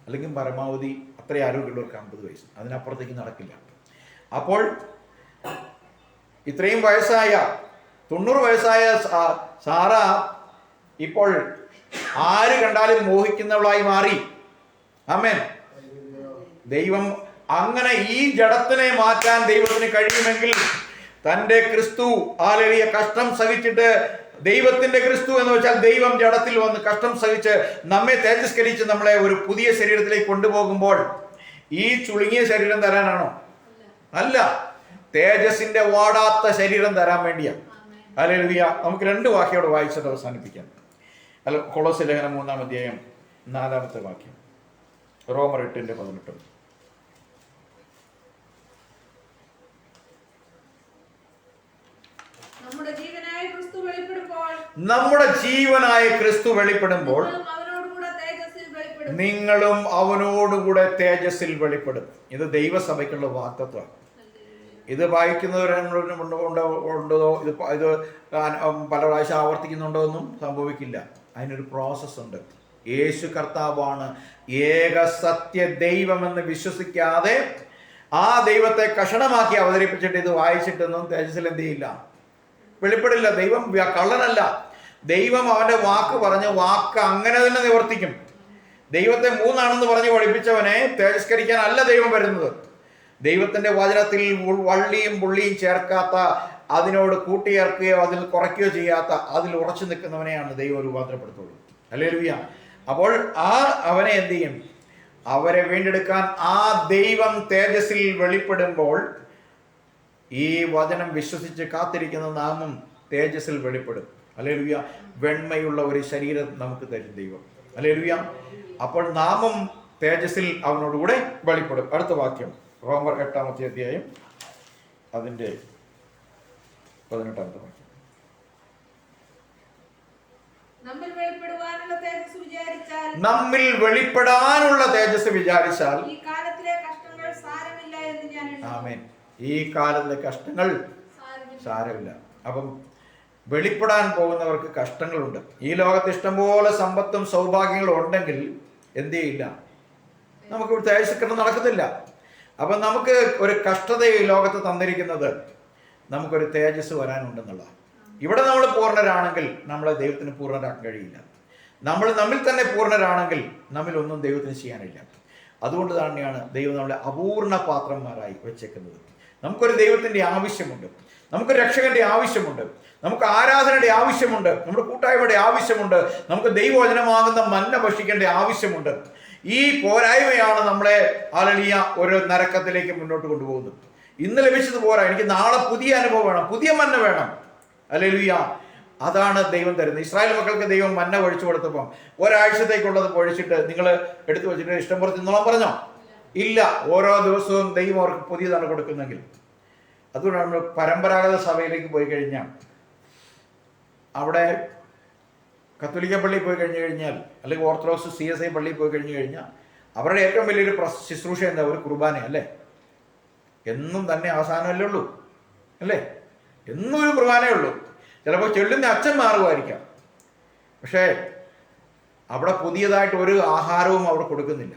അല്ലെങ്കിൽ പരമാവധി അത്രയും ആരോഗ്യമുള്ളവർക്ക് 50 വയസ്സ്, അതിനപ്പുറത്തേക്ക് നടക്കില്ല. അപ്പോൾ ഇത്രയും വയസ്സായ 90 വയസ്സായ സാറ ഇപ്പോൾ ആര് കണ്ടാലും മോഹിക്കുന്നവളായി മാറി. ആമേൻ. ദൈവം അങ്ങനെ ഈ ജഡത്തിനെ മാറ്റാൻ ദൈവത്തിന് കഴിയുമെങ്കിൽ തൻ്റെ ക്രിസ്തു ഹല്ലേലൂയ കഷ്ടം സഹിച്ചിട്ട്, ദൈവത്തിന്റെ ക്രിസ്തു എന്ന് വെച്ചാൽ ദൈവം ജഡത്തിൽ വന്ന് കഷ്ടം സഹിച്ച് നമ്മെ തേജസ്കരിച്ച് നമ്മളെ ഒരു പുതിയ ശരീരത്തിലേക്ക് കൊണ്ടുപോകുമ്പോൾ ഈ ചുളുങ്ങിയ ശരീരം തരാനാണോ? അല്ല, തേജസിന്റെ വാടാത്ത ശരീരം തരാൻ വേണ്ടിയാണ്. ഹല്ലേലൂയ. നമുക്ക് 2 വാക്യോട് വായിച്ചിട്ട് അവസാനിപ്പിക്കാം. കൊളോസ്യ ലേഖനം 3-ാം അധ്യായം 4-ാമത്തെ വാക്യം, റോമർ 8:18. നമ്മുടെ ജീവനായ ക്രിസ്തു വെളിപ്പെടുമ്പോൾ നിങ്ങളും അവനോടുകൂടെ തേജസ്സിൽ വെളിപ്പെടും. ഇത് ദൈവസഭയ്ക്കുള്ള വാഗ്ദത്തമാണ്. ഇത് വായിക്കുന്നവരുണ്ടോ, ഇത് പല പ്രാവശ്യം ആവർത്തിക്കുന്നുണ്ടോ എന്നും സംഭവിക്കില്ല. അതിനൊരു പ്രോസസ് ഉണ്ട്. യേശു കർത്താവാണ് ഏക സത്യ ദൈവമെന്ന് വിശ്വസിക്കാതെ ആ ദൈവത്തെ കഷണമാക്കി അവതരിപ്പിച്ചിട്ട് ഇത് വായിച്ചിട്ടൊന്നും തേജസ്സിൽ എന്ത് ചെയ്യില്ല, വെളിപ്പെടില്ല. ദൈവം കള്ളനല്ല. ദൈവം അവന്റെ വാക്ക് പറഞ്ഞ വാക്ക് അങ്ങനെ തന്നെ നിവർത്തിക്കും. ദൈവത്തെ 3 പറഞ്ഞ് പഠിപ്പിച്ചവനെ തേജസ്കരിക്കാനല്ല ദൈവം വരുന്നത്. ദൈവത്തിന്റെ വചനത്തിൽ വള്ളിയും പുള്ളിയും ചേർക്കാത്ത, അതിനോട് കൂട്ടിയേർക്കുകയോ അതിൽ കുറയ്ക്കുകയോ ചെയ്യാത്ത, അതിൽ ഉറച്ചു നിൽക്കുന്നവനെയാണ് ദൈവം രൂപാന്തരപ്പെടുത്തുള്ളൂ. ഹല്ലേലൂയ. അപ്പോൾ അവനെ എന്ത് ചെയ്യും? അവരെ വീണ്ടെടുക്കാൻ ആ ദൈവം തേജസ്സിൽ വെളിപ്പെടുമ്പോൾ ഈ വചനം വിശ്വസിച്ച് കാത്തിരിക്കുന്ന നാമും തേജസ്സിൽ വെളിപ്പെടും. ഹല്ലേലൂയ. വെണ്മയുള്ള ഒരു ശരീരം നമുക്ക് തരും ദൈവം. ഹല്ലേലൂയ. അപ്പോൾ നാമും തേജസ്സിൽ അവനോടുകൂടെ വെളിപ്പെടും. അടുത്ത വാക്യം റോമർ 8-ാമത്തെ അധ്യായം അതിൻ്റെ 18-ാമത്തെ വാക്യം. നമ്മിൽ വെളിപ്പെടാനുള്ള തേജസ് വിചാരിച്ചാൽ ഈ കാലത്തിലെ കഷ്ടങ്ങൾ സാരമില്ല എന്ന് ഞാൻ എണ്ണുന്നു. ആമേൻ. ഈ കാലത്തിലെ കഷ്ടങ്ങൾ സാരമില്ല. അപ്പം വെളിപ്പെടാൻ പോകുന്നവർക്ക് കഷ്ടങ്ങളുണ്ട്. ഈ ലോകത്ത് ഇഷ്ടംപോലെ സമ്പത്തും സൗഭാഗ്യങ്ങളും ഉണ്ടെങ്കിൽ എന്ത് ചെയ്യില്ല, നമുക്ക് തേജസ്കരണം നടക്കത്തില്ല. അപ്പം നമുക്ക് ഒരു കഷ്ടത ഈ ലോകത്ത് തന്നിരിക്കുന്നത് നമുക്കൊരു തേജസ് വരാനുണ്ടെന്നുള്ള. ഇവിടെ നമ്മൾ പൂർണ്ണരാണെങ്കിൽ നമ്മളെ ദൈവത്തിന് പൂർണ്ണരാക്കാൻ കഴിയില്ല. നമ്മൾ നമ്മിൽ തന്നെ പൂർണ്ണരാണെങ്കിൽ നമ്മിൽ ഒന്നും ദൈവത്തിന് ചെയ്യാനില്ല. അതുകൊണ്ട് തന്നെയാണ് ദൈവം നമ്മളെ അപൂർണ പാത്രന്മാരായി വെച്ചേക്കുന്നത്. നമുക്കൊരു ദൈവത്തിൻ്റെ ആവശ്യമുണ്ട്, നമുക്ക് രക്ഷകന്റെ ആവശ്യമുണ്ട്, നമുക്ക് ആരാധനയുടെ ആവശ്യമുണ്ട്, നമ്മുടെ കൂട്ടായ്മയുടെ ആവശ്യമുണ്ട്, നമുക്ക് ദൈവവചനമാകുന്ന മന്ന ഭക്ഷിക്കേണ്ട ആവശ്യമുണ്ട്. ഈ പോരായ്മയാണ് നമ്മളെ ഹല്ലേലൂയ ഒരു നരക്കത്തിലേക്ക് മുന്നോട്ട് കൊണ്ടുപോകുന്നത്. ഇന്ന് ലഭിച്ചത് പോരാ, എനിക്ക് നാളെ പുതിയ അനുഭവം വേണം, പുതിയ മന്ന വേണം. ഹല്ലേലൂയ. അതാണ് ദൈവം തരുന്നത്. ഇസ്രായേൽ മക്കൾക്ക് ദൈവം മന്ന ഒഴിച്ചു കൊടുത്തപ്പം ഒരാഴ്ചത്തേക്കുള്ളത് പൊഴിച്ചിട്ട് നിങ്ങൾ എടുത്തു വെച്ചിട്ട് ഇഷ്ടം പോലെ തിന്നോളാൻ പറഞ്ഞോ? ഇല്ല. ഓരോ ദിവസവും ദൈവം അവർക്ക് പുതിയതാണ് കൊടുക്കുന്നെങ്കിൽ. അതുകൊണ്ടാണ് നമ്മൾ പരമ്പരാഗത സഭയിലേക്ക് പോയി കഴിഞ്ഞാൽ, അവിടെ കത്തോലിക്ക പള്ളിയിൽ പോയി കഴിഞ്ഞു കഴിഞ്ഞാൽ, അല്ലെങ്കിൽ ഓർത്തഡോക്സ് CSI പള്ളിയിൽ പോയി കഴിഞ്ഞു കഴിഞ്ഞാൽ അവരുടെ ഏറ്റവും വലിയൊരു ശുശ്രൂഷ എന്താ? ഒരു കുർബാന അല്ലേ? എന്നും തന്നെ അവസാനമല്ലേ ഉള്ളൂ അല്ലേ? എന്നും ഒരു കുർബാനയേ ഉള്ളൂ. ചിലപ്പോൾ ചൊല്ലുന്ന അച്ഛൻ മാറുമായിരിക്കാം, പക്ഷേ അവിടെ പുതിയതായിട്ട് ഒരു ആഹാരവും അവിടെ കൊടുക്കുന്നില്ല.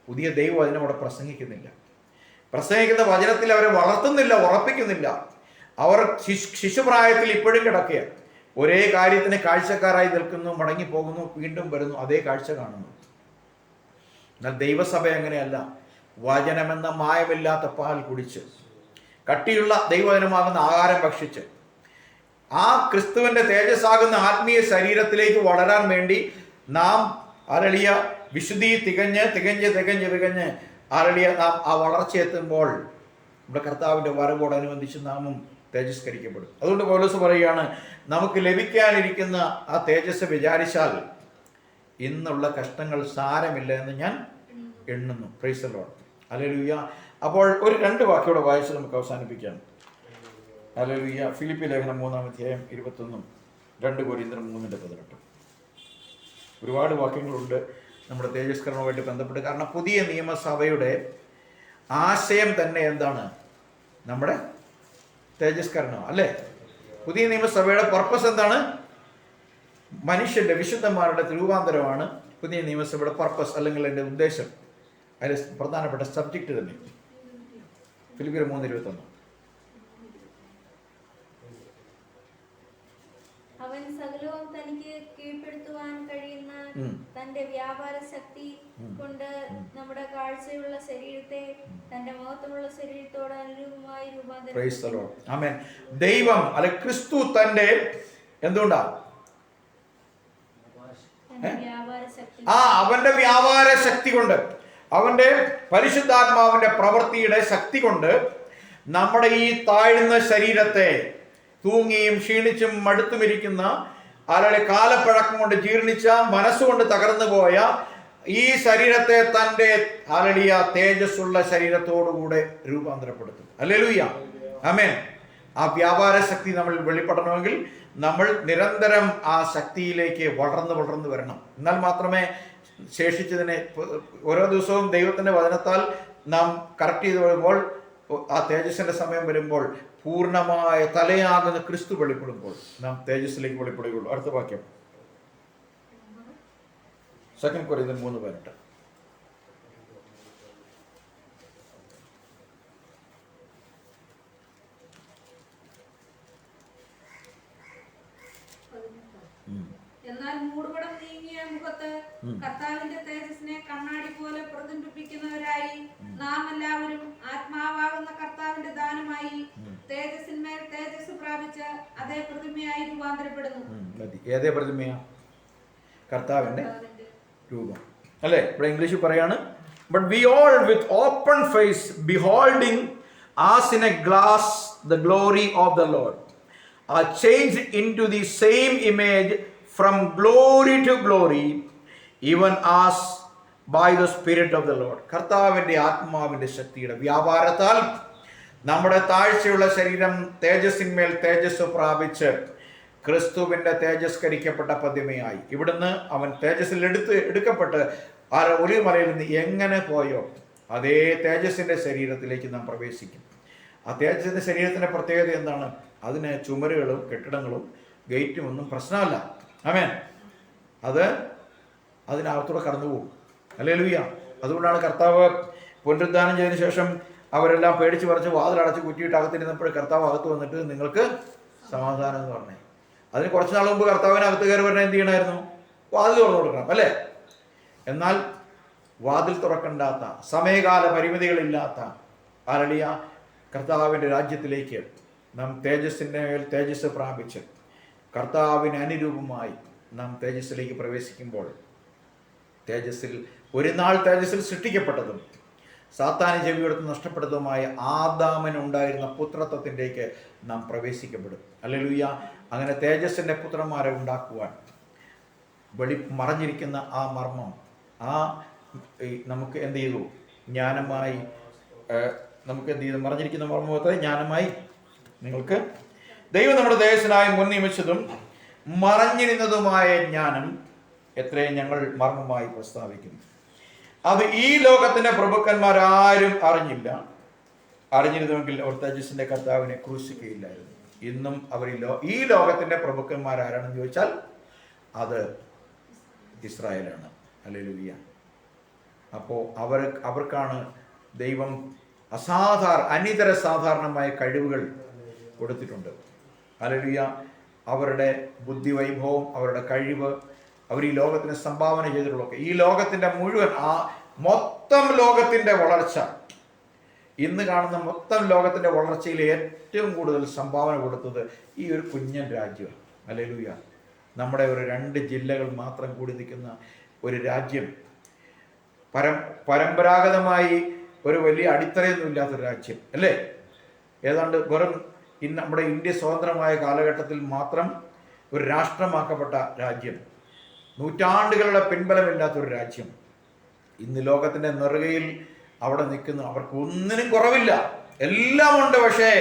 പുതിയ ദൈവവചനം അവിടെ പ്രസംഗിക്കുന്നില്ല. പ്രസംഗിക്കുന്ന വചനത്തിൽ അവരെ വളർത്തുന്നില്ല, ഉറപ്പിക്കുന്നില്ല. അവർ ശിശുപ്രായത്തിൽ ഇപ്പോഴും കിടക്കുകയാണ്. ഒരേ കാര്യത്തിന് കാഴ്ചക്കാരായി നിൽക്കുന്നു, മടങ്ങിപ്പോകുന്നു, വീണ്ടും വരുന്നു, അതേ കാഴ്ച കാണുന്നു. എന്നാൽ ദൈവസഭ അങ്ങനെയല്ല. വചനമെന്ന മായമില്ലാത്ത പാൽ കുടിച്ച്, കട്ടിയുള്ള ദൈവവചനമാകുന്ന ആഹാരം ഭക്ഷിച്ച്, ആ ക്രിസ്തുവിന്റെ തേജസ്സാകുന്ന ആത്മീയ ശരീരത്തിലേക്ക് വളരാൻ വേണ്ടി നാം ഹല്ലേലൂയ വിശുദ്ധി തികഞ്ഞ് ഹല്ലേലൂയ നാം ആ വളർച്ചയെത്തുമ്പോൾ നമ്മുടെ കർത്താവിന്റെ വരവോടനുബന്ധിച്ച് നാമും തേജസ്കരിക്കപ്പെടും. അതുകൊണ്ട് പൗലോസ് പറയുകയാണ്, നമുക്ക് ലഭിക്കാനിരിക്കുന്ന ആ തേജസ് വിചാരിച്ചാൽ ഇന്നുള്ള കഷ്ടങ്ങൾ സാരമില്ല എന്ന് ഞാൻ എണ്ണുന്നു. Praise the Lord. ഹല്ലേലൂയ. അപ്പോൾ ഒരു 2 വാക്യോടെ വായിച്ച് നമുക്ക് അവസാനിപ്പിക്കാം. ഹല്ലേലൂയ. ഫിലിപ്പി ലേഖനം 3-ാം അധ്യായം 21, 2 കൊരിന്ത്യർ 3:18. ഒരുപാട് വാക്യങ്ങളുണ്ട് നമ്മുടെ തേജസ്കരണവുമായിട്ട് ബന്ധപ്പെട്ട്. കാരണം പുതിയ നിയമസഭയുടെ ആശയം തന്നെ എന്താണ്? നമ്മുടെ തേജസ്കരണം അല്ലേ? പുതിയ നിയമസഭയുടെ പർപ്പസ് എന്താണ്? മനുഷ്യന്റെ വിശുദ്ധന്മാരുടെ രൂപാന്തരമാണ് പുതിയ നിയമസഭയുടെ പർപ്പസ്, അല്ലെങ്കിൽ എൻ്റെ ഉദ്ദേശം. അതിൽ പ്രധാനപ്പെട്ട സബ്ജക്റ്റ് തന്നെ ഫിലിപ്പിയർ 3:21. അവൻ സകലവും തനിക്ക് കീഴ്പ്പെടുത്തുവാൻ കഴിയുന്ന തന്റെ വ്യാപാര ശക്തി കൊണ്ട് നമ്മുടെ കാഴ്ചയുള്ള ശരീരത്തെ തന്റെ മഹത്വമുള്ള ശരീരത്തോട് അനുരൂപമായി രൂപാന്തരം. ദൈവം അല്ലെ ക്രിസ്തു തന്റെ എന്തുകൊണ്ടാ അവന്റെ വ്യാപാര ശക്തി കൊണ്ട്, അവന്റെ പരിശുദ്ധാത്മാവിന്റെ പ്രവൃത്തിയുടെ ശക്തി കൊണ്ട് നമ്മുടെ ഈ താഴ്ന്ന ശരീരത്തെ, തൂങ്ങിയും ക്ഷീണിച്ചും മടുത്തുമിരിക്കുന്ന, അല്ലെങ്കിൽ കാലപ്പഴക്കം കൊണ്ട് ജീർണിച്ച, മനസ്സുകൊണ്ട് തകർന്നു പോയ ഈ ശരീരത്തെ തന്റെ ഹല്ലേലൂയ തേജസ്സുള്ള ശരീരത്തോടുകൂടെ രൂപാന്തരപ്പെടുത്തും. ഹല്ലേലൂയ, ആമേൻ. ആ വ്യാപാര ശക്തി നമ്മൾ വെളിപ്പെടണമെങ്കിൽ നമ്മൾ നിരന്തരം ആ ശക്തിയിലേക്ക് വളർന്നു വരണം. എന്നാൽ മാത്രമേ ശേഷിച്ചതിനെ ഓരോ ദിവസവും ദൈവത്തിന്റെ വചനത്താൽ നാം കറക്റ്റ് ചെയ്ത് വരുമ്പോൾ, ആ തേജസ്സിന്റെ സമയം വരുമ്പോൾ, പൂർണ്ണമായ തലയാകുന്ന ക്രിസ്തു വെളിപ്പെടുമ്പോൾ നാം തേജസ്സിലേക്ക് വെളിപ്പെടുകയുള്ളൂ. അടുത്ത വാക്യം 2 കൊരിന്ത്യർ 3:18. എന്നാൽ മൂടുപടം നീങ്ങിയ മുഖത്ത് കർത്താവിന്റെ തേജസ്സിനെ കണ്ണാടി പോലെ പ്രതിബിംബിപ്പിക്കുന്നവരായി നാം എല്ലാവരും ആത്മാവാകുന്ന കർത്താവിന്റെ ദാനമായി തേജസ്സിന്മേൽ തേജസ് പ്രാപിച്ച് അതേ പ്രതിമയായി രൂപാന്തരപ്പെടുന്നു. ഏതേ പ്രതിമയാ? കർത്താവിന്റെ രൂപം അല്ലേ? ഇവിടെ ഇംഗ്ലീഷിൽ പറയാണ്, but we all with open face beholding as in a glass the glory of the Lord are changed into the same image from glory to glory, even as by the Spirit of the Lord. കർത്താവിന്റെ ആത്മാവിന്റെ ശക്തിയുടെ വ്യാപാരത്താൽ നമ്മുടെ താഴ്ചയുള്ള ശരീരം തേജസ്സിന്മേൽ തേജസ് പ്രാപിച്ച് ക്രിസ്തുവിന്റെ തേജസ്കരിക്കപ്പെട്ട പ്രതിമയായി. ഇവിടുന്ന് അവൻ തേജസ്സിൽ എടുക്കപ്പെട്ട് ആ ഒലിവുമലയിൽ നിന്ന് എങ്ങനെ പോയോ അതേ തേജസ്സിന്റെ ശരീരത്തിലേക്ക് നാം പ്രവേശിക്കും. ആ തേജസ്സിന്റെ ശരീരത്തിന്റെ പ്രത്യേകത എന്താണ്? അതിന് ചുമരുകളും കെട്ടിടങ്ങളും ഗേറ്റും ഒന്നും പ്രശ്നമല്ല. ആമേൻ. അത് അതിനകത്തൂടെ കടന്നുപോകും. ഹല്ലേലൂയ. അതുകൊണ്ടാണ് കർത്താവ് പുനരുദ്ധാനം ചെയ്തതിനു ശേഷം അവരെല്ലാം പേടിച്ച് പറിച്ച് വാതിലടച്ച് കുറ്റിയിട്ട് അകത്തിരുന്നപ്പോൾ കർത്താവ് അകത്ത് വന്നിട്ട് നിങ്ങൾക്ക് സമാധാനം എന്ന് പറഞ്ഞേ. അതിന് കുറച്ച് നാൾ മുമ്പ് കർത്താവിനകത്ത് കയറി പറഞ്ഞാൽ എന്ത് ചെയ്യണമായിരുന്നു? വാതിൽ തുറന്നു കൊടുക്കണം അല്ലേ? എന്നാൽ വാതിൽ തുറക്കണ്ടാത്ത, സമയകാല പരിമിതികളില്ലാത്ത ഹല്ലേലൂയ കർത്താവിൻ്റെ രാജ്യത്തിലേക്ക് നാം തേജസ്സിൻ്റെ മേൽ തേജസ് പ്രാപിച്ച് കർത്താവിന് അനുരൂപമായി നാം തേജസ്സിലേക്ക് പ്രവേശിക്കുമ്പോൾ തേജസ്സിൽ ഒരു നാൾ തേജസ്സിൽ സൃഷ്ടിക്കപ്പെട്ടതും സാത്താന് ചെവിയെടുത്ത് നഷ്ടപ്പെടുന്നതുമായ ആദാമിനുണ്ടായിരുന്ന പുത്രത്വത്തിലേക്ക് നാം പ്രവേശിക്കപ്പെടും. ഹല്ലേലൂയ. അങ്ങനെ തേജസ്സിൻ്റെ പുത്രന്മാരെ ഉണ്ടാക്കുവാൻ മറഞ്ഞിരിക്കുന്ന ആ മർമ്മം നമുക്ക് എന്ത് ചെയ്തു? ജ്ഞാനമായി നമുക്ക് എന്ത് ചെയ്തു? മറഞ്ഞിരിക്കുന്ന മർമ്മത്തെ ജ്ഞാനമായി നിങ്ങൾക്ക് ദൈവം നമ്മുടെ ദേശനായി മുൻ നിയമിച്ചതും മറഞ്ഞിരുന്നതുമായ ജ്ഞാനം എത്രയും ഞങ്ങൾ മർമ്മമായി പ്രസ്താവിക്കുന്നു. അത് ഈ ലോകത്തിന്റെ പ്രഭുക്കന്മാരാരും അറിഞ്ഞില്ല. അറിഞ്ഞിരുന്നുവെങ്കിൽ അവർ തേജസ്സിന്റെ കർത്താവിനെ ക്രൂശിക്കുകയില്ലായിരുന്നു. ഇന്നും അവർ ഈ ലോകത്തിന്റെ പ്രഭുക്കന്മാരാരാണെന്ന് ചോദിച്ചാൽ അത് ഇസ്രായേലാണ്. ഹല്ലേലൂയ. അപ്പോൾ അവർക്കാണ് ദൈവം അനിതര സാധാരണമായ കഴിവുകൾ കൊടുത്തിട്ടുണ്ട്. ഹല്ലേലൂയ. അവരുടെ ബുദ്ധിവൈഭവം, അവരുടെ കഴിവ്, അവർ ഈ ലോകത്തിന് സംഭാവന ചെയ്തിട്ടുള്ളതൊക്കെ, ഈ ലോകത്തിൻ്റെ മുഴുവൻ മൊത്തം ലോകത്തിൻ്റെ വളർച്ച, ഇന്ന് കാണുന്ന മൊത്തം ലോകത്തിൻ്റെ വളർച്ചയിൽ ഏറ്റവും കൂടുതൽ സംഭാവന കൊടുത്തത് ഈ ഒരു കുഞ്ഞൻ രാജ്യമാണ്. ഹല്ലേലൂയ. നമ്മുടെ ഒരു 2 ജില്ലകൾ മാത്രം കൂടി നിൽക്കുന്ന ഒരു രാജ്യം, പരമ്പരാഗതമായി ഒരു വലിയ അടിത്തറയൊന്നും ഇല്ലാത്തൊരു രാജ്യം അല്ലേ? ഏതാണ്ട് വെറും നമ്മുടെ ഇന്ത്യ സ്വതന്ത്രമായ കാലഘട്ടത്തിൽ മാത്രം ഒരു രാഷ്ട്രമാക്കപ്പെട്ട രാജ്യം, നൂറ്റാണ്ടുകളുടെ പിൻബലമില്ലാത്തൊരു രാജ്യം ഇന്ന് ലോകത്തിൻ്റെ നെറുകയിൽ അവിടെ നിൽക്കുന്നു. അവർക്ക് ഒന്നിനും കുറവില്ല, എല്ലാം ഉണ്ട്. പക്ഷേ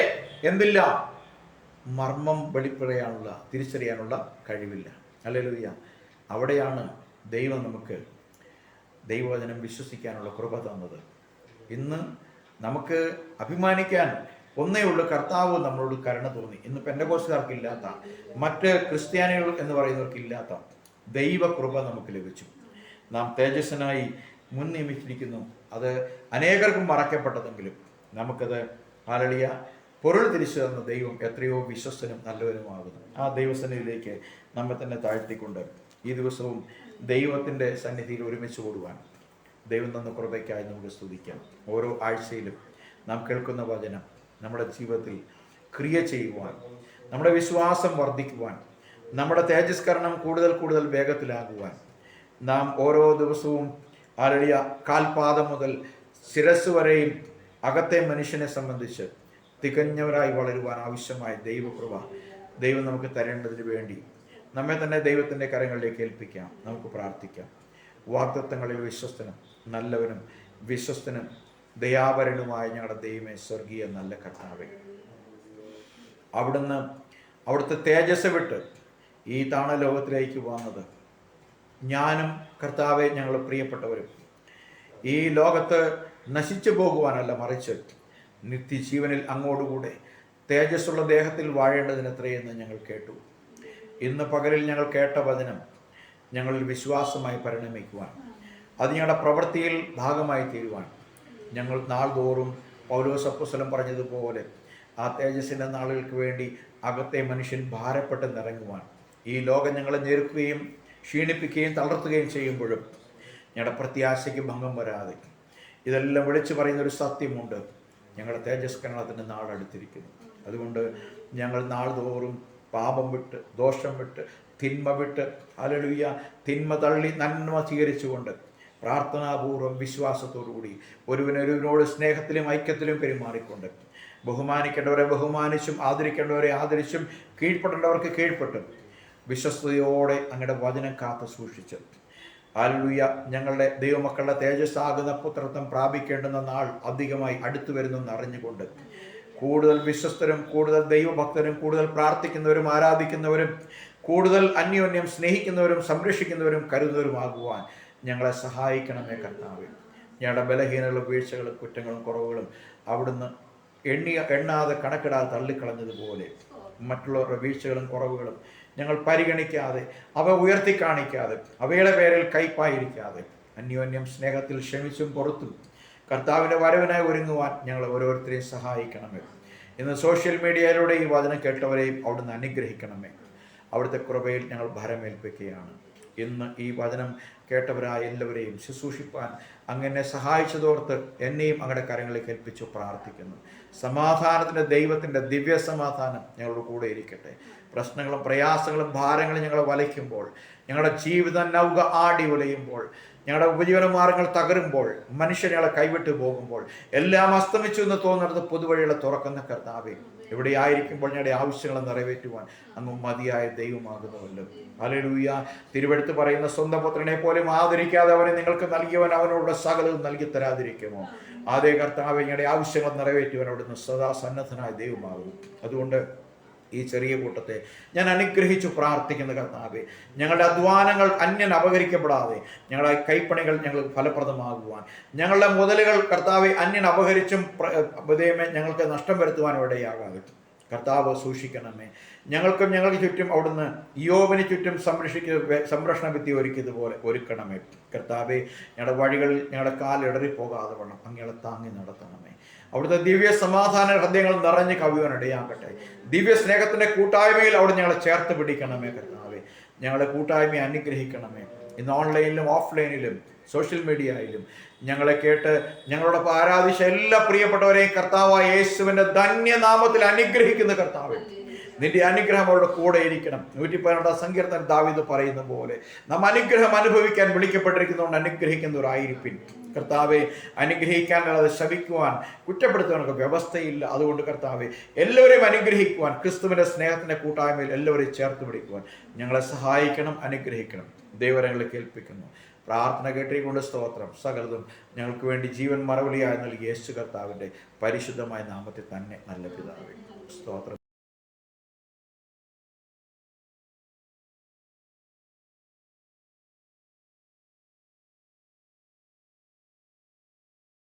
എന്തില്ല? മർമ്മം വെളിപ്പെടാനുള്ള, തിരിച്ചറിയാനുള്ള കഴിവില്ല. ഹല്ലേലൂയ. അവിടെയാണ് ദൈവം നമുക്ക് ദൈവവചനം വിശ്വസിക്കാനുള്ള കൃപ തന്നത്. ഇന്ന് നമുക്ക് അഭിമാനിക്കാൻ ഒന്നേ ഉള്ളൂ, കർത്താവ് നമ്മളോട് കരുണ തോന്നി. ഇന്ന് പെന്തക്കോസ്തുകാർക്കില്ലാത്ത, മറ്റ് ക്രിസ്ത്യാനികൾ എന്ന് പറയുന്നവർക്കില്ലാത്ത ദൈവകൃപ നമുക്ക് ലഭിച്ചു. നാം തേജസ്സിനായി മുൻ നിയമിച്ചിരിക്കുന്നു. അത് അനേകർക്കും മറക്കപ്പെട്ടതെങ്കിലും നമുക്കത് ഹല്ലേലൂയ. പൊരുൾ തിരിച്ചു തന്ന ദൈവം എത്രയോ വിശ്വസ്തനും നല്ലവനുമാകുന്നു. ആ ദൈവസന്നിധിയിലേക്ക് നമ്മെ തന്നെ താഴ്ത്തിക്കൊണ്ട് ഈ ദിവസവും ദൈവത്തിൻ്റെ സന്നിധിയിൽ ഒരുമിച്ച് കൂടുവാൻ ദൈവം തന്ന കൃപയ്ക്കായി നമുക്ക് സ്തുതിക്കാം. ഓരോ ആഴ്ചയിലും നാം കേൾക്കുന്ന വചനം നമ്മുടെ ജീവിതത്തിൽ ക്രിയ ചെയ്യുവാൻ, നമ്മുടെ വിശ്വാസം വർദ്ധിക്കുവാൻ, നമ്മുടെ തേജസ്കരണം കൂടുതൽ കൂടുതൽ വേഗത്തിലാകുവാൻ, നാം ഓരോ ദിവസവും ഹല്ലേലൂയ കാൽപാദം മുതൽ ശിരസ് വരെയും അകത്തെ മനുഷ്യനെ സംബന്ധിച്ച് തികഞ്ഞവരായി വളരുവാൻ ആവശ്യമായ ദൈവകൃപ ദൈവം നമുക്ക് തരേണ്ടതിന് വേണ്ടി നമ്മെ തന്നെ ദൈവത്തിൻ്റെ കരങ്ങളിലേക്ക് ഏൽപ്പിക്കാം. നമുക്ക് പ്രാർത്ഥിക്കാം. വാഗ്ദത്തങ്ങളിൽ വിശ്വസ്തനും നല്ലവനും വിശ്വസ്തനും ദയാപരനുമായ ഞങ്ങളുടെ ദൈവമേ, സ്വർഗീയ നല്ല കർത്താവേ, അവിടുന്ന് അവിടുത്തെ തേജസ് വിട്ട് ഈ താണ ലോകത്തിലേക്ക് വന്നത് ഞാനും കർത്താവെ ഞങ്ങൾ പ്രിയപ്പെട്ടവരും ഈ ലോകത്ത് നശിച്ചു പോകുവാനല്ല, മറിച്ച് നിത്യജീവനിൽ അങ്ങോട്ടുകൂടെ തേജസ്സുള്ള ദേഹത്തിൽ വാഴേണ്ടതിനെത്രയെന്ന് ഞങ്ങൾ കേട്ടു. ഇന്ന് പകലിൽ ഞങ്ങൾ കേട്ട വചനം ഞങ്ങളിൽ വിശ്വാസമായി പരിണമിക്കുവാൻ, അത് ഞങ്ങളുടെ പ്രവൃത്തിയിൽ ഭാഗമായി തീരുവാൻ, ഞങ്ങൾ നാൾതോറും പൗലോസ് അപ്പോസ്തലൻ പറഞ്ഞതുപോലെ ആ തേജസ്സിൻ്റെ നാളുകൾക്ക് വേണ്ടി അകത്തെ മനുഷ്യൻ ഭാരപ്പെട്ട് നിറങ്ങുവാൻ, ഈ ലോകം ഞങ്ങളെ ഞെരുക്കുകയും ക്ഷീണിപ്പിക്കുകയും തളർത്തുകയും ചെയ്യുമ്പോഴും ഞങ്ങളുടെ പ്രത്യാശയ്ക്ക് ഭംഗം വരാതെ ഇതെല്ലാം വിളിച്ചു പറയുന്നൊരു സത്യമുണ്ട്. ഞങ്ങളുടെ തേജസ്കരണത്തിൻ്റെ നാളടുത്തിരിക്കുന്നു. അതുകൊണ്ട് ഞങ്ങൾ നാൾതോറും പാപം വിട്ട്, ദോഷം വിട്ട്, തിന്മ വിട്ട്, ഹല്ലേലൂയ, തിന്മ തള്ളി നന്മ സ്വീകരിച്ചുകൊണ്ട് പ്രാർത്ഥനാപൂർവ്വം വിശ്വാസത്തോടുകൂടി ഒരുവനൊരുവനോട് സ്നേഹത്തിലും ഐക്യത്തിലും പെരുമാറിക്കൊണ്ട് ബഹുമാനിക്കേണ്ടവരെ ബഹുമാനിച്ചും ആദരിക്കേണ്ടവരെ ആദരിച്ചും കീഴ്പ്പെടേണ്ടവർക്ക് കീഴ്പ്പെട്ടും വിശ്വസ്തയോടെ അങ്ങയുടെ വചനം കാത്തു സൂക്ഷിച്ച് ഹല്ലേലൂയ ഞങ്ങളുടെ ദൈവമക്കളുടെ തേജസ്സാകുന്ന പുത്രത്വം പ്രാപിക്കേണ്ടുന്ന നാൾ അധികമായി അടുത്തു വരുന്നെന്ന് അറിഞ്ഞുകൊണ്ട് കൂടുതൽ വിശ്വസ്തരും കൂടുതൽ ദൈവഭക്തരും കൂടുതൽ പ്രാർത്ഥിക്കുന്നവരും ആരാധിക്കുന്നവരും കൂടുതൽ അന്യോന്യം സ്നേഹിക്കുന്നവരും സംരക്ഷിക്കുന്നവരും കരുതുന്നവരുമാകുവാൻ ഞങ്ങളെ സഹായിക്കണമേ കർത്താവേ. ഞങ്ങളുടെ ബലഹീനകളും വീഴ്ചകളും കുറ്റങ്ങളും കുറവുകളും അവിടുന്ന് എണ്ണാതെ കണക്കിടാതെ തള്ളിക്കളഞ്ഞതുപോലെ മറ്റുള്ളവരുടെ വീഴ്ചകളും കുറവുകളും ഞങ്ങൾ പരിഗണിക്കാതെ അവ ഉയർത്തി കാണിക്കാതെ അവയുടെ പേരിൽ കൈപ്പായിരിക്കാതെ അന്യോന്യം സ്നേഹത്തിൽ ക്ഷമിച്ചും പുറത്തും കർത്താവിൻ്റെ വരവിനായി ഒരുങ്ങുവാൻ ഞങ്ങൾ ഓരോരുത്തരെയും സഹായിക്കണമേ. ഇന്ന് സോഷ്യൽ മീഡിയയിലൂടെ ഈ വചനം കേട്ടവരെയും അവിടുന്ന് അനുഗ്രഹിക്കണമേ. അവിടുത്തെ കൃപയിൽ ഞങ്ങൾ ഭരമേൽപ്പിക്കുകയാണ്. ഇന്ന് ഈ വചനം കേട്ടവരായ എല്ലാവരെയും ശുശ്രൂഷിപ്പാൻ അങ്ങനെ സഹായിച്ചതോർത്ത് എന്നെയും അങ്ങയുടെ കരങ്ങളിലേക്ക് ഏൽപ്പിച്ചു പ്രാർത്ഥിക്കുന്നു. സമാധാനത്തിൻ്റെ ദൈവത്തിൻ്റെ ദിവ്യ സമാധാനം ഞങ്ങളുടെ കൂടെ ഇരിക്കട്ടെ. പ്രശ്നങ്ങളും പ്രയാസങ്ങളും ഭാരങ്ങളും ഞങ്ങളെ വലയ്ക്കുമ്പോൾ, ഞങ്ങളുടെ ജീവിത നൗക ആടി ഉലയുമ്പോൾ, ഞങ്ങളുടെ ഉപജീവന മാർഗങ്ങൾ തകരുമ്പോൾ, മനുഷ്യൻ ഞങ്ങളെ കൈവിട്ടു പോകുമ്പോൾ, എല്ലാം അസ്തമിച്ചു എന്ന് തോന്നുന്നത് പുതുവഴികളെ തുറക്കുന്ന കർത്താവേ, ഇവിടെ ആയിരിക്കുമ്പോൾ ഞങ്ങളുടെ ആവശ്യങ്ങളെ നിറവേറ്റുവാൻ അങ്ങ് മതിയായ ദൈവമാകുന്നുവല്ലോ. ഹല്ലേലൂയ. തിരുവെടുത്ത് പറയുന്ന സ്വന്തം പുത്രനെ പോലും ആദരിക്കാതെ അവനെ നിങ്ങൾക്ക് നൽകിയവൻ അവനോട് സകലവും നൽകി തരാതിരിക്കുമോ? അതേ കർത്താവേ, ഞങ്ങളുടെ ആവശ്യങ്ങൾ നിറവേറ്റുവാൻ അവിടുന്ന് സദാ സന്നദ്ധനായ ദൈവമാകുന്നു. അതുകൊണ്ട് ഈ ചെറിയ കൂട്ടത്തെ ഞാൻ അനുഗ്രഹിച്ചു പ്രാർത്ഥിക്കുന്ന കർത്താവേ, ഞങ്ങളുടെ അധ്വാനങ്ങൾ അന്യൻ അപഹരിക്കപ്പെടാതെ ഞങ്ങളുടെ കൈപ്പണികൾ ഞങ്ങൾ ഫലപ്രദമാകുവാൻ, ഞങ്ങളുടെ മുതലുകൾ കർത്താവെ അന്യൻ അപഹരിച്ചും ഞങ്ങൾക്ക് നഷ്ടം വരുത്തുവാൻ ഇടയാകാതെ കർത്താവ് സൂക്ഷിക്കണമേ. ഞങ്ങൾക്കും ഞങ്ങൾക്ക് ചുറ്റും അവിടുന്ന് യോബിന് ചുറ്റും സംരക്ഷണ ഭിത്തി ഒരുക്കിയതുപോലെ ഒരുക്കണമേ കർത്താവെ. ഞങ്ങളുടെ വഴികളിൽ ഞങ്ങളുടെ കാലിടറിപ്പോകാതെ വണ്ണം അങ്ങകളെ താങ്ങി നടത്തണമേ. അവിടുത്തെ ദിവ്യ സമാധാന ഹൃദയങ്ങൾ നിറഞ്ഞ് കവിയുവാൻ ഇടയാകട്ടെ. ദിവ്യ സ്നേഹത്തിൻ്റെ കൂട്ടായ്മയിൽ അവിടെ ഞങ്ങളെ ചേർത്ത് പിടിക്കണമേ കർത്താവെ. ഞങ്ങളുടെ കൂട്ടായ്മയെ അനുഗ്രഹിക്കണമേ. ഇന്ന് ഓൺലൈനിലും ഓഫ്ലൈനിലും സോഷ്യൽ മീഡിയയിലും ഞങ്ങളെ കേട്ട് ഞങ്ങളോടൊപ്പം ആരാധിച്ച എല്ലാ പ്രിയപ്പെട്ടവരെയും കർത്താവായ യേശുവിൻ്റെ ധന്യനാമത്തിൽ അനുഗ്രഹിക്കുന്ന കർത്താവേ, നിന്റെ അനുഗ്രഹം അവരുടെ കൂടെ ഇരിക്കണം. 112 സങ്കീർത്തനം ദാവീദ് പറയുന്ന പോലെ നാം അനുഗ്രഹം അനുഭവിക്കാൻ വിളിക്കപ്പെട്ടിരിക്കുന്നതുകൊണ്ട് അനുഗ്രഹിക്കുന്നവരായിരിപ്പിൻ കർത്താവെ. അനുഗ്രഹിക്കാനുള്ളത് ശപിക്കുവാൻ കുറ്റപ്പെടുത്തുവാനൊക്കെ വ്യവസ്ഥയില്ല. അതുകൊണ്ട് കർത്താവെ, എല്ലാവരെയും അനുഗ്രഹിക്കുവാൻ ക്രിസ്തുവിൻ്റെ സ്നേഹത്തിൻ്റെ കൂട്ടായ്മയിൽ എല്ലാവരെയും ചേർത്ത് പിടിക്കുവാൻ ഞങ്ങളെ സഹായിക്കണം, അനുഗ്രഹിക്കണം. ദൈവരങ്ങളെ കേൾപ്പിക്കുന്നു. പ്രാർത്ഥന കേട്ടിക്കൊണ്ട് സ്തോത്രം. സകലതും ഞങ്ങൾക്ക് വേണ്ടി ജീവൻ മറവിളിയായി നൽകിയ യേശു കർത്താവിൻ്റെ പരിശുദ്ധമായ നാമത്തിൽ തന്നെ നല്ല പിതാവേ സ്തോത്രം.